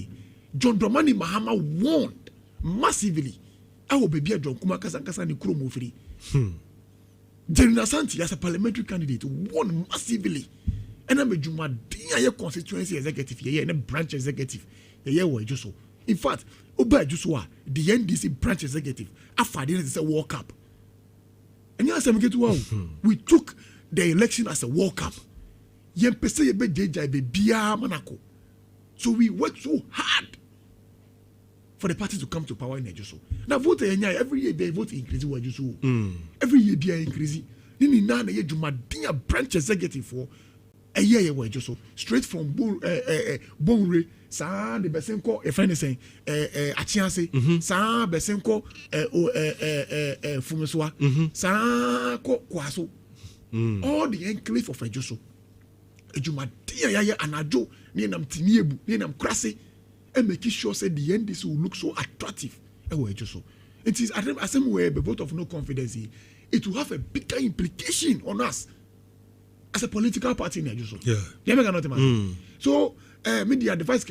John Dramani Mahama warned massively. I will be John Kuma kasa ni kuro mo firi. Jerina Santi as a parliamentary candidate won massively. And I'm a Juma Dia constituency executive here and a branch executive. Yeah, were just so. In fact, Oba Jusua, the NDC branch executive, after the is a walk up. And you say we took the election as a walk up. Yempese be JJ be bia manako. So we worked so hard for the party to come to power in Ejuso. Now vote every year they vote increase Ejuso. Every year they increase. Nini na na ye dwumaden branch executive for ye we so straight from Bonre sa the besenko e friend saying achiase sa besenko Fumuswa sa ko kwaso all the enclave of Ejoso dwumaden ya anajo ni nam tiniebu ni nam krase and make sure say the NDC will look so attractive Ejoso. It is as same way the vote of no confidence. It will have a bigger implication on us as a political party in Ejoso. So, media advice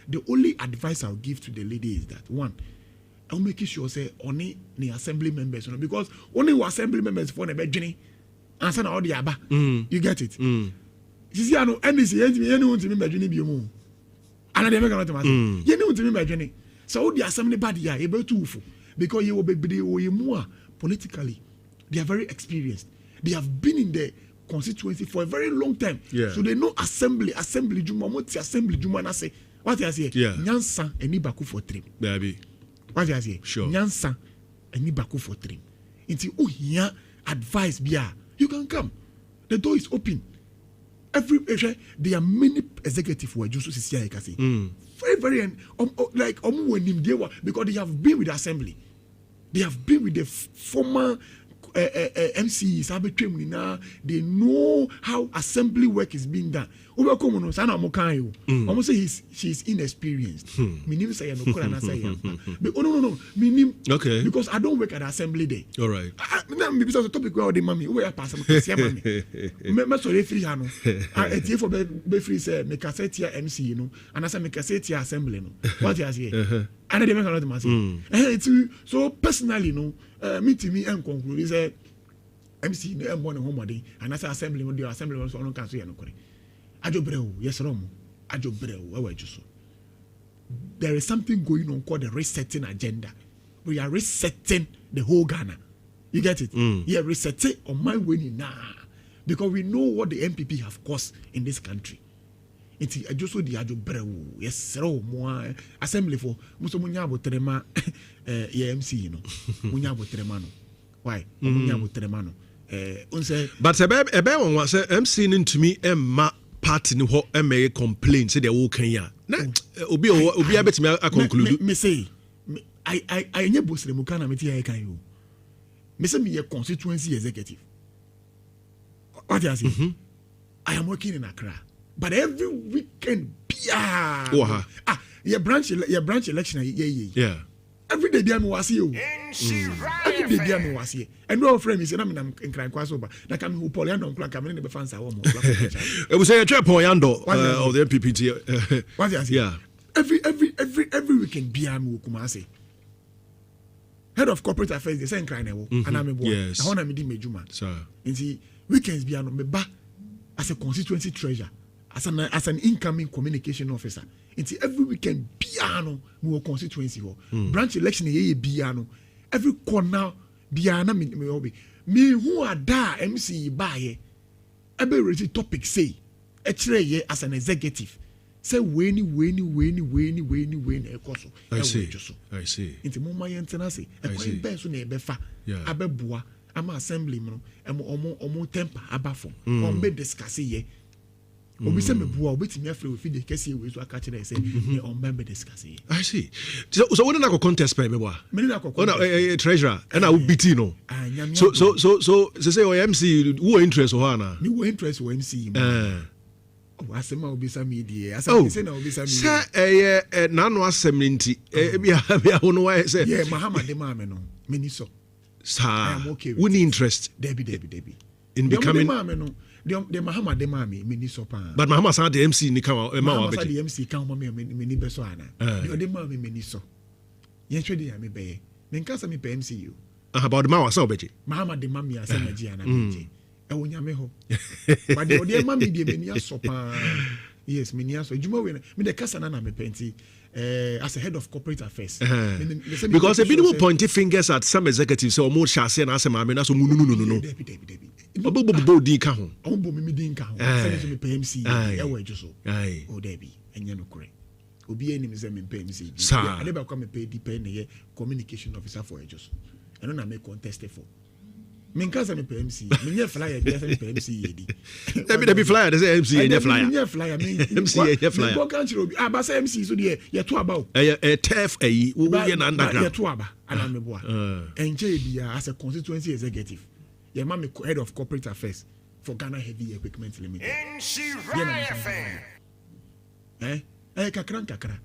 the only advice I'll give to the lady is that one, I'll make sure say only the assembly members, because only assembly members for the bedroom and send all the aba. You get it? You see, I know NDC anyone to me bedroom be more. And they make another matter. You know to me bedroom. So the assembly body are able to because you will be more politically. They are very experienced. They have been in the constituency for a very long time. Yeah. So they know assembly juma, assembly juma na say. What I say? Yeah. Nyansa eni baku for trim. Baby. What I say? Sure. Nyansa eni baku for trim. Until here advice biya, you can come. The door is open. There are many executives who are just say. Very like because they have been with the assembly. They have been with the former MCs. They know how assembly work is being done. Almost say she's inexperienced. Meaning say no. Okay. Because I don't work at the assembly day. All right. Maybe the topic where the mommy where pass me. Sorry free hano. I for be free say me cassette here MC and I say me cassette here assembly What you say? And they make another matter. So personally me to me and conclude say MC no em born home and I say assembly the assembly so no can so Ajobreu, yes, Romo. Ajobreu, where Ejoso. There is something going on called the resetting agenda. We are resetting the whole Ghana. You get it? Yeah, resetting on my winning now. Because we know what the MPP have caused in this country. It's Ejoso the Ajobreu, yes, Romo. Assembly for Musomunyabo Trema, MC, Munyabo Tremano. Why? Munyabo Tremano. But a bear was MC into me, Emma. Party no ho may complain say they will Kenya. Na obi abet me a conclude. Me say I nye boss le mukana meti I can you. Me say me a constituency executive. What you say? I am working in Accra. But every weekend your branch election yeah. Every day there me was here. Every day there me was here. And no friend is I'm in crying quite sober. Like I'm who Poliando and I'm in the fans are almost. It was a trap Poliando of the MPPT. What you say? Yeah. Every weekend be am Kumase. Head of corporate affairs, they say crying and I'm a boy. Yes. I want to meet Mejuma. Sir. And see weekends be me ba as a constituency treasurer, as an incoming communication officer. It's every weekend piano we constituency branch election piano every corner piano me who are da MC buy every ready topic say actually as an executive say when ekoso I see into mama yentena say e be so na e be fa abeboa ama assembly no omo temper abafo on be discuss ye obi se me bua obetimi afre we feed kese we so aka kire say me on member discuss ye I see so when na contest pay me bua me na contest treasurer and I will beat no so say o MC who interest o na me who interest o MC asema obi sa media asema say na obi sa media say na no asem nti bia ho no why say yeah Muhammad ma me no me ni so sa we need interest Debbie in becoming the Muhammad de mami me ni so pa but Muhammad sa the MC ni kan ma wa be the MC kan me ni be so ana the mami me ni so yen hwe de ya me be me nka sa me pe MC you about the ma sa obeje Muhammad de mami asa na ji ana beje e wonya me ho but the mami de me ni so pa yes me ni so juma we me de kasa na me penti as a head of corporate affairs because a bit of pointing fingers at some executives so more shase na asem amena so no obo di ka ho obo mi di ka ho say me pay MC e wa juso o debi enye no kure obi eni me say me pay MC ade ba kwa me pay di pay na ye communication officer for juso ɛno na me contest for menka sɛ me pɛ MC menyɛ flyer bia sɛ me pɛ MC yɛdi Dabi flyer de sɛ MC yɛ flyer menyɛ flyer MC yɛ flyer go kan kyerɛ obi ba sɛ MC so deɛ yɛto aba o TF ayi wo yɛ na underground yɛto aba ana me boa ɛnkyɛ bia as a constituency executive yɛma me head of corporate affairs for Ghana Heavy Equipment Limited kakra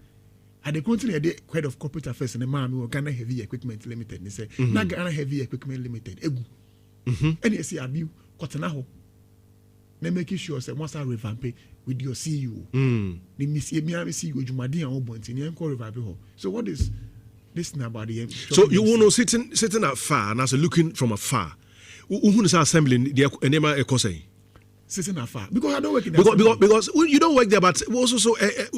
at the country head of corporate affairs in the man Ghana Heavy Equipment Limited they say na Ghana Heavy Equipment Limited egu and you see abiu kotena ho na making sure say once I revamp with your CEO the me CEO Jumadi and Obonti ni enko revamp ho. So what is this about the so you want to sitting afar and as looking from afar who is assembling the enema ekosei sitting afar because I don't work in because you don't work there, but also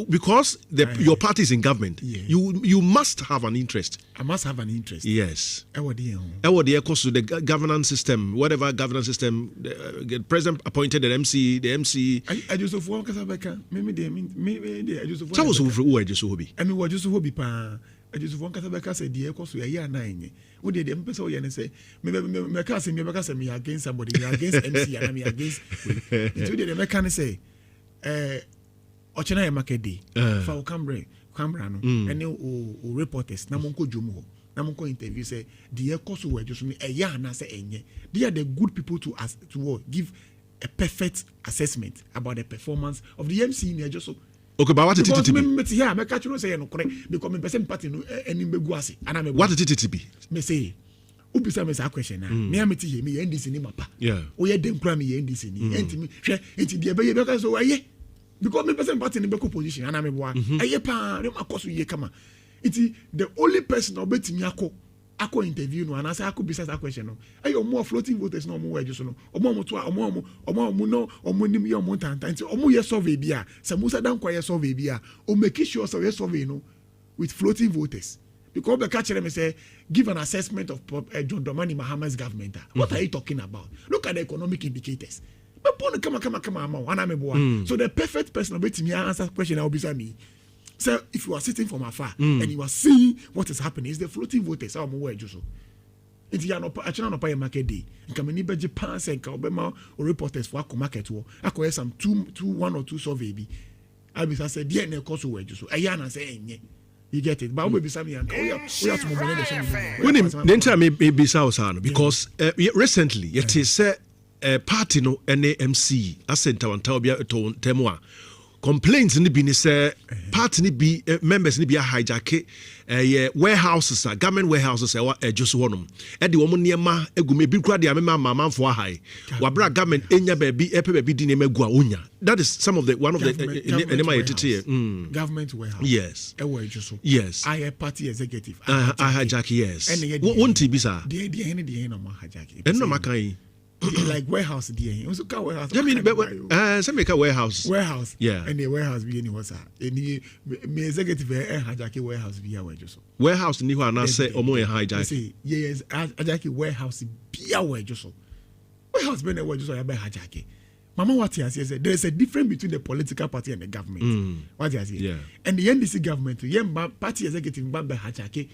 because your party is in government, you must have an interest. I must have an interest. Yes. Because to the governance system, whatever governance system, the president appointed the MC. I just of work as a becker. Maybe I just of work. Who I just hobby. I mean, what just hobby pa. I just want to make us a dear cost a year 9. What did the empress say? Maybe me against somebody, against MC, and I'm against. Today the mechanic say, Ochena Makedi, for Cambrano, and you reporters, Namonko Jumo, Namonko interview say, the cost were just me a year and I say, they are the good people to give a perfect assessment about the performance of the MC in just so. Okay, but what did it be? Yeah, I catch you say no correct because me person party no any beguase and I'm what did it be? Me say ubisa me say question na me ameti here me NDC ni mapa. Yeah. O ye dem kura me NDC ni enti me hwe enti de be ye be so aye because me person party ni be position and I'm boa aye pa dem akoso ye kama. Enti the only person obetimi akọ interview no and I say akọ bisa that question no ayo more floating voters no mo we just no omo to omo no omo nim ye omo tantan omo ye survey bia se musa dan kwa ye survey bia o make sure so ye survey no with floating voters because the catch them say give an assessment of John Dramani Mahama's government. What are you talking about? Look at the economic indicators. But come on. So the perfect person to me answer question I'll be me. So if you are sitting from afar and you are seeing what is happening, it's the floating voters. I'm aware just so. It's actually not a market day. And come in Japan and Kabema or reporters for a market war. I call some 1 or 2 survey. I be said, dear, no cost away just so. Ayana saying, you get it. But we be something and we have to move on. When the entire may be South because recently it is a party no NAMC ascent on Taubia to Temwa. Complaints in the business party ni be members ni be hijack warehouses government warehouses just one e de wo niema egume bi kura de amema mamanfo ahai wabra government enya baby baby di niema gu a onya. That is some of the one of the government warehouse. Yes. Yes. I party executive. I hijack yes. Won't be sir. The no hijack. And no makai. Like warehouse there. Also car warehouse. I mean some make a warehouse. Warehouse. Yeah. And the warehouse be any was any me executive hijack warehouse be away just. Warehouse ni ho na say omo hijack. Say yes hijack warehouse be away just. Warehouse be na way just ya be hijack. Mama what you say there is a difference between the political party and the government. What you say? Yeah. And the NDC government, party executive be hijack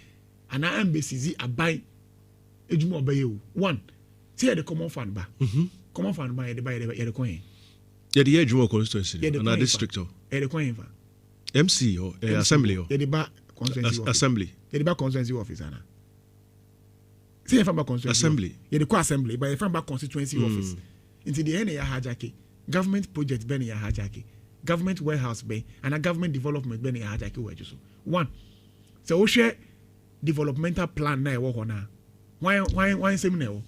and our embassy abai ejuma obey one. Say the common fund ba. Common fund ba the coin. Yeah, the Ejuma constituency. And a district. The coin fa. MC or assembly or. Yeah, the ba constituency assembly. Yeah, the ba constituency office ana. Say if ba constituency. Assembly. Yeah, the assembly, but if ba constituency office. Into the NA hijack. Government project ben ya hijack. Government warehouse ben and a government development ben ya hijack we just. One. So we share developmental plan na e wo ho na. Why say me na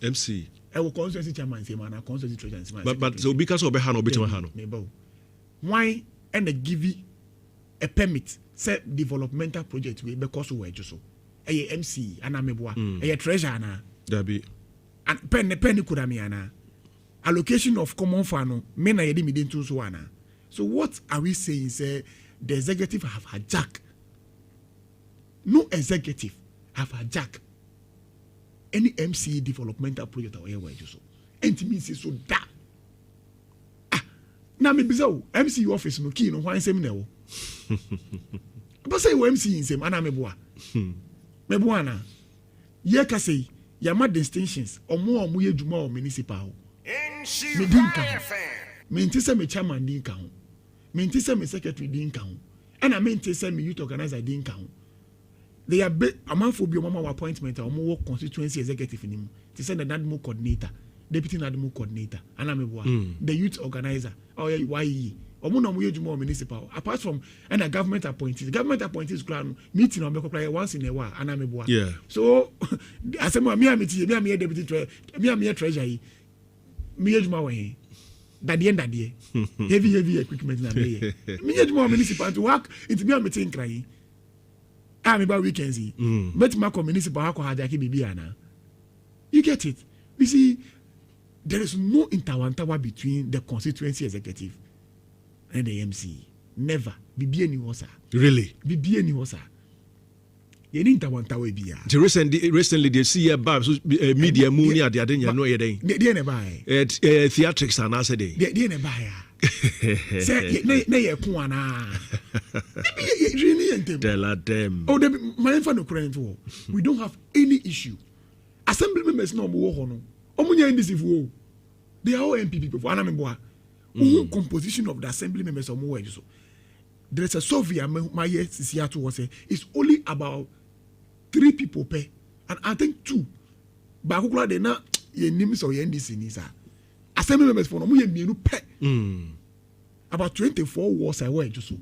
MC. I will constituency chairman say man, constituency treasurer. But so because of Behano, Behano. Why and they give you a permit set developmental project we because we just so. A MC and ameboa, a treasurer na. Dabi. And penny kudamiana. Allocation of common fund me na yedi midin to so ana. So what are we saying? Say the executive have hijack. No executive have hijack any MC developmental project or anywhere just so. And to me say so that. Now me bizarre MC office no key no why same no. But say MC in same ana meboa. Meboa na. ye ka say yama distinctions omo ye dwuma o municipal me din ka me ntise me chairman din ka ho me ntise me secretary din ka ho and I me ntise me youth organizer din ka ho they are amanfo bi omo appointment omo work constituency executive nim to send the NADMO coordinator deputy NADMO coordinator and the youth organizer or YE omo no mo ye dwuma o municipal apart from and a government appointees plan meeting on me once in a while and ameboa so asema me amiti me deputy treasurer me ye dwuma we dadie heavy equipment na me ye dwuma o municipal to work into me amiti nkran me ba weekends but my municipal ha ko haja ke bibia you get it. You see, there is no interwantawa between the constituency executive and the MC. Never. Bibi any wasa. Really? Bibi any wasa. You need interwantawa biya. Recently, they see a bar media moon at the Adenia no yet. They never buy. Theatrics and answer day. They never buy. Say, nay, Kuana. Tell them. Oh, my infant no we don't have any issue. Assembly members no more hono. Omunya indisifu. They are all MPP people. Anameboa. Composition of the assembly members are more so. There is a survey my Seattle was say it's only about 3 people per, and I think 2. Bakukula de na ye names or ye NDC ni sa. Assembly members for no mu ye mienu per. About 24 was I were so.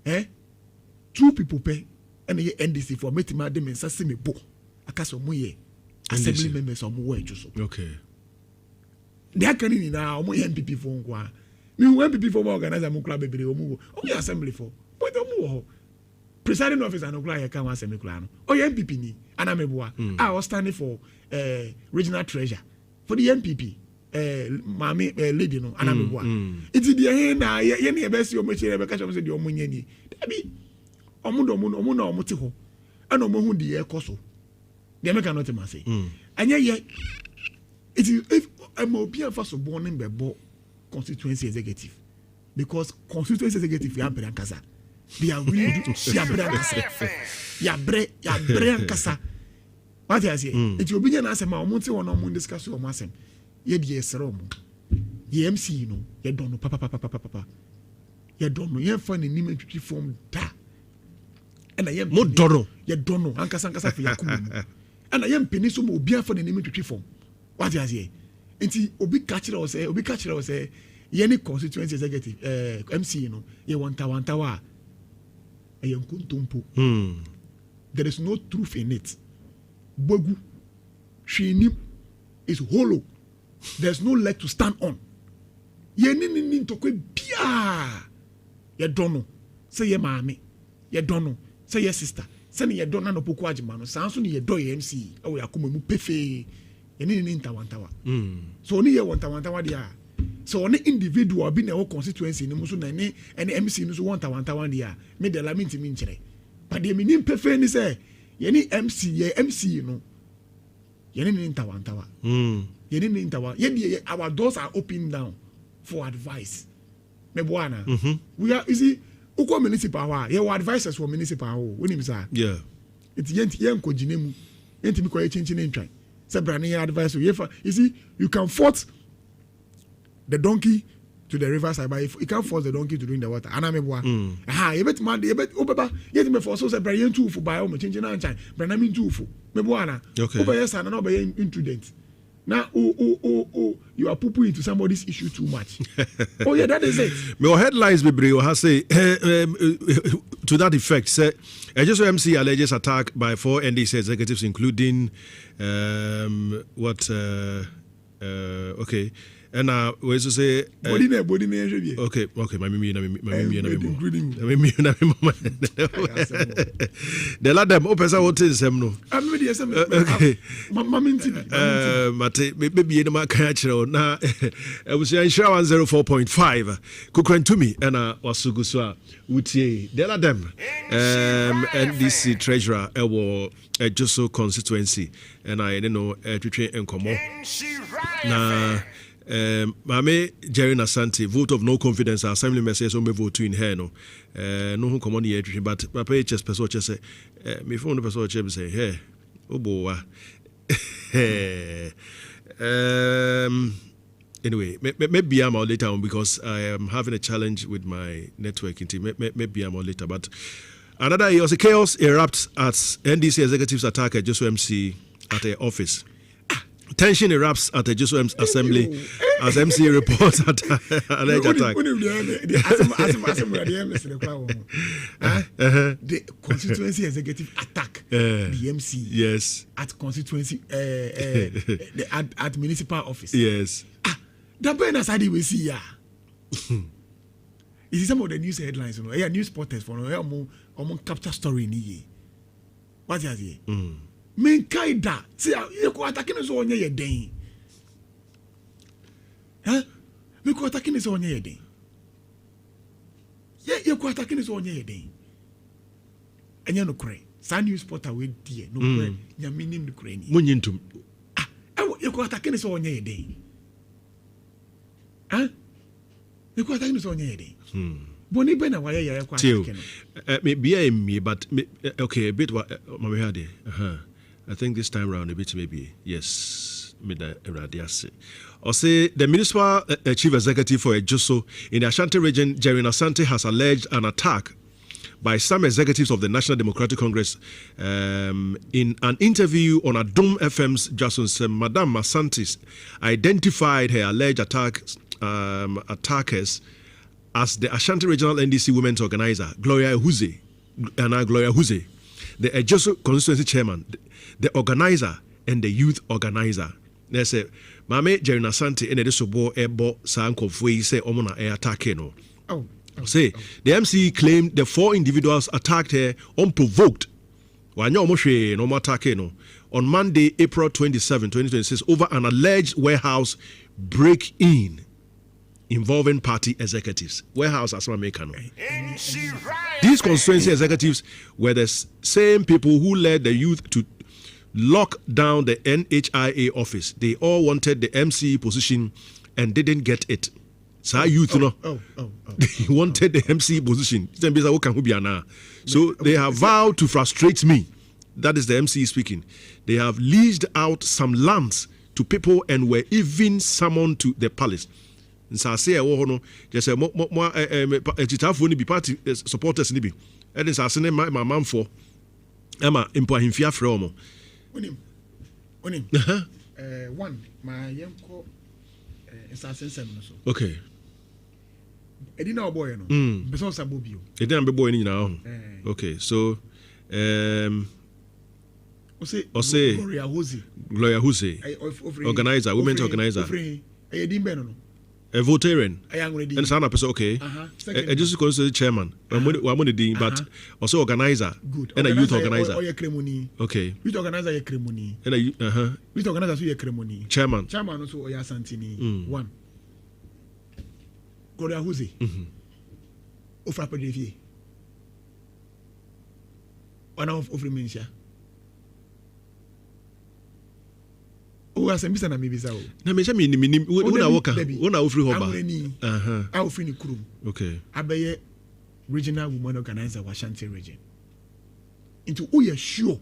2 people per, and ye NDC for metima dem en sase me bo. Akaso mu ye. Assembly members are more so. Okay. They are coming now. Omo MPP for nkwa. Me MPP for organize am club bebre omo. Omo assembly for. But omo presiding officer no club can assembly club no. Oh MPP ni anameboa. I was standing for regional treasurer for the MPP. Mami lady no anameboa. It is the na ye na be si omo chere be ka say the omo nya ni. Dabi omo na omo ti ho. Ana omo hu di ekoso. The American not to say. And yet, it is if I'm a be first born in Bebo constituency executive. Because constituency executive, you are Brancasa. They are really Brancasa. Ya bre Casa. What I say? It will be an answer. My monty on a moon discuss your massem. Yet, yes, Rome. Ye MC, you know, you don't know, papa. You don't know, you find an image form da. And I am Modoro. You don't know, Ankasa for Yakumu. And I am Peninsula will be for the name to form. What is here? Until Obi catcher or say, any constituency executive, MC, you know, you want Tawantawa. I am Kuntumpo. There is no truth in it. Bogu, Shini is hollow. There's no leg to stand on. Ye need to quit Bia. You don't know. Say your mammy. You don't know. Say your sister. Send ye don't know Pokwaji man. Sounds on your door MC. Oh, ya come pefe. You need an interwantawa. So only you want tawantawa dia. So only individual being a whole constituency. No musu na any MC no want tawantawa dia. Me de la minti minchere. But the meaning pefe ni say. Ye ni MC you know. Ye ni interwantawa. Ye ni interwantawa. Ye our doors are open down for advice. Me buana. We are easy. Uko municipal wa ye advisors for municipal wo woni misa yeah it yen ko ginemu enti mi ko ye chinchin ntwan se brane ye advice you see you can force the donkey to the river side, but if you can't force the donkey to drink the water anameboa ye bet man ye bet obeba ye me force so brane yen tufu by o me chinchin ntwan brane mi tufu me boa na oba yes na oba ye imprudent. Now, you are pooping into somebody's issue too much. Oh, yeah, that is it. My headlines, Bibrio, has say to that effect. Say, HSOMC alleges attack by 4 NDC executives, including okay. And we to say okay, my the lad them open what is them no. Okay. Mate maybe in my catch na I was in 104.5 Kukurantumi and Wasuguswa Utie the lad them NDC treasurer Joso constituency and I don't know to and come na Mame Jerry Nasante vote of no confidence assembly messages on me vote in her no who come on the but my pay just person say me phone the person say hey Oh boy. Anyway, maybe I'm on later on because I am having a challenge with my networking team. Maybe I'm on later. But another year, chaos erupts at NDC executives attack at Joshua MC at the office. Tension erupts at the Joshua Assembly as MC reports at alleged attack. The constituency executive attack the MC. Yes. At constituency at municipal office. Yes. The banners I we see ya. Is some of the news headlines? You know, yeah, news portals for no capture story ni. What is it? Men kaida. See, you go attacking us on your day. Huh? We go attacking us on your day. Yeah, you go attacking us on your day. And you no cray. San news portal we dear no cray. You meaning the cray. Munyintum. You go attacking us on your day. Huh? You go attacking us on your day. Boni bena why you are attacking. Maybe me, but okay, a bit what we had. I think this time round a bit maybe yes. Or say the municipal chief executive for Ejoso in the Ashanti region, Jerry Asante, has alleged an attack by some executives of the National Democratic Congress. In an interview on Adum FM's Jason, Madame Asante identified her alleged attackers as the Ashanti Regional NDC Women's Organizer, Gloria Huze, the Ejoso constituency chairman, the organizer, and the youth organizer. They say, Mame Jerry Asante and the Sobo Ebo Sanko Fui say Omona air attack no. Say the MC claimed the 4 individuals attacked her unprovoked. On Monday, April 27, 2026, over an alleged warehouse break-in involving party executives. Warehouse as American. These constituency executives were the same people who led the youth to lock down the NHIA office. They all wanted the MC position and didn't get it. So youth, they wanted the MC position. So they have vowed to frustrate me. That is the MC speaking. They have leased out some lands to people and were even summoned to the palace. So I say, just say, party supporters, and it's as my mom for Emma Impohimfia from. One, my young co assassin. Okay. I didn't know boy, no. Besides a bobio. It didn't be boy now. Okay, so say Gloria Huze, organizer, women's organizer. A Voltairean. And Sana person, okay. I just consider chairman. But also organizer. Good. And a youth organizer. Okay. Youth organizer a cremoni. And a youth organizer a cremoni. Chairman. Chairman also Oya Santini. One. Gloria Huze. Ofra Pedevie. One of Ofrimensia. Oh, as a Mr. Namibisa. Na me chami ni una woka. Una ofri hoba. I ofri ni krum. Okay. Abeye regional women organizer wa Ashanti region. Into who you sure.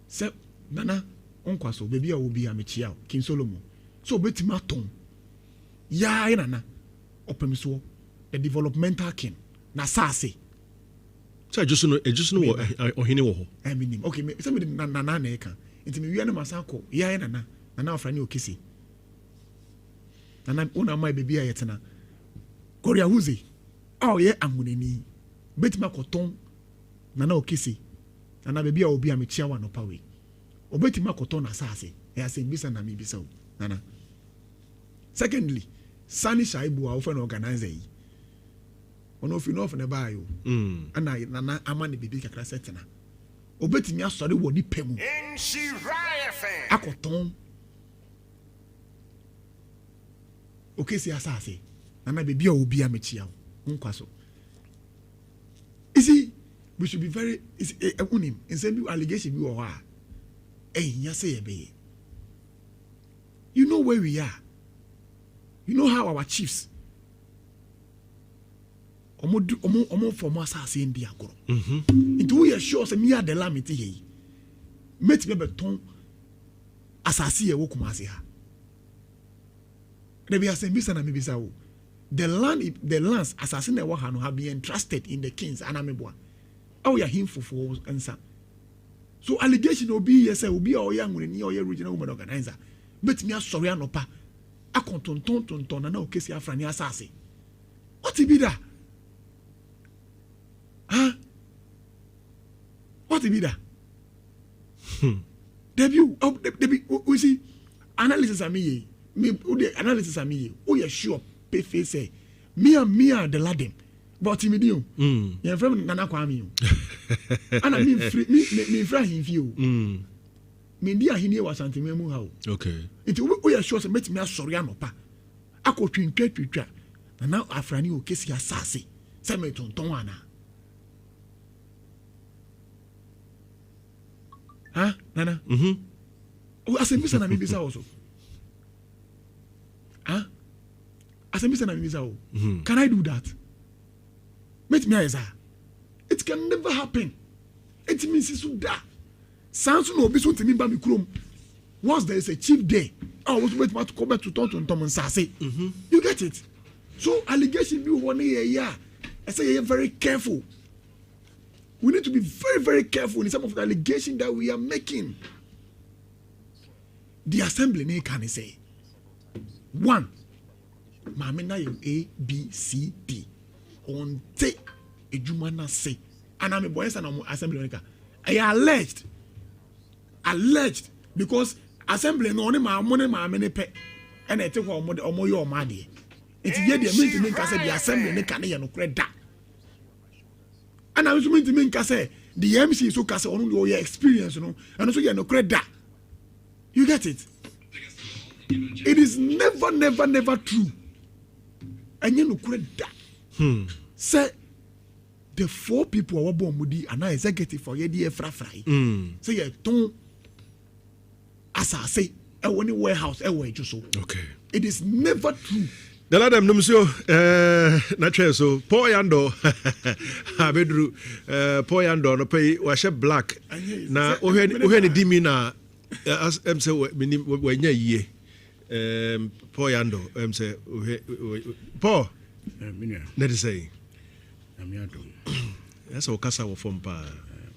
Se nana onkwaso baby a obi amechia King Solomon. So betima ton. Ya nana opemiso the developmental king na sase. So just no ohini wo ho. I mean okay, me some nana na e kan. Inti me wiana masako ya nana ofra ni okisi nana una my baby ayetena Gloria Huze ye amuneni betima koton nana okisi nana baby a obi amechia wa no pawe obetima koton na sase ya se bisa na mi bisa nana. Secondly, Sani Shaibu a often organizer yi ono fi no of ne ba yo ana nana amane baby kakra setena obetimi asori wo ni pemu akoton okesi asase nana baby a obi amechia nkwaso. You see, we should be very unim in some allegation bi wo ha nya say be. You know where we are. You know how our chiefs omo form asase ndi agoro. Into we are sure say me are the lamity here. met me beton asasi e wo Kumasi ha. There be asembisa na mebisa wo. The lands assassin e wo ha no have been entrusted in the kings anameboa. Oh ya him for answer. So allegation obi yes obi o ya ngure ni o ya regional women organizer. Bet me asori anopa. Akontonton na okesi afrani asase. What be that? Huh? What be that? Debut we see analysis me analysis me. Oh yeah sure pay face say me the ladem. But me dio. Ya from Nana Kwame. And I mean me fra him view. Me dia hini wa santimemu ha o. Okay. It we are sure say met me asori anopa. Akotwintwa na now afrani o kesi asase. Say me tonton ana. Huh? Nana? Oh, asembisa na mibisa also. Huh? Asembisa na mibisa o. Can I do that? Met me as it can never happen. It means it's da. Sounds no be so to me ba mi krom. Once there is a chief day, I was waiting to come back to Tom and Sase. You get it? So allegation be 1 year. I say you're very careful. We need to be very, very careful in some of the allegations that we are making. The assembly can say 1. Mamina you A, B, C, D. On take a Jumana say. And I'm a boy and assembly. I alleged because assembly no only my money my many pay and I take on more your money. It's yet the mean to say the assembly can no credit. And I was meant to make say the MC so cast on your experience, you know, and also you no credit. You get it? It is never true. And you no credit. Say the 4 people were born with and executive for your dear fry. Say you don't as I say a warehouse away just so. Okay. It is never true. The ladam no monsieur na so Poyando abedru Poyando no pay wa she black na ohwe ni dimi na em say we nya yie Poyando em say Paul na dey say am ya do that's o kasa wo form pa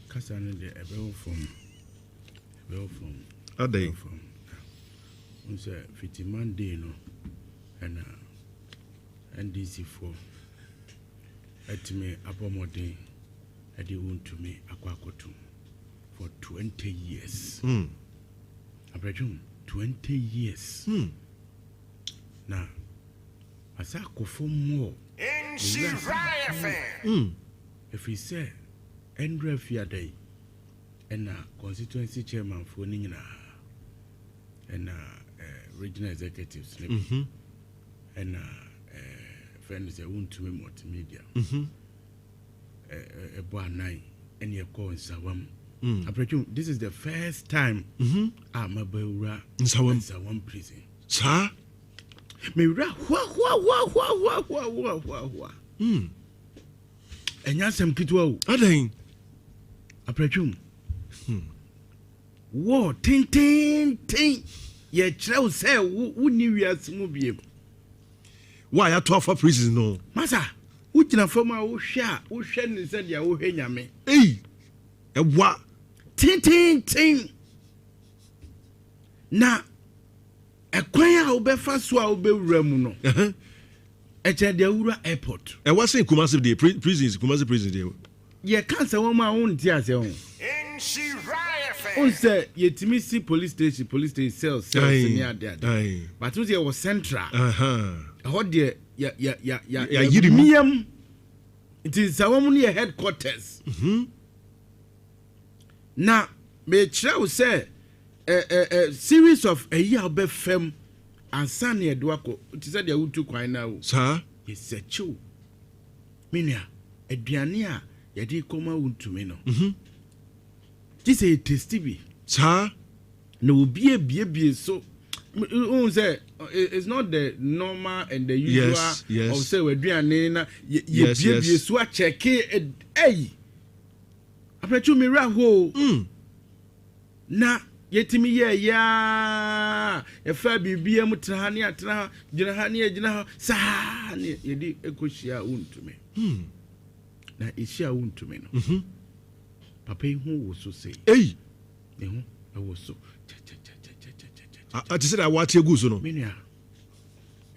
kasa no dey ebe form adai on say fitiman day no and NDC4 at me abomodin at the wound to me aquacotum for 20 years. Ampratwum 20 years. Now, as I go for more, if we say Andre Fiade and constituency chairman for Nina and regional executives and friends a want to me multimedia. A boy 9 and you call in Sawam. This is the first time I'm a beura in Sawam prison. Sir? Me ra and yasam kitwa Adain Ampratwum. War ting ye trell say who knew we are smooth. Why are 12 prisons no? Masa, Uchina former Usha, Ushen said ya Uhenya me. Hey, a what? Ting. Na, a choir will be fast will be remuno. At the Ura airport. And what's in Kumasi Day? Prisons, Kumasi prison day. Ye can't say one my own tears. On say, ye Timisi police station cells near there. But was was central. What dear, ya, Yidimium. It is a woman near headquarters. Now, may Chow say a series of a year be fem and Sunny Edwako. It is a day to quite now. Sir, it's a chew. Minia, a Diania, Yadi Koma wound to me no. This is a testy. Sir, no be so. It's not the normal and the usual. Yes. Of say we're doing yes. So I check it. Hey, Ampratwum me ra ho. na yetimi ye ya efa bibia mu tra ne atra gina ha ne gina ha sa ne yedi ekohia untumi na ehia untumi no papa hu wo so sei ehu wo so ati se da wati egu so no menua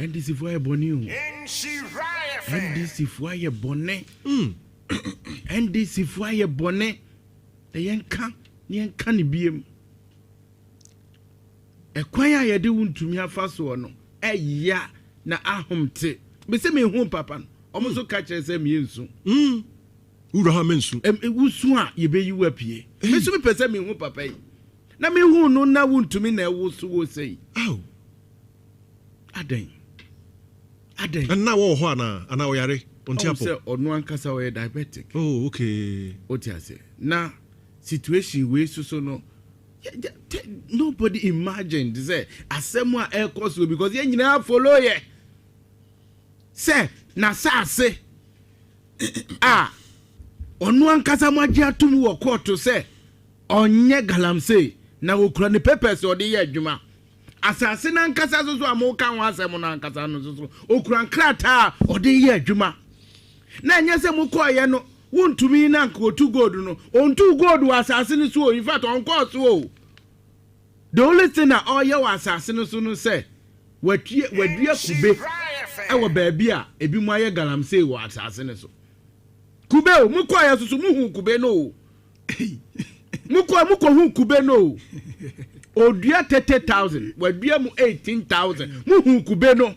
ndc fo ye boni o ndc fo ye boni ndc fo ye boni de yenka ne biem ekwan a yede wuntumi afa so no eya na ahomte be se me hu papa no omo so ka kire se me yensu wura ha mensu wusu a ye be yiwa pie me so me pese me hu papa yi na me hu no na wuntumi na ewusu wo sei aden na wo ho ana wo yare onti apo se onu ankasa wo diabetic okay otiase na situation we so no nobody imagined say asemu a air course because ye nyina follow ye say na saase onu ankasa maji atum wo court say onye galamsey na okura ne papers odi ye adwuma asase na ankasa so amoka ho asemu na ankasa no so okura nkrata odi ye adwuma na enye se mu ko ye no wontumi na nkotu gold no ontu gold wa asase ni so in fact on course o the only thing that all your asase no so no say wadua kube ewo baabi a ebi mu aye galamsey wo asase ne so kube o mu ko ye so mu hu kube no muko hu kube no odua 30,000 wadua mu 18,000 mu hu kube no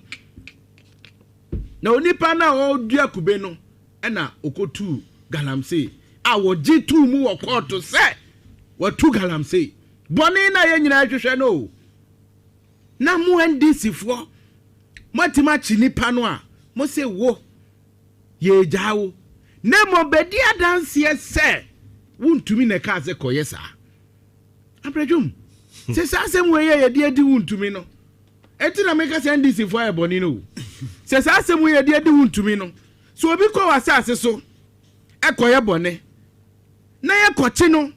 na onipa na odua kube no na okotu galamsey a woji tu mu wo court se watu galamsey boni na ye nyina hwehwe no na mu ndc fo matima chinipa no a mo se wo ye jawo na mo bedi adanse se wuntumi na ka se koyesa Ampratwum se sa asem we ye de adi wuntumi no eti na meka se ndc fo aye boni no se sa asem we ye de adi wuntumi no so obi ko wasase so ekoye bone na ye kochi no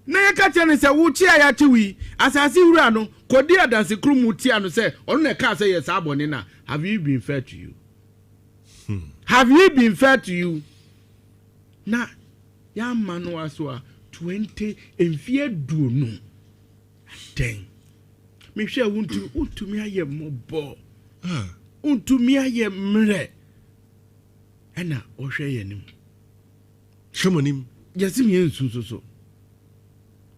na ye ka tene se wo chi aya chi wi asase wura no kodi adanse krumu ti ano se onu na ka se ye sa bone na have you been fair to you have you been fair to you na ya manu aswa 20 enfie duonu den me hwe untumi aye mobo untumi aye mre ena o hwe yenim shomonim yasim yensu so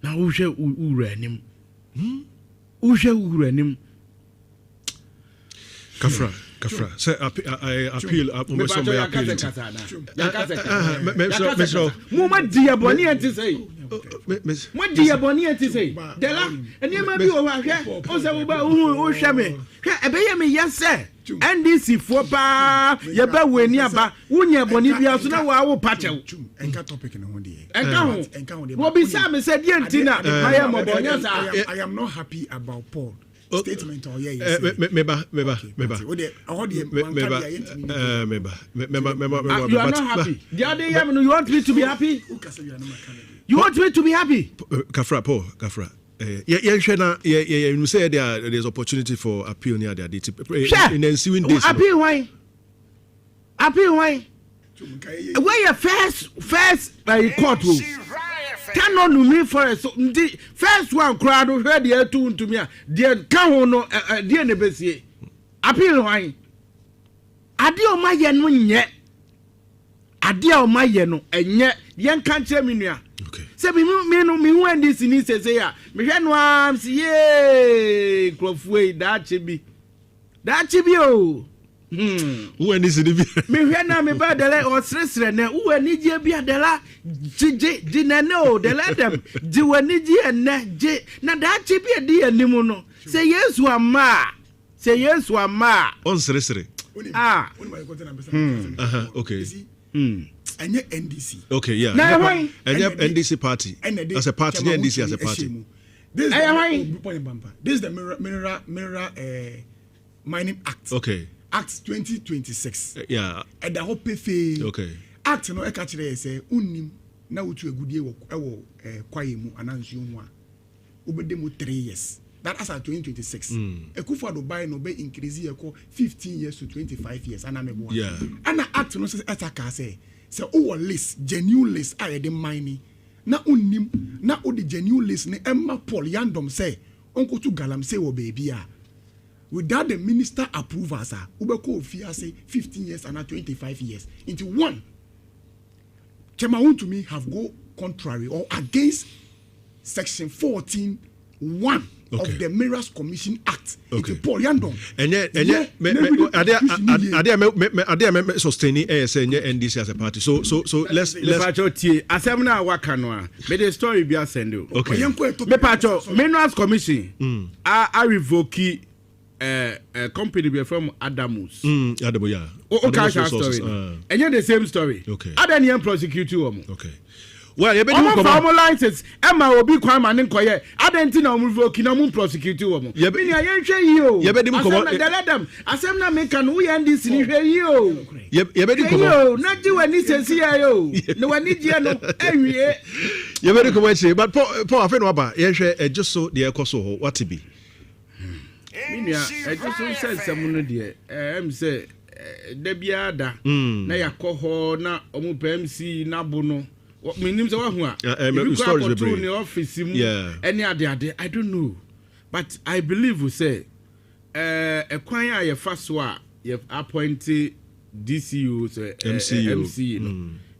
na wo hwe ura anim wo hwe ura anim kafra say I appeal almost my appeal mama dia boni enti say mo dia boni enti say dela eni ma bi o wa hwe o se wo ba o hwe me hwe ebe ye me yese ndc fo pa ye ba weni aba wunye boni bia so na wa wo pachew enka topic no ho de enka ho wo bi sa me say die enti na maye mo bonya sa I am not happy about Paul statement or yeah meba you are not happy the other year you want me to be happy you want me to be happy Kafra you say there's opportunity for appeal near the in the ensuing days appeal why where your first court can on me for us first one crowd heard the two to me dear can no dear nebesie appeal why adio ma ye no nye adia o ma ye no enye yen kan kire me nua se me hu andi sini sese ya me hwe no am si ye krofuei da chebi o who any city me hwe na me ba dele o sresre na wo ani je bia dela ji na no dela dem ji wani ji enne ji na da chi bia di anim no se Yesu ama on sresre okay anya NDC okay yeah anya NDC party as a party NDC as a party this is the mineral mining act Act 2026 yeah and the whole pefe okay act no e ka kire say unnim na wotu agudie wo kwaye mu anansu mu a ubedemu 3 years. That as at 2026. Ekufado buy no be increase here 15 years to 25 years. And I'm a yeah. And I act no say ataka say list genuine list I the mining. Na unim na o the genuine list ne Emma Paul Yandom say uncle to galam say wo baby ah. Without the minister approval, sir, ubeko ofia say 15 years and 25 years into one. Chema to me have go contrary or against section 14(1) of the Mirrors Commission Act. Into Paul Yandom. And sustaining NDC as a party. So let's Asemna wakanoa. May the story be ascended. Okay. Me pacho Mirrors Commission. I revoke company be from Adamus. Adamu, yeah. Okay, story. And you're the same story. Okay. Other than prosecute you. Okay. Well, you better come license. Emma will be crime and inquire. I don't think I'm revoking. I'm prosecute you. You better you. You better come. Let them. Assembly make an we end this in here. You better come. You not you and this is here. No one need you. No. You better come and say. But Paul, I know about. Yes, just so the echo what to be. I just said someone there. Say Debiada. Na yakoho na omu PMC na bono. Meaning so who are in the office. Any other I don't know, but I believe we say a choir your first one you appointed DCU MC.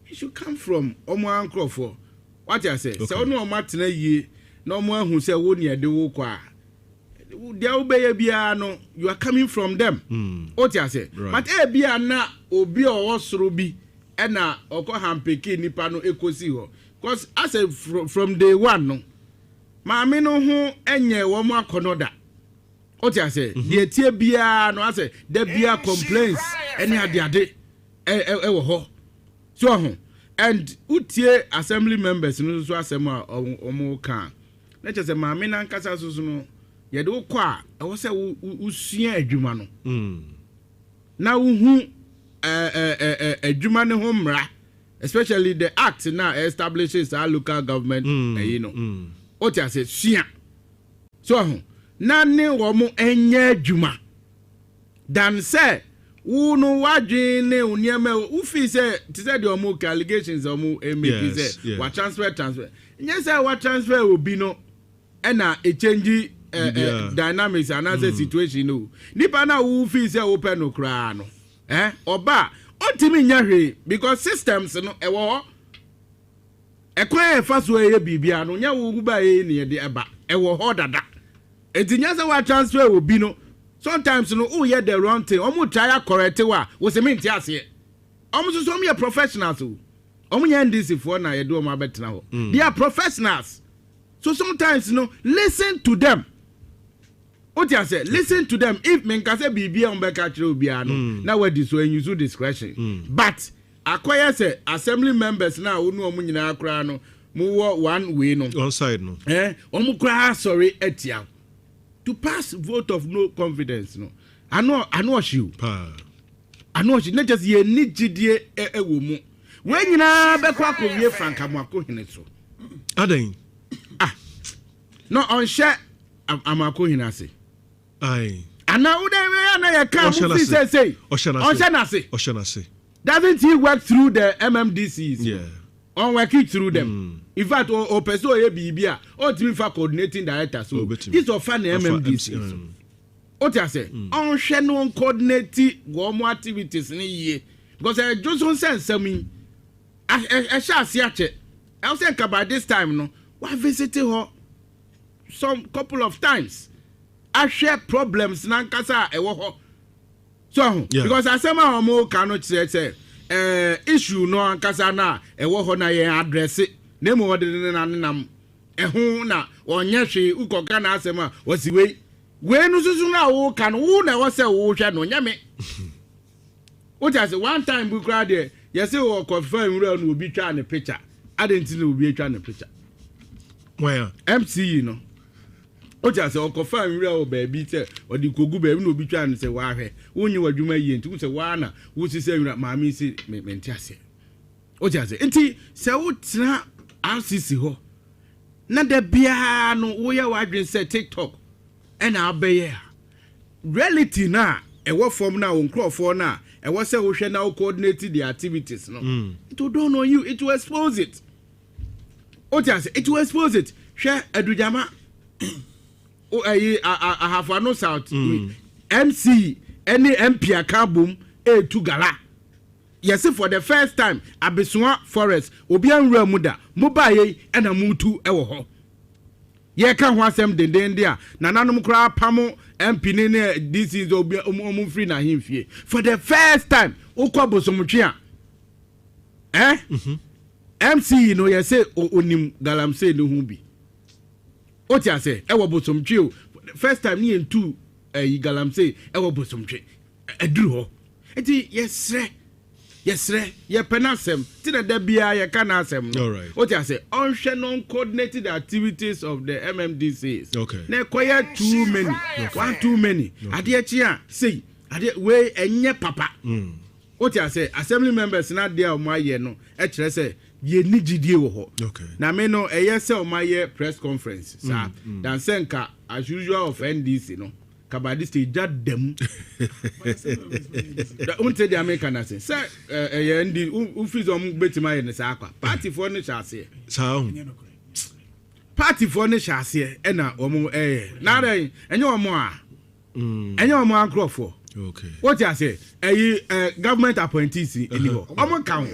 It should come from Omo Uncle for what I say. So no Martin ye no more who say won't ye do qua. They obey biano, you are coming from them. What I say, but biana obi or ruby and na oko hampeki nipa no ekosi ho. Because I said from day one no, maame no ho enye wo mo akonoda. What I say, the tie bia no I say there bia complaints any ade wo ho. So ho and utie assembly members no so asema omo kan. Na che say maame na nkasa so no ye de wo kwa e wo say usua adwuma no na wo hu adwuma ne ho mra, especially the act now establishes our local government you know what you say sua so na ne wo mo enye adwuma dan say wo no wadwen ne oniema wo fi say to say the omo allegations omo make say what transfer nya say what transfer obi no e na e change dynamics and as a situation no nipa na wo fi say open no kra no oba ontimi nya hwe because systems no ewo ekwan faso eye bibia no nya wo ba ye ne de eba ewo ho dada etinya say wa transfer obi no sometimes no o ye the wrong thing omo try correct wa wo se menti ase omo so omo ye professionals o omo nya ndc for na ye do omo abetena ho they are professionals, so sometimes no listen to them. What you say? Listen to them. If men can say bibia on beka chiro bia no, now we this way use discretion. But acquire say assembly members now who know nyina akra no, mu one way no. One side no. Omu kra sorry etia. To pass vote of no confidence no. I know you. I know you. Not just ye need gidie wo mu. When nyina bekwa ko wie franka mu akohene so. Aden. No on share amakohene say. Aye. And now you come say Oshanase. Doesn't he work through the MMDCs? Yeah. On working through them. In fact, or person ye bibia or team for coordinating director. So this of fun MMDCs. What I say? On channel coordinate warm activities in a year. Because I just don't sense me. I shall see it. I'll think about this time no. Why visited her some couple of times. I share problems nankasa ewo ho so because asema omo cannot say issue no ankasa na ewo ho na ye address na mo wode na nam eho na onye hwe ukoka na asema wasi we no susu na wo kan wo na wo se wo hwe no nyame what I say one time bu kra there you say wo confirm real no obi twa ne picture identity no obi twa ne picture where MCE no o ja se okofa nwura o baabi te odi kogu baabi na obi twa no se wa hwe wonyi wadwuma yie nti wo se wa na wo si se nwura maami si menti ase o ja se nti se wo tena RCC ho na da bia no wo ya wadwen say TikTok na abeye reality na ewo form na wo nkrofo na ewo say wo hwe na wo coordinate the activities no it will dawn on you, it will expose it. It will expose it. Share Adujama Ahafano South MC any MP Akabum to Gala. Yes, for the first time, Abiswa Forest, Obian Ramuda, Mubaye, and a Mutu Ewo. Ye can want them the Dendia, Nananum Kra Pamo, MP Nene, this is Obian free na him fee. For the first time, Okwabo Somuchia. MC no ye say onim galamsey no hu bi. O ti ase e wo bosomtwe o. First time ni entu galamsey e wo bosomtwe. Aduru ho. Enti yesre ye penasem ti da bia ye kana asem no. All right. O ti ase onhwe non coordinated activities of the MMDCs. Okay. Na koye too many. One too many. Ade echi a say ade we enye papa. O ti ase assembly members na dia o maye no e kire say ye ni gidie wo ho. Okay. Na me no eye se o maye press conference sa dan senka as usual of NDC no kabadi stage dem da unte the American say eye ndi ufizo m betima ye ne sa akwa party for ne chase sa party for ne chase e na omo na den enye omo a enye omo akrofo. Okay. What you say? Government appointees in the omo kan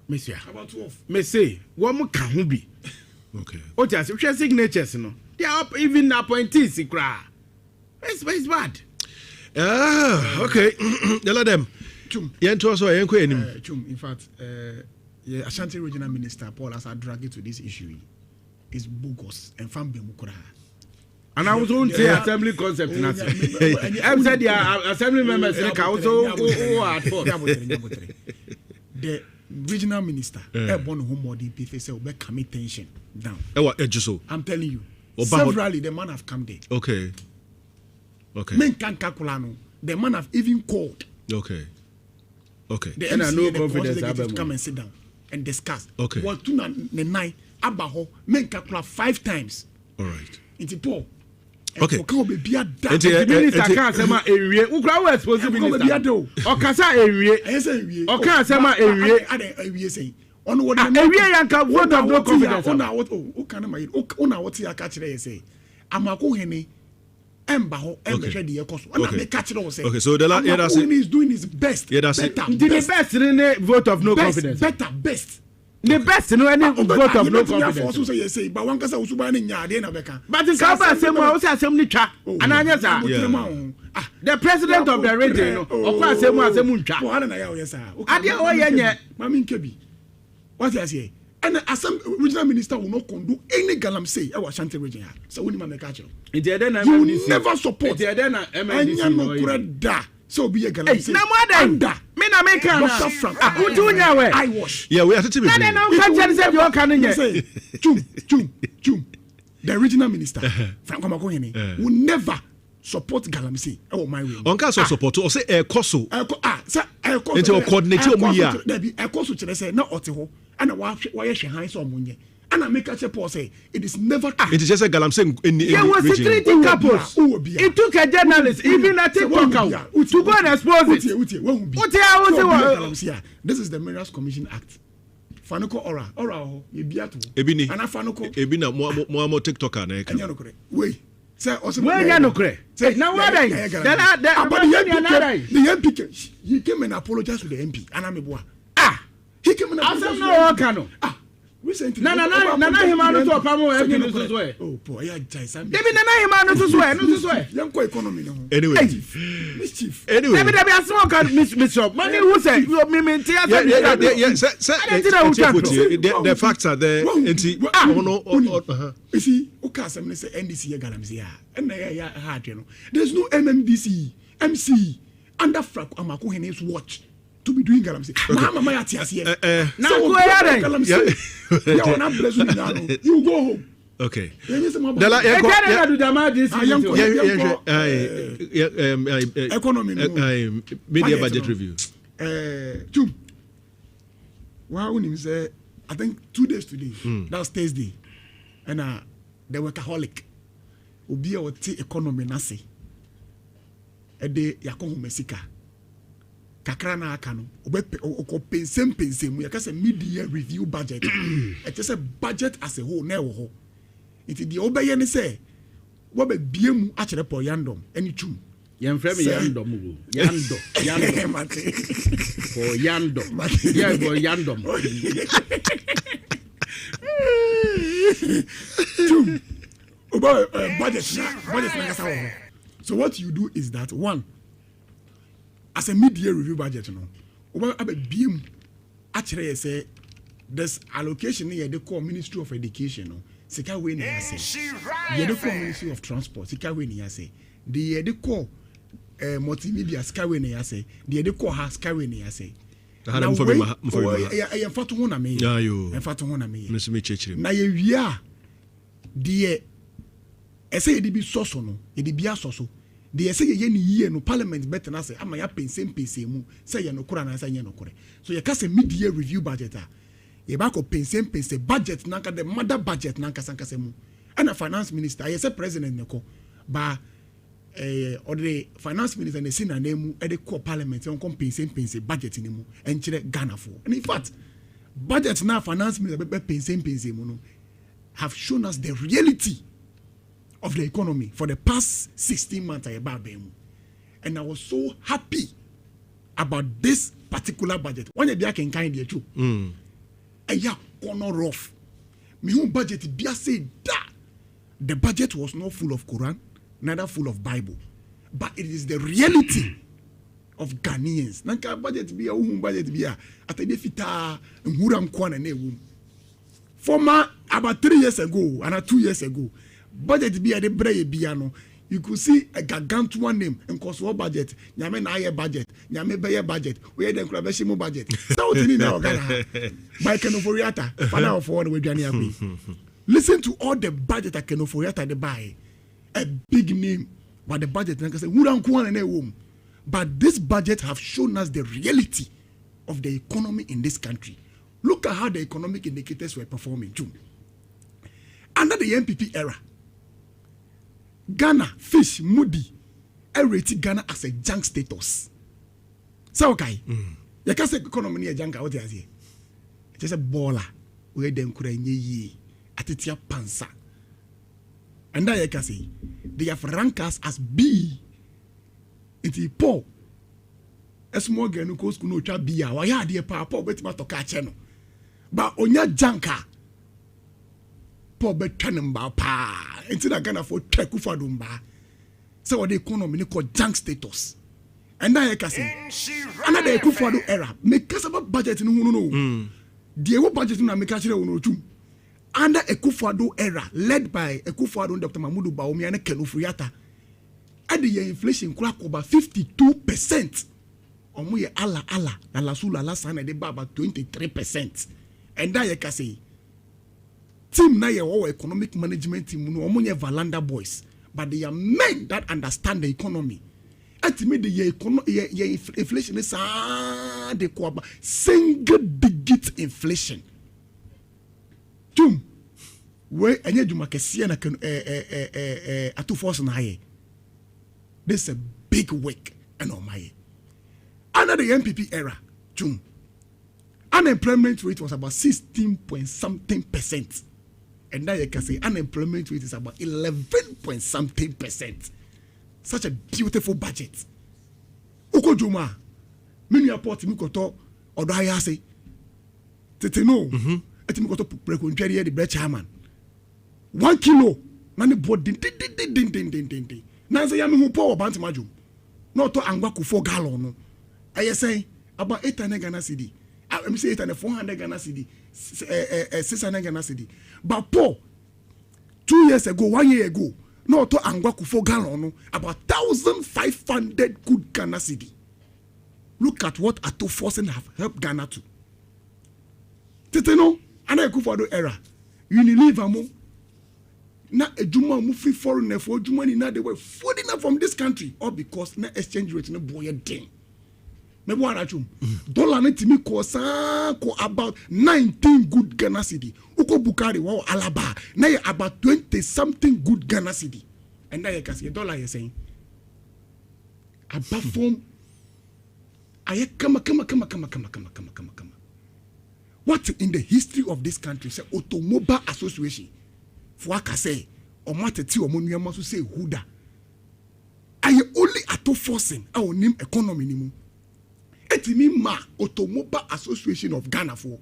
Monsieur, about 12. Me say, one can who be. Okay. Oh, just share signatures, no. They are even appointees, cry. It's bad. Okay. Let them. In fact, Ashanti Regional Minister Paul has dragged it to this issue. It's bogus and family mukura. And I was on the assembly concept. I said the assembly members also at fault. The regional minister, born home or DP, say, "We commit tension down." I'm telling you, severally the man have come there. Okay. Men can't calculate. The man have even called. Okay. The MC and the executive to come and sit down and discuss. Okay. What to the night abaho men calculate 5 times. All right. It's Paul. Okay. The minister can't say my area. Who can we expose the minister? Or can say area? Or can say my area? Area say. On what area yanka vote of no confidence. Ona what? Oh, can I? Ona what you catch there say? Amako hene. Embaho embe the ekoso. Ona me catch there say. Okay, so the last is doing his best. Yeah, that's it. The best in the vote of no confidence. Best. The best no any vote of no confidence. So say say but one kasa usuba ni nya de na beka. But the kaba say mo say assembly twa. Ananya sa. The president of the region no okwa say mo ntwa. Wo ana na ya o yes ah. Ade o ye nye. Mami nkebi. What you say? And the assembly regional minister will not condone any galamsey e wa Ashanti region. So we make catch. You never support. MDC no. So be a galamsey. Na mo da. Me na make am. Utunya we. I wash. Yeah, we have to be. Na no can say you can nye. Chum. The regional minister Frank Amakohene will never support galamsey. Oh my way. On can support or say e koso. Say e koso. Into coordinate mu ya. There be e koso kire say na ote ho. And why hwan so munye. And I make a Paul say it is never true. It is just a galamsey in the there was security couples. It took a journalist, even a TikTok to go and expose it. This is the Marriage Commission Act. Fanuko ora ye biato. Ebini. Ana fanuko. Ebina mo TikToker na eka. Wait. Say also where ya no kre. Say now what are the MP he came and apologized to the MP. Anameboa. He came and apologized. Recently, Nana himano to pamo e no so so. Oh, boy, I die some. Debi nana himano so so no so so. Yanko economy no. Anyway. Mischief. Anyway. Debi asmo kan miss up. Money who say you me maintain. Yeah. The facts are there. You see, Okasem say NDC galamsey and ya hard you know. There's no MMDC, MC under Frank Amakohene's watch. To be doing galamsey. Mama my atias here. Now go ahead. You go home. Okay. Economy. Media budget review. Wow, say I think 2 days today. That's Thursday. and the workaholic obi a wote economy nase ede yakɔ mesika kakra na aka no obe pensem mu yakase mid-year review budget it is a budget as a whole na ɛwɔ hɔ nti de obɛyɛ ne sɛ wobe biemu akyerɛ pɔ yandom any tum yɛmfrɛ me yandom yando for yandom yeah go yandom tum budget na kasa wɔ hɔ. So what you do is that one, as a mid-year review budget, you know, over a beam, actually say this allocation here they call Ministry of Education, no, sika we ni say, they call Ministry of Transport, sika we ni say, they call multimedia, sika we ni say, they call has sika we ni say. Na ye fatu ho na me, ye fatu ho na me. Na ye wia, die ese ye di bi soso no, ye di bia soso. The ese ye ni ye no parliament better na say ama ya pense mu say ye no kura na say ye no kure. So ye ka say mid-year review budget ye ba ko pense budget na ka the mother budget na ka sanka mu. And a finance minister ye say president ne ko ba or the finance minister ne sina na mu e de ko parliament on kom pense budget ni mu enchire Ghana for. And in fact budget na finance minister be pense mu no have shown us the reality of the economy for the past 16 months. And I was so happy about this particular budget. When you be kind there too. And yeah, corner rough. Me whole budget be say that the budget was not full of Quran, neither full of Bible, but it is the reality of Ghanaians. Nanka budget be a budget be a at the fita nguram kwana ne wum. Former about 3 years ago and 2 years ago. Budget be a de breye biano. You could see a gargantuan name and cost war budget. Nyame na aye budget. Nyame beye budget. We den kura beshi mo budget. So tini na ogana. By Kenoforiata, father of all we jani akwi. Listen to all the budget that Kenoforiata de buy. A big name, but the budget na say wurankuan na wom. But this budget have shown us the reality of the economy in this country. Look at how the economic indicators were performing too. Under the NPP era, Ghana, Fish, Moody, rated Ghana as a junk status. So okay, you can say economy near junk out there. Just a baller, where them could ye atitia pansa. And that you can say they have ranked us as B. It's poor. A small girl who goes to no child be a why dear papa, but to catch no. But on your junker. Poor bet canamba pa into the Ghana for Tekufadumba. So the economy they call junk status. And now I can say another Ekufado era. Make us about budget no. The budget na make us no too. Under Ekufado era led by Ekufado Dr. Mahmoud Bawumia and Kenoforiata. At the inflation crack over 52%. Omuye ala na lasula la sana de baba 23%. And now I can say team na your economic management team no omonye Valanda boys, but they are men that understand the economy. Ultimately the inflation is the single digit inflation. Tum we enye djuma kese na atu force na haye. This is a big work and on my under the NPP era, tum unemployment rate was about 16.something%. And now you can say unemployment rate is about 11.something%. Such a beautiful budget. Uko Juma, many airport mikoto odo hayase. Tete no. Eti mikoto prekunjeri the bread chairman. 1 kilo. Nani board din. Na say yami hu power banti majum. No to angwa ku 4 gallon no. Aye say about 800 Ghana cedi. Let me say it and 400 Ghana cedi, 600 Ghana cedi. But Paul, 2 years ago, 1 year ago, no to angwa ku 4 gallon about 1,500 good Ghana cedi. Look at what Ato Forcing have helped Ghana to. Tete no, ana Ekufado era. Unilever mo. Na ejuma mu free foreigner for ejuma ni na they were folding up from this country all because na exchange rate no boy den. me bo anachum dollar na timi ko about 19 good Ghana cedi uko Bukari wa Alaba na about 20 something good Ghana cedi and that you can see dollar you saying about form aye kama what in the history of this country say automobile association for aka say o mateti o monuama so say huda aye only ato forcing our name economy ni mu etimi ma automobile association of Ghana for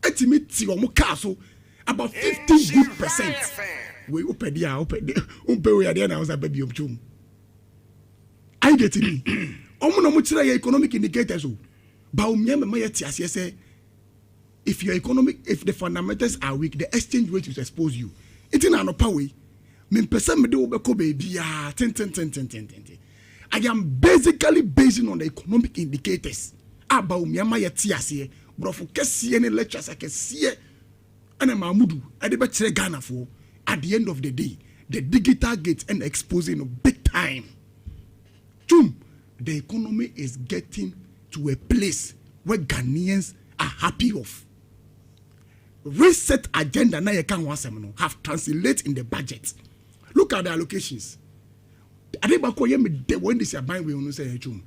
etimi ti o mo car so about 15 good percent we opedia we are there now za baby omchum I get it omo no mo kire your economic indicators o ba o me ma yet ase say if your economic, if the fundamentals are weak, the exchange rate will expose you. It's in an upper way. I am basically basing on the economic indicators. About Myanmar yet but for any lectures I can see and I'm Mahmudu at the better Ghana for at the end of the day, the digital gate and exposing big time. The economy is getting to a place where Ghanaians are happy of. Reset agenda na yekan wasem have translated in the budget. Look at the allocations. Adebako ye me de when this buying we no say chum.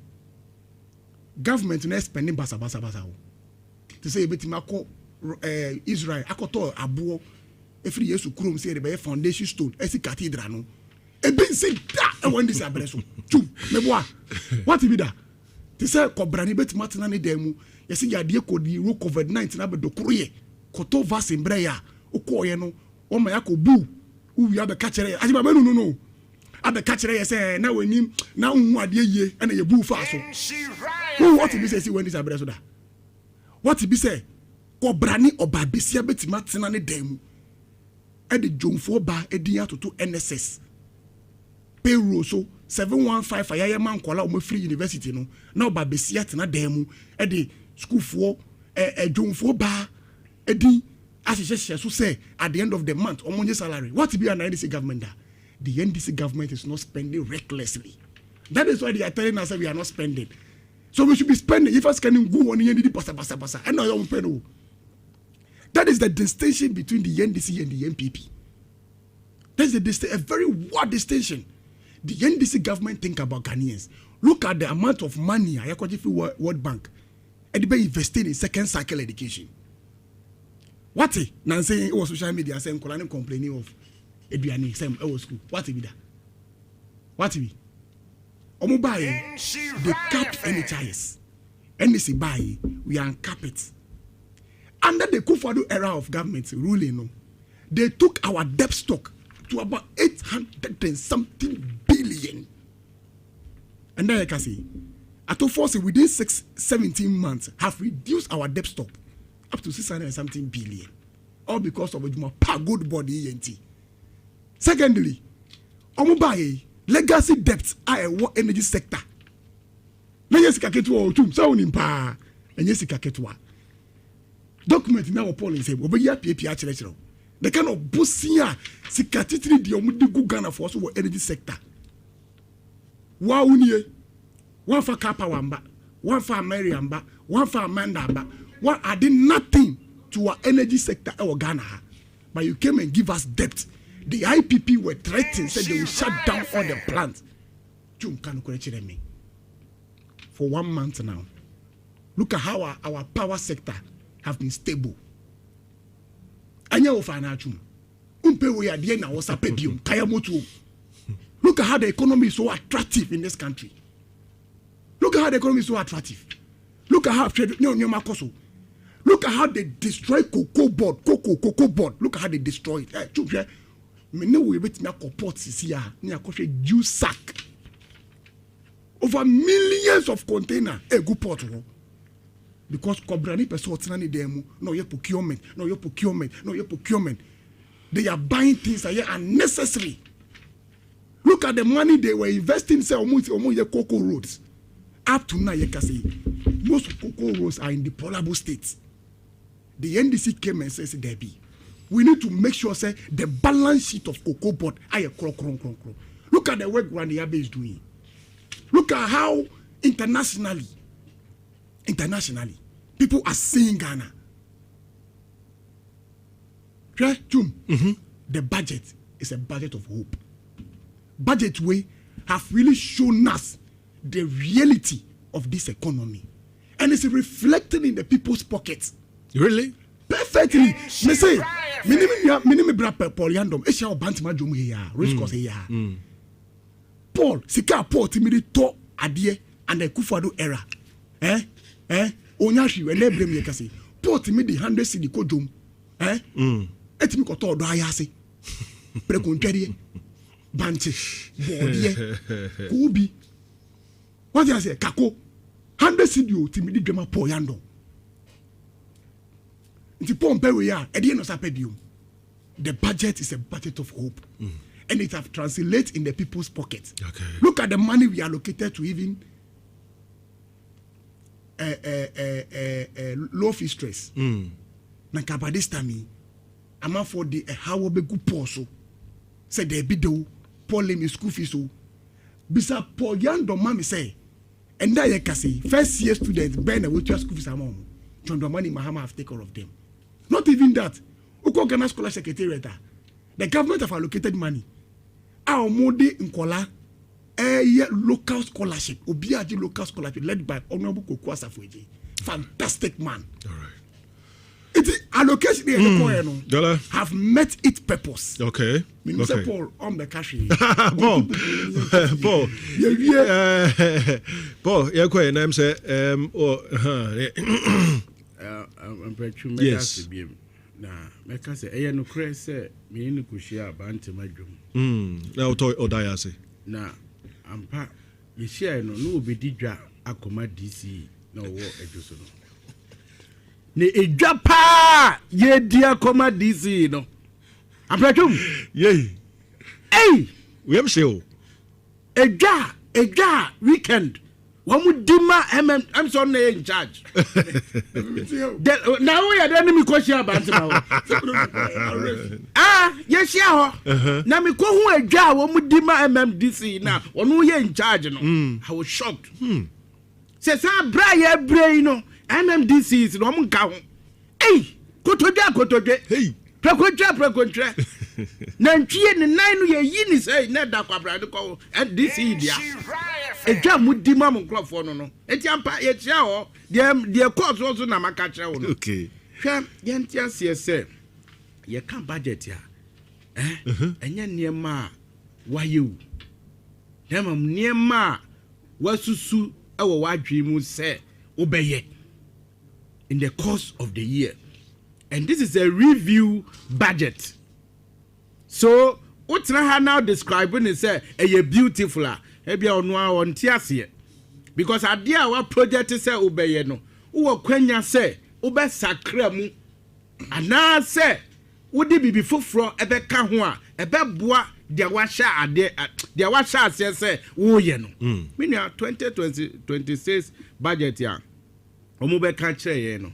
Government na spending basa. To say betima ko Israel akoto abo every year su krom say the foundation stone esi cathedral no. E bin say da when this abreso. Chum me boa. What be that? To say kobrani betima tena ne demu. Yesi yade ko di ro COVID-19 na be dokroye. Koto vas in breya ukoye no o ma yakobu u ya be kachere ajiba no abe kachere say na wenim na hu ade ye na ye bu fa so what be say when this abreso da what be say ko brani oba besia betima tena ne dam e de jomfo ba edin atoto NSS payroll so 715 ayaye man kola o free university no na oba besia tena dam e de school for jomfo ba Edi, as so say at the end of the month, omonye salary. What be an NDC government? The NDC government is not spending recklessly. That is why they are telling us that we are not spending. So we should be spending. If us can go on the basa. And now that is the distinction between the NDC and the NPP. That's a very wide distinction. The NDC government think about Ghanaians. Look at the amount of money I World Bank and they invested in second cycle education. What now saying it was social media saying complaining of Eduani same school. What be that? What be? Omubai they capped NHIS. NDC buy we uncap it. Under the Kufuor era of government ruling, they took our debt stock to about 800 and something billion. And then I can see at force within 17 months have reduced our debt stock up to 600 and something billion, all because of a good body ENT. Secondly, omubaye legacy debts are a energy sector. Na yesika ketua otum sa onimpa enye sika ketua. Document na opolling say obeya PPA chire. The kind of busia sika titiri di omudigu Ghana for so energy sector. Wa unie one for Kappa wamba, one for Mariamba, one for Amanda amba. What are they nothing to our energy sector or Ghana? But you came and give us debt. The IPP were threatened, said they will shut down all the plants. For 1 month now. Look at how our power sector have been stable. Look at how the economy is so attractive in this country. Look at how the economy is so attractive. Look at how look at how they destroy cocoa board. Look at how they destroy it. Juice sack. Over millions of containers. Good port. Because Kobrani person demo. No your procurement. They are buying things that are unnecessary. Look at the money they were investing in cocoa roads. Up to now, you can say most cocoa roads are in deplorable states. The NDC came and says, Debbie, we need to make sure say the balance sheet of cocoa board are a crow. Look at the work Grandiabe is doing. Look at how internationally internationally. People are seeing Ghana. Right, Jum? The budget is a budget of hope. Budget way have really shown us the reality of this economy, and it's reflected in the people's pockets. Really? Perfectly. Me say, minimum bra Paul Yandom. Esha obantima jom here. Race course here. Paul, sika Paul timidi to adie and the Kufado era. Onyashi we lebre me kasi. Paul timidi 100 cedi ko jom. Etimi ko to do ayase. Prekontwede. Banche. Bodie. Kubi. What you say? Kako. 100 cedi o timidi dwema Paul Yandom. The budget is a budget of hope, and it have translated in the people's pockets. Okay. Look at the money we allocated to even low fee stress. By this time, I'm out for the how be good poso. Say the bido, Paul me school fees so. Bisa Paul Yandom mami say, and that you can say first year students burn away to school fees among. John Domani Mahama have taken care of them. Not even that. Uko Ghana Scholar Secretariat. The government have allocated money. Our mode in Kola, local scholarship, Obiaji local scholarship led by Honorable Kokwasa Fuji. Fantastic man. All right. It allocation have met its purpose. Okay. Minister Paul on the cash. Paul. Paul, you're quite name say Ampratwum yes. Na meka say no kre say me ni kushia bante madwom. Na to odaya say. Na ampa ye share no obedi dwa akoma DC na wo edwoso no. Ne edwa pa ye di akoma DC no. Ampratwum. Yey. Hey, we am show. Edwa weekend. Wamudima I'm sorry in charge. Now we are the enemy question about yes, yeah. Now me go who a job wamudima MMDC now. One we in charge no. I was shocked. Says I brain no MMDC is no mun ka ho. Hey, kotoja. Hey. Prekontra. Nantwie ne nan no ye yini say na da kwabrade ko and this dia. Eja mudima mo nkrofo no. Eti ampa ye chia ho de course also na maka kire wo no. Okay. Hwam ye ntia se say ye kan budget ya. Enye niema wayewu. Dem niema wasusu ewo wadwe mu say obeye in the course of the year. And this is a review budget. So, what I now describing is say a beautiful because idea our project is say obey no. Uwa kwenya say ube sakra mu. Ana say would be before ebe ka ho a ebe boa dia washa ade dia washa ase say wo ye no. Me na 2026 budget ya. Omo be ka kire ye no.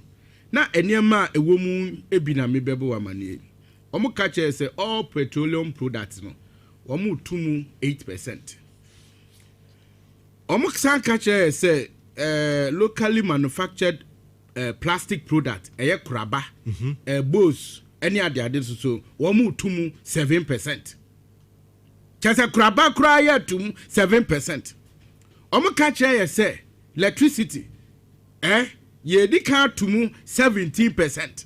Na enema ewo mu ebina mebebo wa manie. Omo ka kire say all petroleum products no. Omo tumu 8%. Omo san ka kire say locally manufactured plastic product eye kraba bose any ade so omo tumu 7%. Kasa kraba kra ya tumu 7%. Omo ka kire say electricity ye di ka tumu 17%.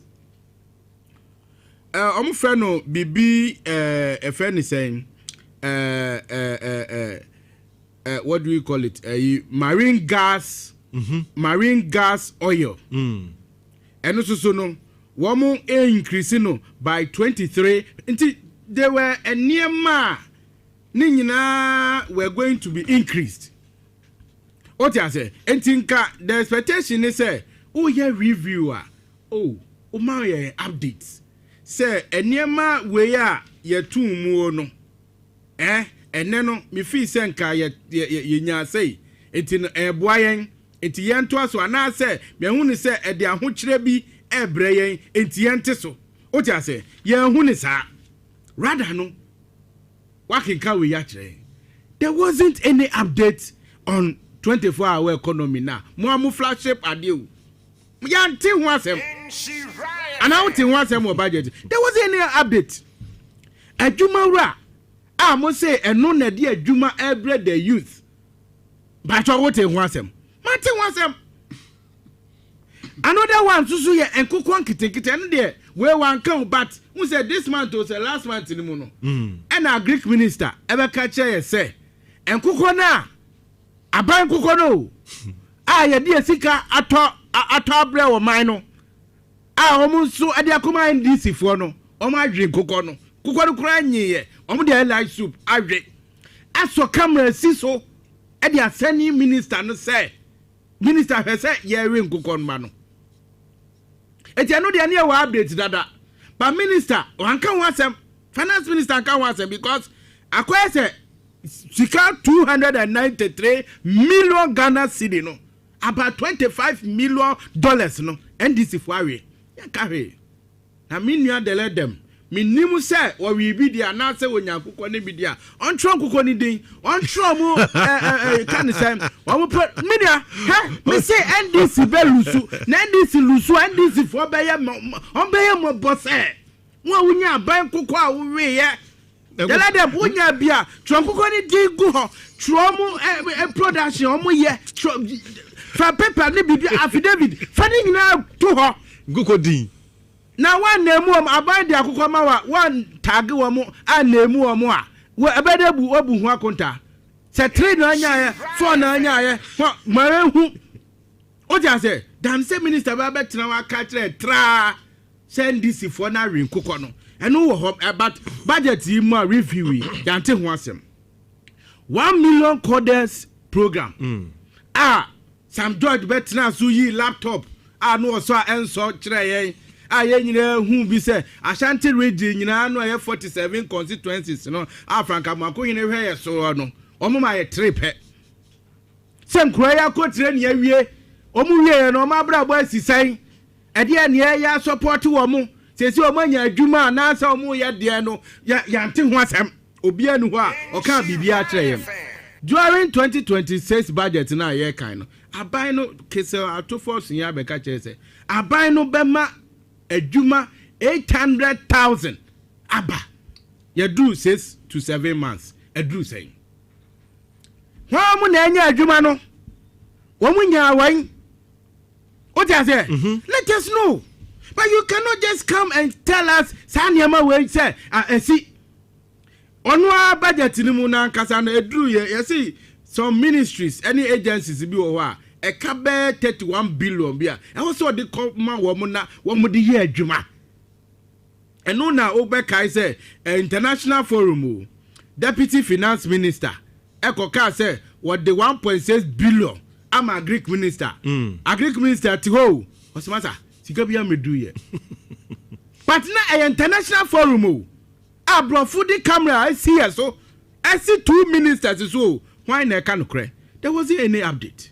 Omo fe no bibi e fe ni saying what do we call it? Marine gas oil. And also no woman increasing no by 23. There were a near Nina were going to be increased. What I say? And think the expectation is say, oh yeah, reviewer. Oh my updates. Say a near we are ye two more no. And then me fee senka ye nya say it in a boyen it yen to us and say me hu say e de ahokyere bi e breyen enti yente so o ti say ye hu ni sa rather no wakinka we ya kire there wasn't any update on 24-hour economy na mo amu flagship adeu yanti ho asem and how ti ho asem o budget there was any update adwuma wura a mo say eno na de adwuma every the youth but what ho asem mate ho asem another one susu ye enkokon kitekite no de we wan kan but who said this month was the last month ni mu no and our Greek minister ebe ka che say enkokon na aban kokon no a ye de sika ato abre wo man no a omu so ade akoma NDC fo no omu adwe kokon no kura nyiye omu de light soup adwe aso camera si so ade asani minister no say minister he say ye we kokon ma no eti anu de ane wa update dada but minister wan kan wasem finance minister kan wasem because akwai say sika 293 million Ghana cedi no about $25 million no NDC for awe ya kawe na minua de let them minimu say o wi bi dia na say onyankukọ ne bi dia on tronkukọ ni din on tromu kan say o mo media me say NDC be lusu na NDC lusu NDC for be ye on be ye mo boss won wunya ban kokọ a wo we ye de let them wunya bia tronkukọ ni din gu ho tromu production o mo ye fa paper ni bi affidavit fa ni na to ho guko din na one name aban de akukọ ma wa one tag wo mo a name wo mo a we ebede bu obu hu akonta se 3 na anya ye 4 na anya ye mare hu o ja say dan say minister ba betina wa ka kire tra send this for na rin kokọ no eno wo ho about budget yi mo review yi dan te hu asem 1 million coders program Sam George betina so yi laptop no so enso kire yen aye nyina hu bi se Ashanti region nyina no 47 constituencies no Africa mako nyina hwe ye so no omuma ye trip senkura ya kotire ne awie omu wie no mabra bo asisan ede ne ya support wo mu sesi omanya adwuma na asa omu ye de no ya nte ho asem obi anu ho a oka bibia kire yem during 2026 budget na ye kan no aban no kese atofo ya beka kire se aban no bema adwuma 800,000 aba you do 6 to 7 months edu say wa mu na anya adwuma no wo mu nya wan o ja say let us know but you cannot just come and tell us saniama we say see onwa budget ni mu na kasa na edu ye see some ministries any agencies bi wo a eka be 31 billion bia e wo so de ma wo mu na wo mu de ye adwuma eno na obeka say international forum deputy finance minister ekoka say what the 1.6 billion am Greek minister Greek minister ti ho osimasa sika bia medu ye but na international forum abrofu di camera see so I see 2 ministers so why na ka no kre there wasn't any update.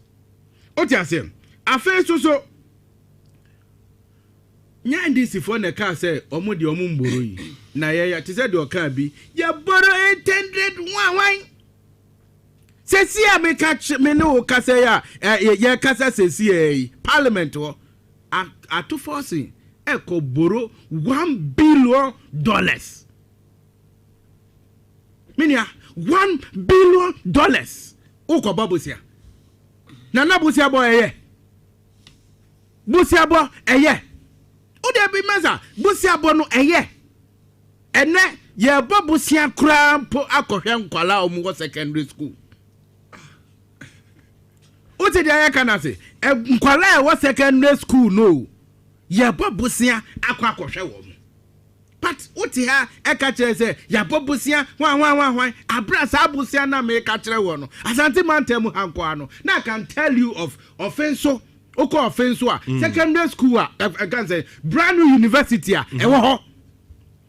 What you say? Afa so nya ndisi for na ka say omo de omo mboro yi na ye te say de o kan bi ya boro 800 wan sesi a me ka me no ka say ya ye ka say sesi e parliament wo atu forcing e ko boro $1 billion minia $1 billion o ko babosia na busia boy eye busia bo eye o de bi meza busia bo no eye ene ye bo busia kra po akohwe nkwala o mu secondary school o te dia kana se nkwala e wo secondary school no ye bo busia akohwe wo mu but o te ha e ka kire se ya bo busia wan abrasa busia na me ka kire wo no Asante mantem hanko ano na I can tell you of offenso oko offenso a secondary school a I can say brand new university a e wo ho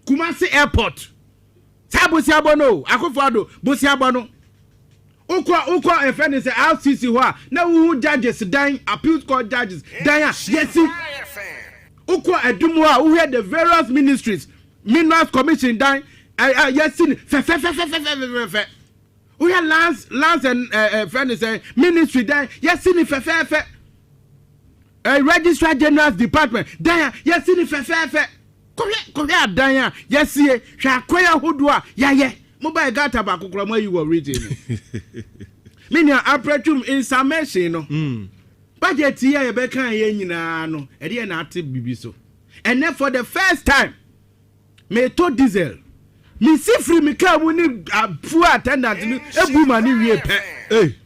Kumasi airport sa busia bo no akofado busia bo no oko e friend say RCC ho a na who judges dan appeals court judges dan yes oko edumu a who head the various ministries Minerals Commission dan yes fe We have Lance and friend say ministry there. Yes, in the Registrar General's Department. There, yes, in the Korea Danya. Yes, ye. Shakoya Hudwa. Yeah. Mobile gata ba kukrama you were reading. Minya Ampratwum in summation no. Budget here be kan ye nyina no. E dey na ate bibi so. And then for the first time me to diesel. Me see free me car we need full attendant ni ebu mani wie pe.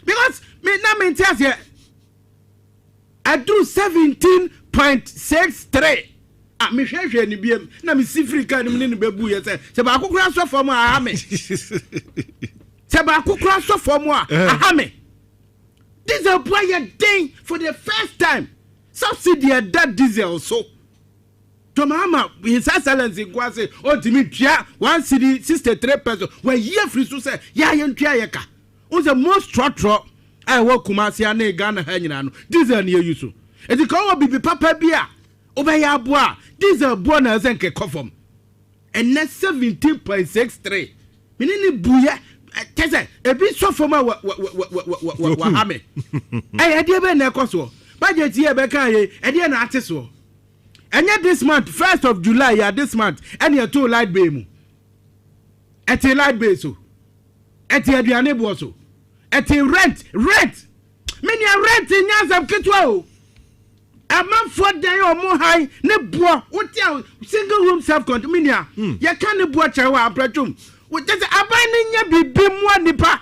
Because me na me tell here I do 17.63. Me hwehwe ni biem na me see free car ni me bebu ye se ba kokura so form a me. Se ba kokura so form a me. This is why you thing for the first time. Subsidy that diesel so. To mama his excellency go say o timi tua 1 cedi 63 pesos we year free so say ya yentua ye ka o the most trotro I work Kumasi na Ghana ha nyina no diesel na use so e di ko bibi papa bia o be ya boa diesel bo na zenke kofom and net 17.63 menini buye tese e bi so fom wa ha me e de be na ekoso budget ye be kan ye e de na ate so. And yet this month, 1st of July, this month, and you're too light bay mu. At a light bay so. At a dianebo so. At a rent. Many are rent in Yazam Kitwell. A month for day or more high, ne bois, what single room self condominia. Ya can't watch our Ampratwum. What does a binding be one nipa?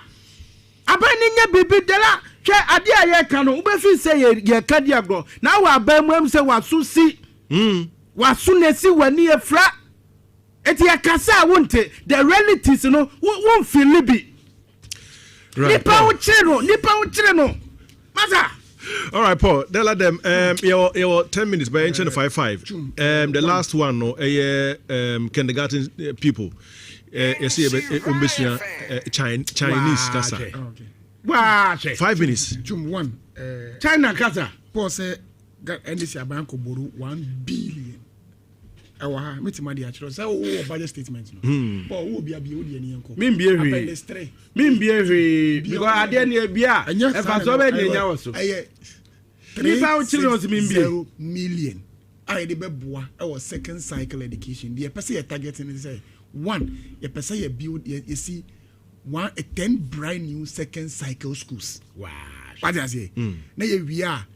A binding be della. Adia ya cano, Ubefi say ye cadiago. Now our bam say was susi. Wasunesi wani efra eti akasa wonte the realities no won feel libi nipa uchire no masa. All right, Paul. They let them. Your 10 minutes by ancient 5-5. The last one, no, kindergarten people. You see, Chinese kasa. Wow. 5 minutes. One. China kasa. Paul say. Got NDC Abanko Boru 1 billion. Our metimadi actually say oh budget statement no. But who be odi ani enko. Me be ehwe. Because ade na bia e fa so be nya wo so. Eh 3 million. I de beboa e was second cycle education. The person you targeting is say one, your person you build you see 10 brand new second cycle schools. Wow. What I say? Na ye we are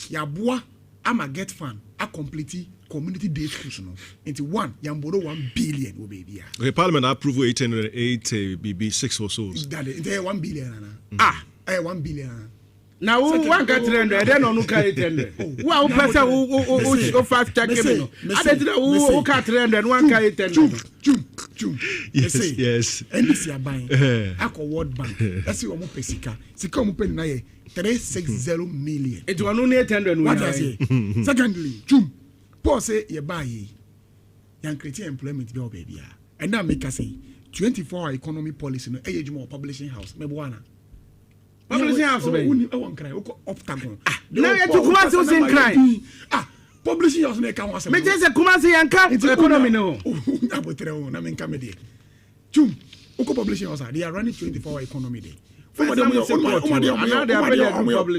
ya boa ama get fan a complete community day schools no into one yambodo 1 billion will be there. Okay, Parliament approve 808 BB6 or so. That is 1 billion. 1 billion. Now one get 300 then on ka 800. Wa person who fast check him no. I said who ka 300 one ka 800. Yes. And this year buying Aqua World Bank. That's what mo pesika. Sika mo pen na ye 360 million. It was only 800. What I say? Secondly, Paul say you buy ye. Young create employment be baby. And now make us say 24-hour economy policy no age more publishing house. Me buana. Publishing house be. I won't cry. Octagon. Now you to come out in cry. Publishing house no can was. Me just say come out yanka economy no. Abotre na me nka me dey. Oko publishing house they are running 24-hour economy day.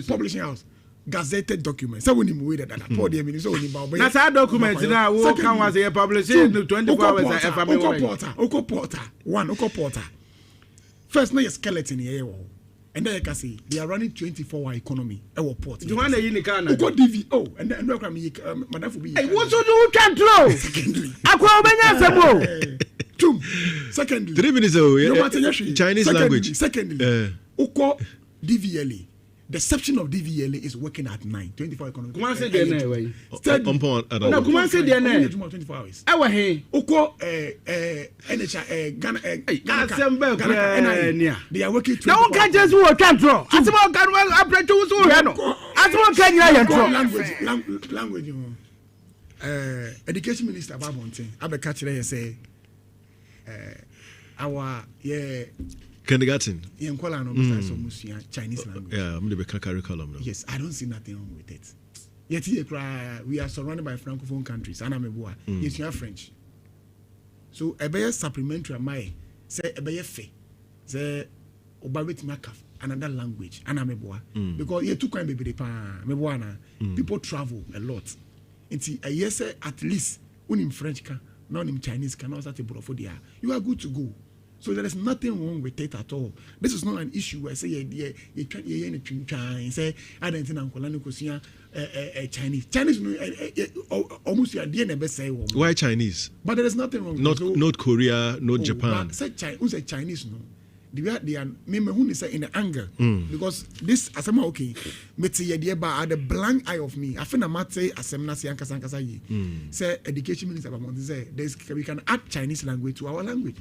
Publishing house gazetted documents. So when you move that for the minister only about that's our documents now who can was a publishing 24 hours Oko porter one Oko porter first no skeleton here and then you can see they are running 24-hour economy our port you want in Ghana Oko DVO and then no madam for be what do you can throw secondly akwa obenya semo secondly 3 minutes Chinese language secondly Oko DVLA. The exception of DVLA is working at 9, 24 economic. Come on, say the name. No, come on, say the name. 24 hours. Ewa he. Oko NHA Ghana they are working 24 hours. Now can just work control. Asimo kan well Ampratwum so he no. Asimo kan nya control. Language. Education Minister Babonte abeka kire say our kindergarten. Chinese language. Yeah, I'm the curriculum. Yes, I don't see nothing wrong with it. Yet here we are surrounded by francophone countries. And I'm yes, you are French. So a better supplementary my say a better fee. Say oba wait me another language and ameboa because you too kind baby pa meboa na people travel a lot nti yes at least unim French can no unim Chinese can also start to dia you are good to go. So there is nothing wrong with it at all. This is not an issue where say you say I don't think Chinese almost you are the best say why Chinese? But there is nothing wrong. Not Korea, not Japan. Say Chinese no. They are me who say in the anger because this asema okay me say the blank eye of me I feel na mate asemna say ankasa yi say education minister about say we can add Chinese language to our language.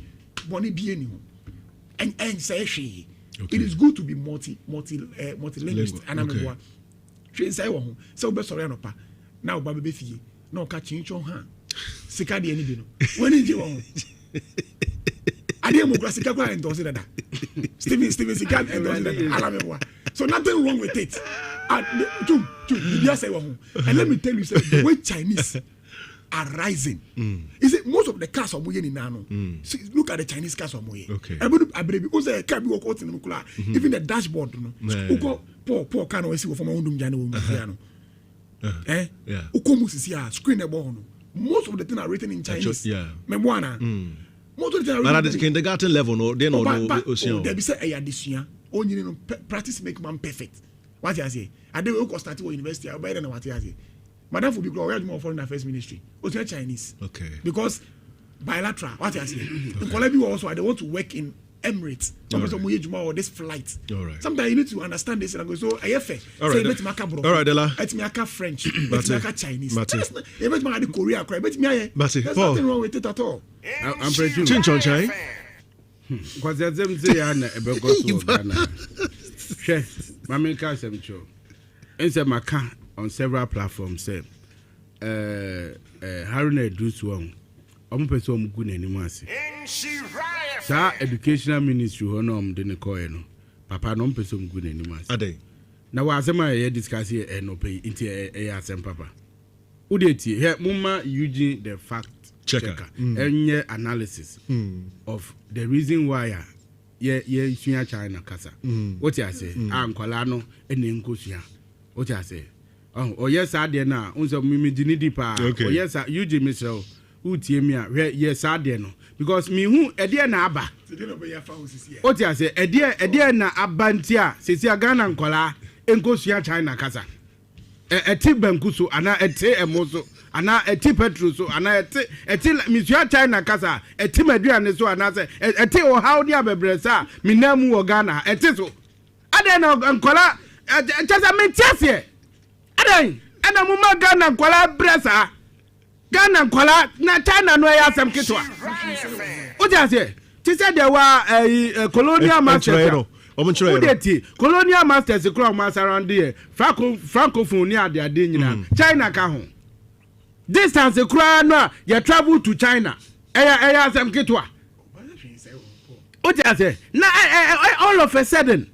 And say she. It is good to be multilingual. And I'm a train say one. So be sorry no pa. Now baby fie. No catching chon ha. Sika de ani bi no. When is you one? Democracy ka kwa endorse that. Steven Sika endorse that. So nothing wrong with it. Say one. And let me tell you the way Chinese are rising. Is it most of the cars are moving in Nano? Look at the Chinese cars are moving. Okay. Even the dashboard, poor can always see from Undum Jano. Screen a bone. Most of the things are written in Chinese. Memoana. Most of the things are at the kindergarten level, no, they know. They say, this year, only practice make man perfect. What I say? I didn't start to university. I better than what I say. Madam for people who more foreign affairs ministry. What's your Chinese? Okay. Because bilateral, what I say. In Colombia also, they want to work in Emirates. Or this flight. All right. Sometimes you need to understand this and I go, so I have all right. All right, Della. It's me French. It's me Chinese. It's me Korea. There's nothing wrong with it at all. I'm pretty Chin Chon Chai. Because there's them say I'm a Ghana. Chef, Mammy Casem Cho. And say my car on several platforms say Haruna Drus wrong. I'm person good anymore. Sa educational ministry honom de ne koe no. Papa no person good anymore. Ade. Na wa asema ye discuss here no pay into asem papa. Udeti here mumma using the fact checker. Enye analysis of the reason why ye China kasa. What you say? Ankwala no ene nkosua. What you say? Oh yes ade na unso mimi dinidi pa. Oh yes UG Michel who tie me a yes ade no because me hu ede na aba. What you say? Ede na abantia sesi Ghana nkwala nkosua China kasa. Eti bankuso ana eti emoso ana eti petroso ana eti misua China kasa eti maduane so ana se eti o hawdi abebresa minamu wo Ghana eti so ade na nkola chasa metiasie ade ana muma Ghana nkola bresa Ghana nkola na China no ya asem kitwa o jase ti se de wa colonial master colonial masters across around there francophone ni ade nyina China ka ho distance across no you travel to China eya sam kitwa o say na all of a sudden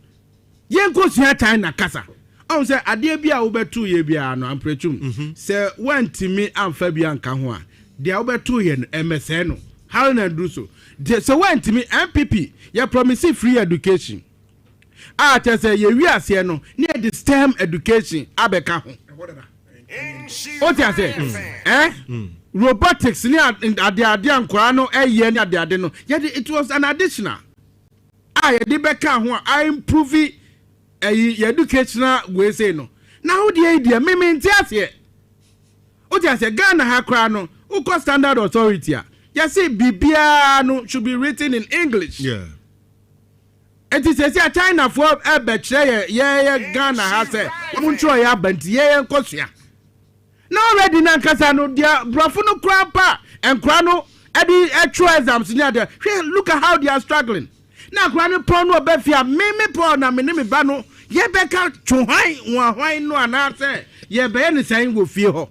yen go to China kasa on say ade bia wo betu ye bia no Ampratwum say wantimi amfa bia nka ho a dia wo betu ye no MSN no how na do so so wantimi MPP you promise free education say ye wi ase no near the STEM education abeka ho what you say robotics ni ade ankora no eye ni ade no it was an additional ye de beka ho I improve your educational way say no now the idea me ntiase what you say Ghana ha kra no uko standard authority you say bibia no should be written in English. Yeah. It is a China for a betray ye Ghana has a Montreal ya bent ye kosia. Now ready na kasano dia brafuno krapa and krano edi actual exams near there. Look at how they are struggling. Now krano prono befia me pro na me bano ye beka chuhai wa no anase ye be ni saying go fie ho.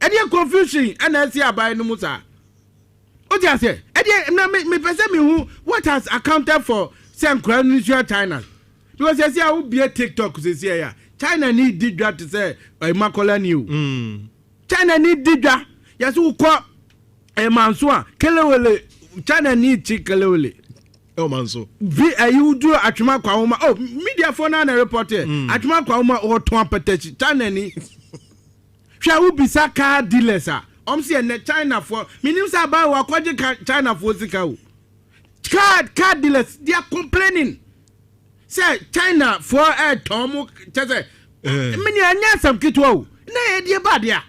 Edi confusion and see abai no musa. O dia say edi na me pese me who what has accounted for Same China. Because you see how be a TikTok say China need didra to say Makola new. China need didra. Yes, who call a mansua kelewele China need chikelewele. Oh man so. You do atwuma kwa homa. Oh, media for na report here. Atwuma kwa homa o ton patachi. Tanani. Hwa wo bisa car dealers a. See ne China for. Minim say ba wa kwaje China for sika o. Car dealers they are complaining. Say China for tomu say many anya some kitwa o. Na e de ba dia.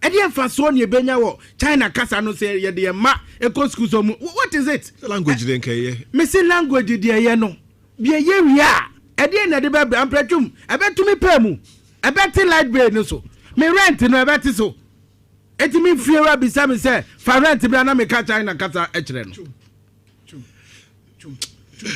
E de fa so ne benya wo China kasa no say ye de ma e ko school so mu. What is it? Language den kai. Me say language de ye no. Be ye wi a. E de na de ba Ampratwum. E betumi pay mu. E beti light bill no so. Me rent no e beti so. Eti mi fiera bisa me say fa rent bia na me ka China kasa e kire no.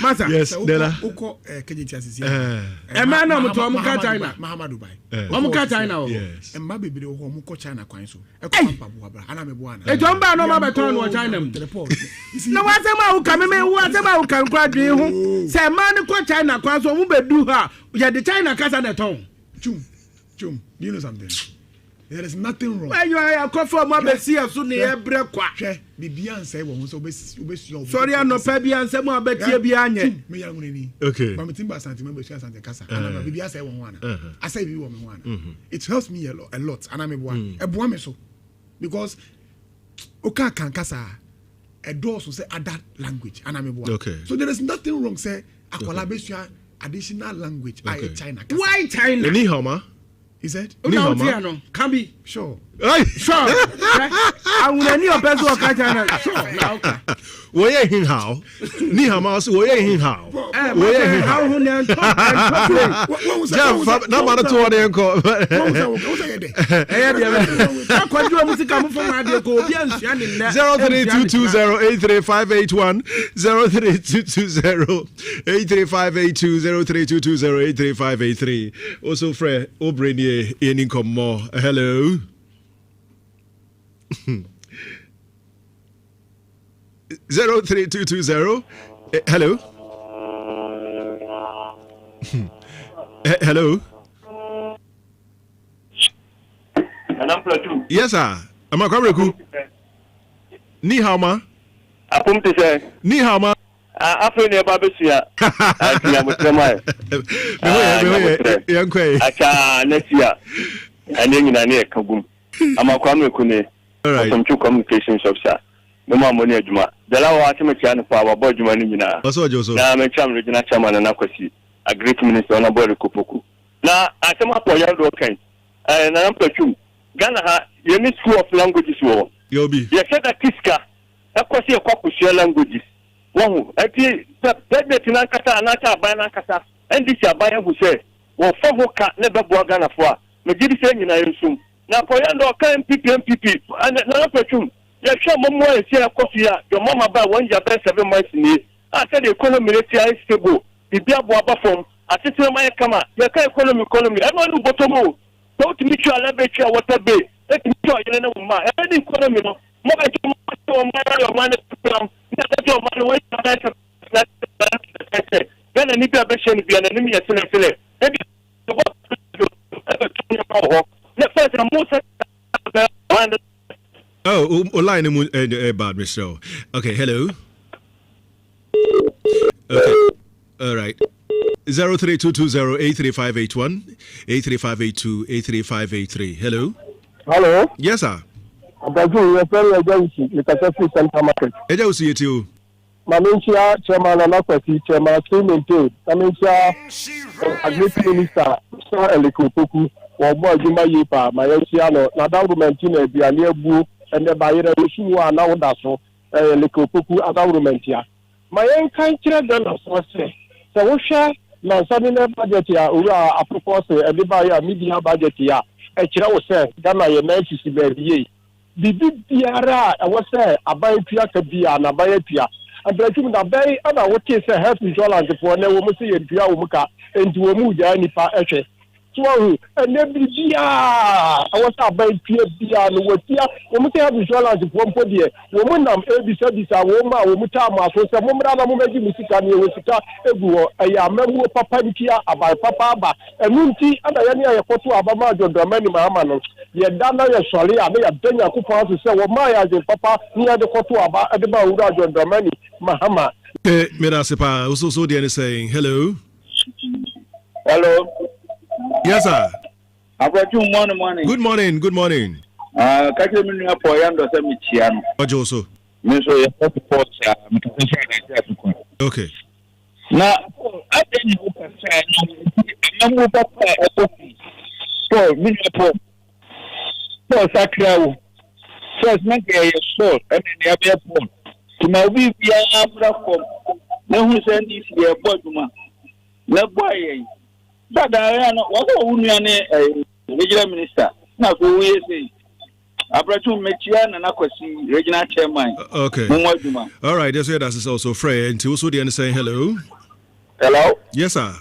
Masa yes Dela uko kejiti asisi man no muto amuka China Mahamadu bai amuka China o yes emma bebere ho muko China kwan so e ko papa bo abra ana me bo ana e jomba no ma beton no China mu na wasema u ka me wu asema u kan kwa dwen ho say man ko China kwan so mu bedu ha ya de China kasa na ton chum do you know something? There is nothing wrong. Why you are for my besi aso ne ebre kwa hwe bibia nse wo so obesi sorry no pa bia nse mo abetie bia anye me ya nguni okay but me timba santi me besu asante kasa ana bibia say wo ho ana asai bi wo me ho ana it helps me a lot ana me boa e boa me so because oka kan kasa e do so say other language ana me boa okay so there is nothing wrong say akwala besu additional language I China kasa why China ni homa he said no can be sure sure I will ni obezo oka China sure na okay wo ye hin how ni hama so wo ye hin how wo ye hin how hu ne nto na ma to won enko wo say de akwadwo musika mu fo ma de ko obi ansua ne nna 0322083581 0322083582 also Fred Obrenie any come more hello 03220 hello hello yes sir am I correct ni how ma apum te say ni how ma afro ne ba besia atia mutrema me yankwe acha nesia ane nyina ne kagum amakwa mekune some two communications officer no ma mo ne adwuma dala wa atime tia ne fa wa bo adwuma ni nyina na me cham regional chairman na kwasi a great minister on board Kupoku na atema po ya do kan na Ampratwum Ghana ha yemi school of languages wo yobi ye said that kiska akwasi ekwakusia languages wo ati that na kata na ta ban na kata ndisi aban hu se wo fo ho ka ne bebo Ghana fo a me gidi se nyina yensum na po ya do kan MPP na Ampratwum ya sha momo e se akofia your mama ba 1 year 7 months ni I said the economy is stable bibia bo aba fom atete ma kama ya ka economy e no no botomo so to meet you alabecha water bay let me show you na ma any economy no mo ba to ma your man plan na that your man wey na gana ni bia be shen bia na ni ya sele oh line bad Michelle okay hello okay all right 0322083581 83582 83583 hello yes sir Abaju we very agency the Kasasi Center Market agency yetio Mamencia chairman na kwati chairman maintain Mamencia agriculture minister so Elikopoku wo bo adwuma yipa Mamencia no na government na aduane abu ene bayere osu wa na woda so Elikopoku government ya mayen kan kire da na so se wo hwe na sabine budget ya ura apropos everybody media budget ya e kire wo se Ghana ye na chisi ba biye bibi biara e wo se aban pia ka bia na aban pia Ampratwum na bai ana wote se health insurance for na wo mu se ye pia wo mu ka enti wo mu ja nipa ehwe so ene bibia wo se aban pia bia no wotia wo mu se health insurance for mpo de wo mu nam ebisa wo ma wo mu ta ma so se mo mra na mo meji musika ne wo sika egu wo ya mamu papa ntia aban papa aba enunti ana ye ne ye koto aba ma jodramani ma ama no ye dana ye sori aba ya benya kupon so se wo ma ya je papa ni ya de koto aba e de ba wura jodramani mahama Okay, Medasipa, also the saying hello. Hello. Yes, sir. Ampratwum, morning. Good morning, good morning. Catch me up for Yando Semichian. What also? Miss Okay. Now, I think you can say, I'm going to for Minneapolis. For Sacramento. First, make a soul and the airport. To my we be a platform. No one send this year, Boduma. No boy. But I am what a regional minister. Now, who we say. Ampratwum Mechian and Akwasi, regional chairman. Okay. All right, that's is also Frey. And also the saying hello. Hello? Yes, sir.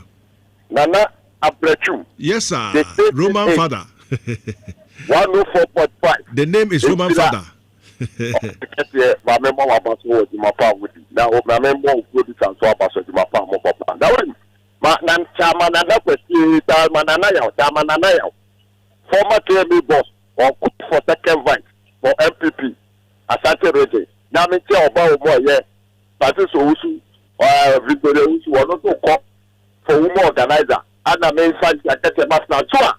Nana Ampratwum. Yes, sir. Roman father. 104.5. The name is Roman father. My member was my farm with you. Now, my member will go to transfer my farm. Now, man, Chairman and Akwasi, Chairman, former KMB boss. Or for second vice for MPP Asante Region. Now, me tell about more, yeah. Patrice Owusu or Victoria Owusu or not to call for woman organizer. And I may find a get a master tour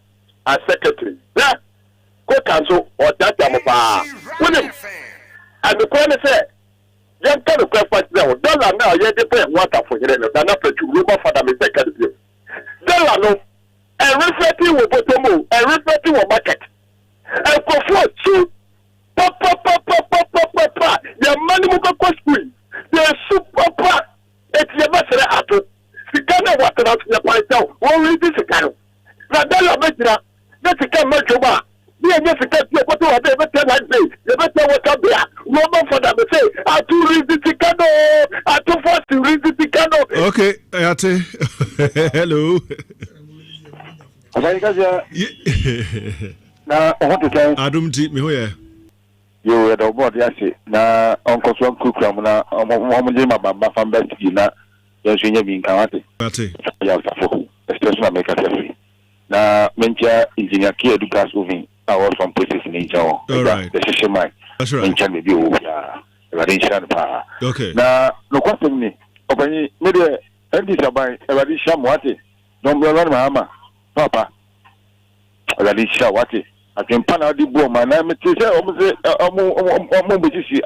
as secretary. Yeah, go cancel or that William. And the point is, young kind of question now. Dollar now, yeah, they pay water for you. They're not to rumor for them in second. Dollar no, and reflecting with Potomo, and reflecting with market. And for two, the money will go school. The super part, it's the master at all. The kind of water out the point down. What will this account? Nadella Medra, that's a kind of job. The just a cat, what do I ever tell I say? The better what up there. No for them to say, I to read the cano, I to force to read the cano. Okay, hello. Na I want to tell Adumti me hoye. You were the board yasi na Uncle Swam Kukram na Mamma Bamba from Bestina. Yes, we have been counted. Especially make a free. Na Mentia engineer Kia Dukas moving hours from places in Asia. All right. The session mine. That's right. Mention maybe Radishan Pa. Okay. Na no question me. Open maybe Eddie Radisham Wati. Don't be around Mahama. Papa. Radisha Wati. I can pan out the boom. My name is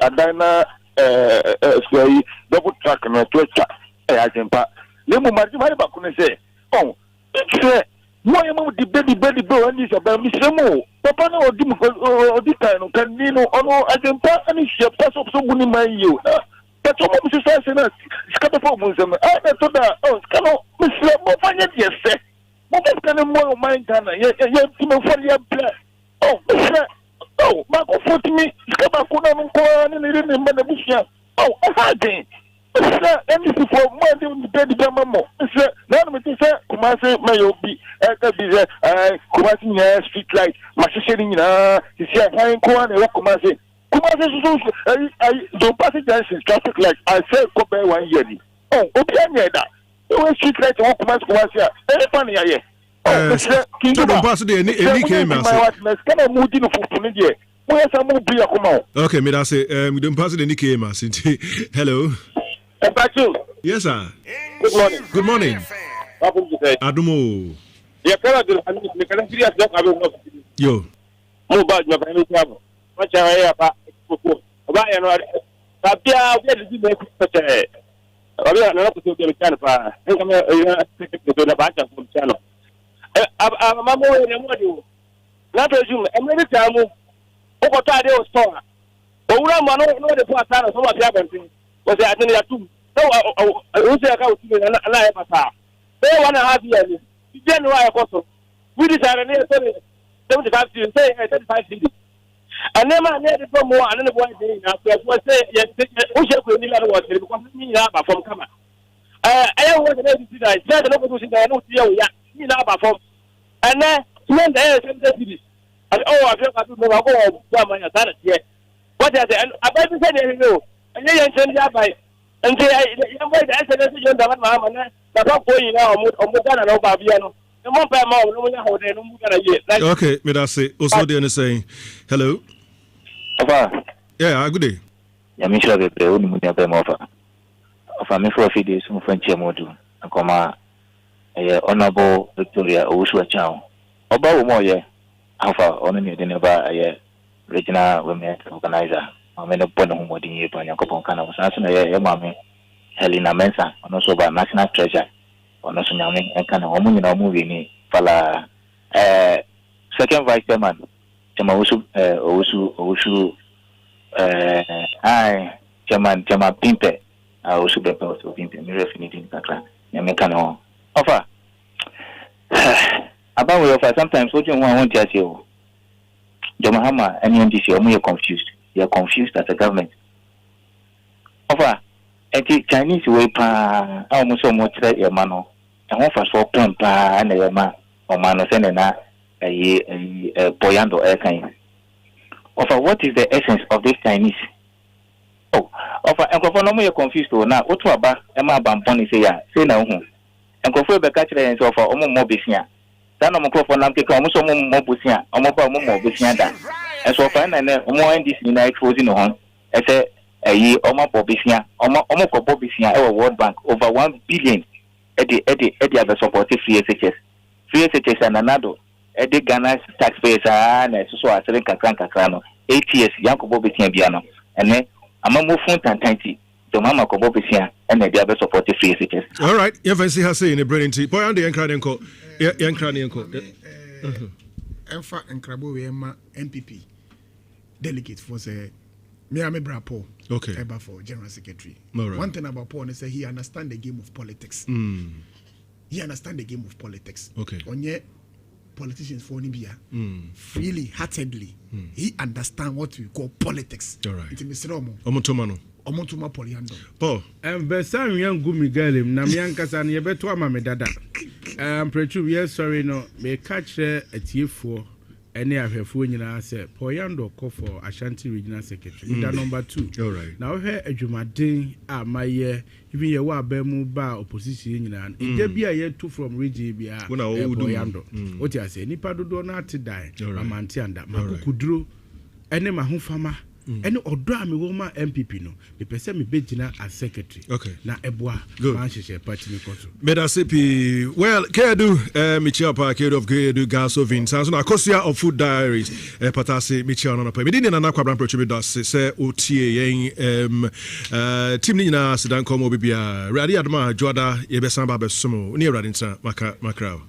Adana Square double track and a twitcher. I can pat. Lemu Majima Bakuna say, oh, it's why am I the belly bow and this about Miss Remo? Papa or Dicano can Nino or I can pass any ship pass up someone in my you. But some of the society scatterphone. I thought that, oh, Scano, Miss Remo, find it, yes, sir. What kind of more mind can I? You're for your plan. Oh, oh, Marco foot me, Scabacuna and Coran and Benevicia. Oh, I had and this is for more than the baby Gamamo. None of it is Kumasi may be at the Kumasi street light, Massachusetts, you see a fine Koran and Kumasi. Kumasi, I don't pass it as traffic light. I said, Kobe 1 year. Oh, okay, that. You will street light or Kumasi. Very funny, I okay, me that's it. We don't pass it any cameras. Hello. Yes, sir. Good morning. Good morning. Adumo. Yo. We decided 75 cities, 35 cities. And then I made it from more and then one day after I say, yes, we shall go near the water because me from Kama. I don't want to see that. I said, the local city, I don't see you from. And then, when there is cities. And oh, I feel like I go down my side here. What I said, I better say, you know, and then send that by. And say, I'm going to answer this to Mama, and that's not going now on Mugana and Obaviano. Okay, me that's it. Also, they're saying, hello. Papa. Yeah, good day. I'm sure that they wouldn't have them offer. of a me for a few days from French Modu, and comma Honorable Victoria Owusu Chow. About more, yeah, Alpha, only the nearby regional women organizer. I'm in a point of what you put on your couple kind of assassin, mammy, Helena Mensa, and also by National Treasure, or no Sunami, and kind of woman in a movie, Fala, second vice chairman, Chamasu, Owusu, I, Chairman Pimpe, I also be able to Pimpe, mirror finity in Kakra, Yamekano. Offer. About we offer sometimes what you want to say. Jomahama and NDC, you're confused. You're confused as a government. Offer. A Chinese way pa almost so much that your mano. And one fast for pump and a man or mano send a boyando air kind. Offer, what is the essence of this Chinese? Oh, offer, and for no more confused now. What about Emma Bamponi say no. And go for the catcher and so for more business. Then I'm a crop on Namka, almost more business, almost more business. And so far, and more in this United Frozen on. I say a year or more business, almost business, our World Bank over 1 billion at the other supportive free SHS and another. At the Ghana taxpayers and so I think Crano 8 years, Yanko business piano. And then I'm a more fun and tiny. Mama Kobobisia and the other supportive free SHS. All right, if I see her saying a brilliant tea, boy, and the Yankranenko, Enfa and Krabo MPP delegate for say Miami Brapo, okay, ever for General Secretary. Right. One thing about Paul is that he understands the game of politics. He understands the game of politics. Okay. On yet politicians for Nibia freely, heartedly, he understands what we call politics. All right. It's Mr. Romo. Omotomano. Omotuma Poliando. Paul. Besan young gumi galim, Namiankasan, Yebeto Mame Dada. Ampratwum, yes, sorry, no, may catch a tier for any of her phone in our set. Poyando call for Ashanti Regional Secretary. That number 2. All right. Now, here a Jumadin, my year, even your Wabemu bar opposition, and there be a year 2 from Region Bia. Poyando. What I say, Nipado do not die. Mantianda, Makudru, and my farmer. And Odra me woman MPP no. The person me bejina as secretary. Okay. Na Ebwa. Good. Medasipi. Well, Kedu Michel Parker of Kedu Gasovin. Sounds na Kosia of Food Diaries. Patasi Michel no pa. Me didn't na kwabran prochibi das say otie yen team ni na sedan komo bibia. Radi adma joada yebesamba besomo. Ni radi nsa makrao.